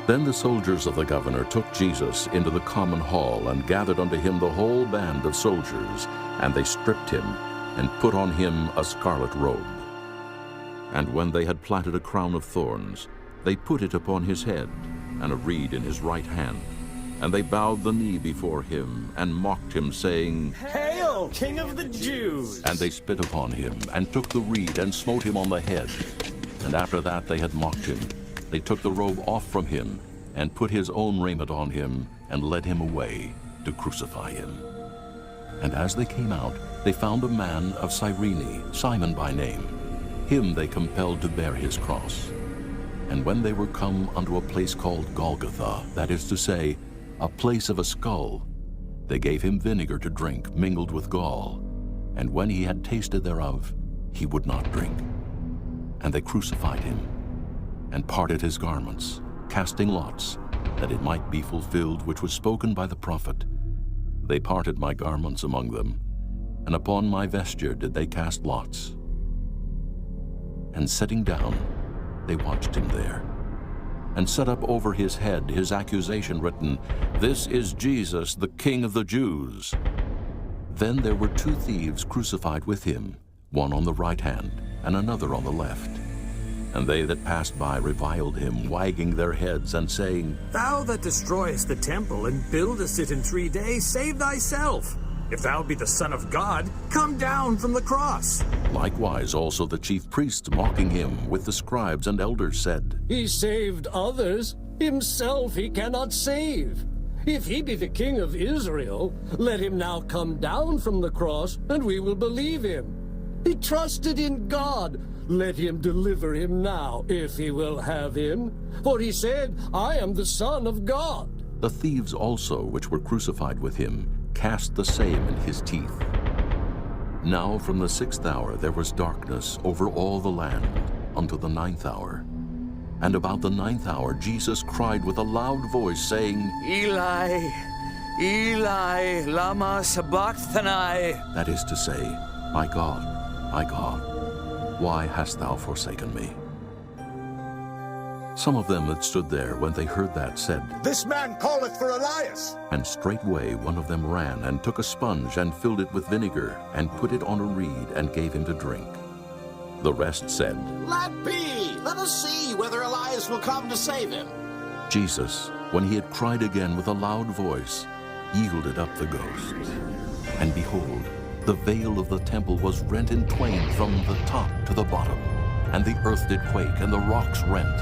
Then the soldiers of the governor took Jesus into the common hall, and gathered unto him the whole band of soldiers, and they stripped him, and put on him a scarlet robe. And when they had platted a crown of thorns, They put it upon his head, and a reed in his right hand. And they bowed the knee before him, and mocked him, saying, Hail, King of the Jews! And they spit upon him, and took the reed, and smote him on the head. And after that they had mocked him, they took the robe off from him, and put his own raiment on him, and led him away to crucify him. And as they came out, they found a man of Cyrene, Simon by name. Him they compelled to bear his cross. And when they were come unto a place called Golgotha, that is to say, a place of a skull, they gave him vinegar to drink mingled with gall. And when he had tasted thereof, he would not drink. And they crucified him, and parted his garments, casting lots, that it might be fulfilled which was spoken by the prophet. They parted my garments among them, and upon my vesture did they cast lots. And sitting down, they watched him there, and set up over his head his accusation written, This is Jesus, the King of the Jews. Then there were two thieves crucified with him, one on the right hand, and another on the left. And they that passed by reviled him, wagging their heads, and saying, Thou that destroyest the temple, and buildest it in 3 days, save thyself. If thou be the Son of God, come down from the cross. Likewise also the chief priests, mocking him, with the scribes and elders, said, He saved others, himself he cannot save. If he be the King of Israel, let him now come down from the cross, and we will believe him. He trusted in God. Let him deliver him now, if he will have him. For he said, I am the Son of God. The thieves also, which were crucified with him, cast the same in his teeth. Now from the 6th hour there was darkness over all the land unto the 9th hour. And about the 9th hour Jesus cried with a loud voice, saying, Eli, Eli, lama sabachthani. That is to say, my God, why hast thou forsaken me? Some of them that stood there, when they heard that, said, This man calleth for Elias. And straightway one of them ran, and took a sponge, and filled it with vinegar, and put it on a reed, and gave him to drink. The rest said, Let be! Let us see whether Elias will come to save him. Jesus, when he had cried again with a loud voice, yielded up the ghost. And behold, the veil of the temple was rent in twain from the top to the bottom, and the earth did quake, and the rocks rent,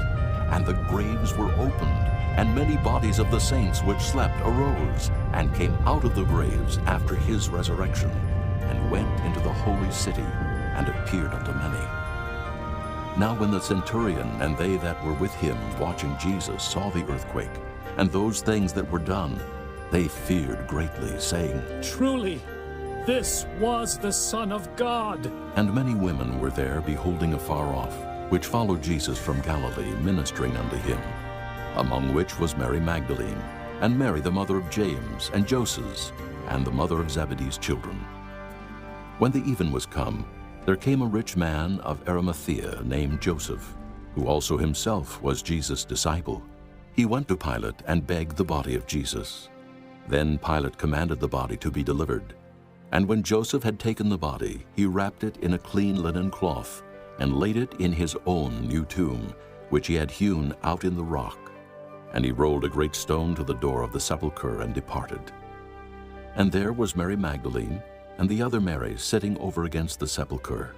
and the graves were opened, and many bodies of the saints which slept arose, and came out of the graves after his resurrection, and went into the holy city, and appeared unto many. Now when the centurion and they that were with him watching Jesus saw the earthquake, and those things that were done, they feared greatly, saying, Truly, this was the Son of God. And many women were there beholding afar off, which followed Jesus from Galilee, ministering unto him, among which was Mary Magdalene, and Mary the mother of James, and Joses, and the mother of Zebedee's children. When the even was come, there came a rich man of Arimathea named Joseph, who also himself was Jesus' disciple. He went to Pilate and begged the body of Jesus. Then Pilate commanded the body to be delivered. And when Joseph had taken the body, he wrapped it in a clean linen cloth, and laid it in his own new tomb, which he had hewn out in the rock. And he rolled a great stone to the door of the sepulchre, and departed. And there was Mary Magdalene, and the other Mary sitting over against the sepulchre.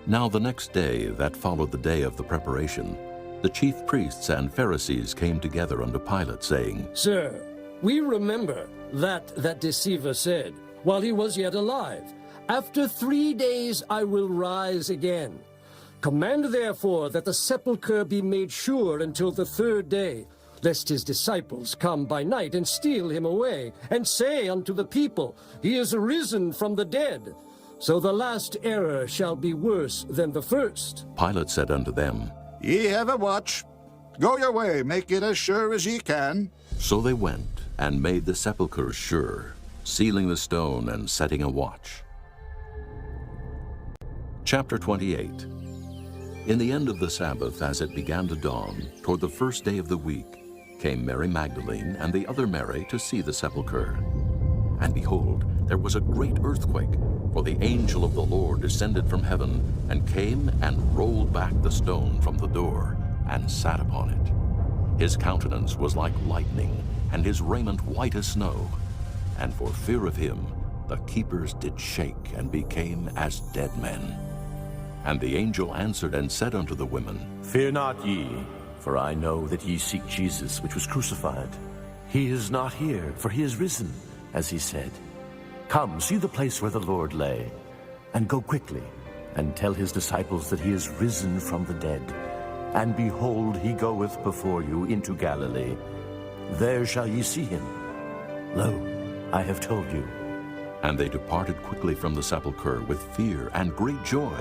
Now the next day, that followed the day of the preparation, the chief priests and Pharisees came together unto Pilate, saying, Sir, we remember that deceiver said, while he was yet alive, After 3 days I will rise again. Command therefore that the sepulchre be made sure until the 3rd day, lest his disciples come by night and steal him away, and say unto the people, He is risen from the dead. So the last error shall be worse than the first. Pilate said unto them, Ye have a watch. Go your way, make it as sure as ye can. So they went, and made the sepulchre sure, sealing the stone and setting a watch. Chapter 28. In the end of the Sabbath, as it began to dawn, toward the 1st day of the week, came Mary Magdalene and the other Mary to see the sepulchre. And behold, there was a great earthquake, for the angel of the Lord descended from heaven, and came and rolled back the stone from the door, and sat upon it. His countenance was like lightning, and his raiment white as snow. And for fear of him, the keepers did shake and became as dead men. And the angel answered and said unto the women, Fear not ye, for I know that ye seek Jesus, which was crucified. He is not here, for he is risen, as he said. Come, see the place where the Lord lay, and go quickly, and tell his disciples that he is risen from the dead. And behold, he goeth before you into Galilee. There shall ye see him. Lo, I have told you. And they departed quickly from the sepulchre with fear and great joy,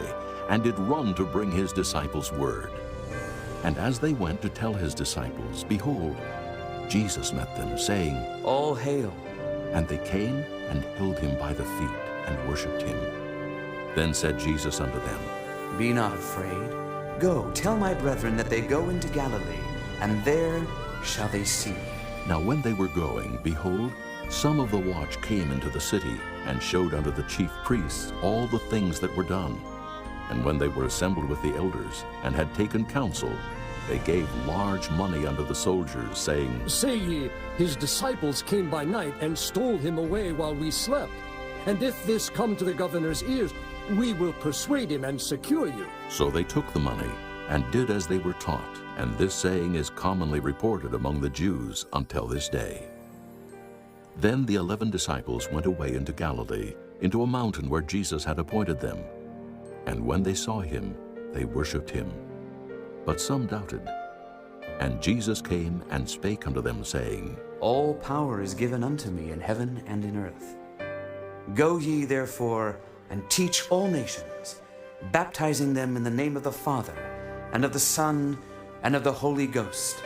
and did run to bring his disciples word. And as they went to tell his disciples, behold, Jesus met them, saying, All hail. And they came and held him by the feet and worshipped him. Then said Jesus unto them, Be not afraid. Go, tell my brethren that they go into Galilee, and there shall they see me. Now when they were going, behold, some of the watch came into the city, and showed unto the chief priests all the things that were done. And when they were assembled with the elders, and had taken counsel, they gave large money unto the soldiers, saying, Say ye, his disciples came by night and stole him away while we slept. And if this come to the governor's ears, we will persuade him and secure you. So they took the money, and did as they were taught. And this saying is commonly reported among the Jews until this day. Then the 11 disciples went away into Galilee, into a mountain where Jesus had appointed them. And when they saw him, they worshipped him. But some doubted. And Jesus came and spake unto them, saying, All power is given unto me in heaven and in earth. Go ye therefore, and teach all nations, baptizing them in the name of the Father, and of the Son, and of the Holy Ghost,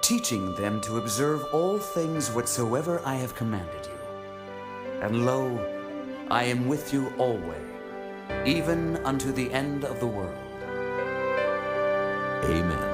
teaching them to observe all things whatsoever I have commanded you. And lo, I am with you always, even unto the end of the world. Amen.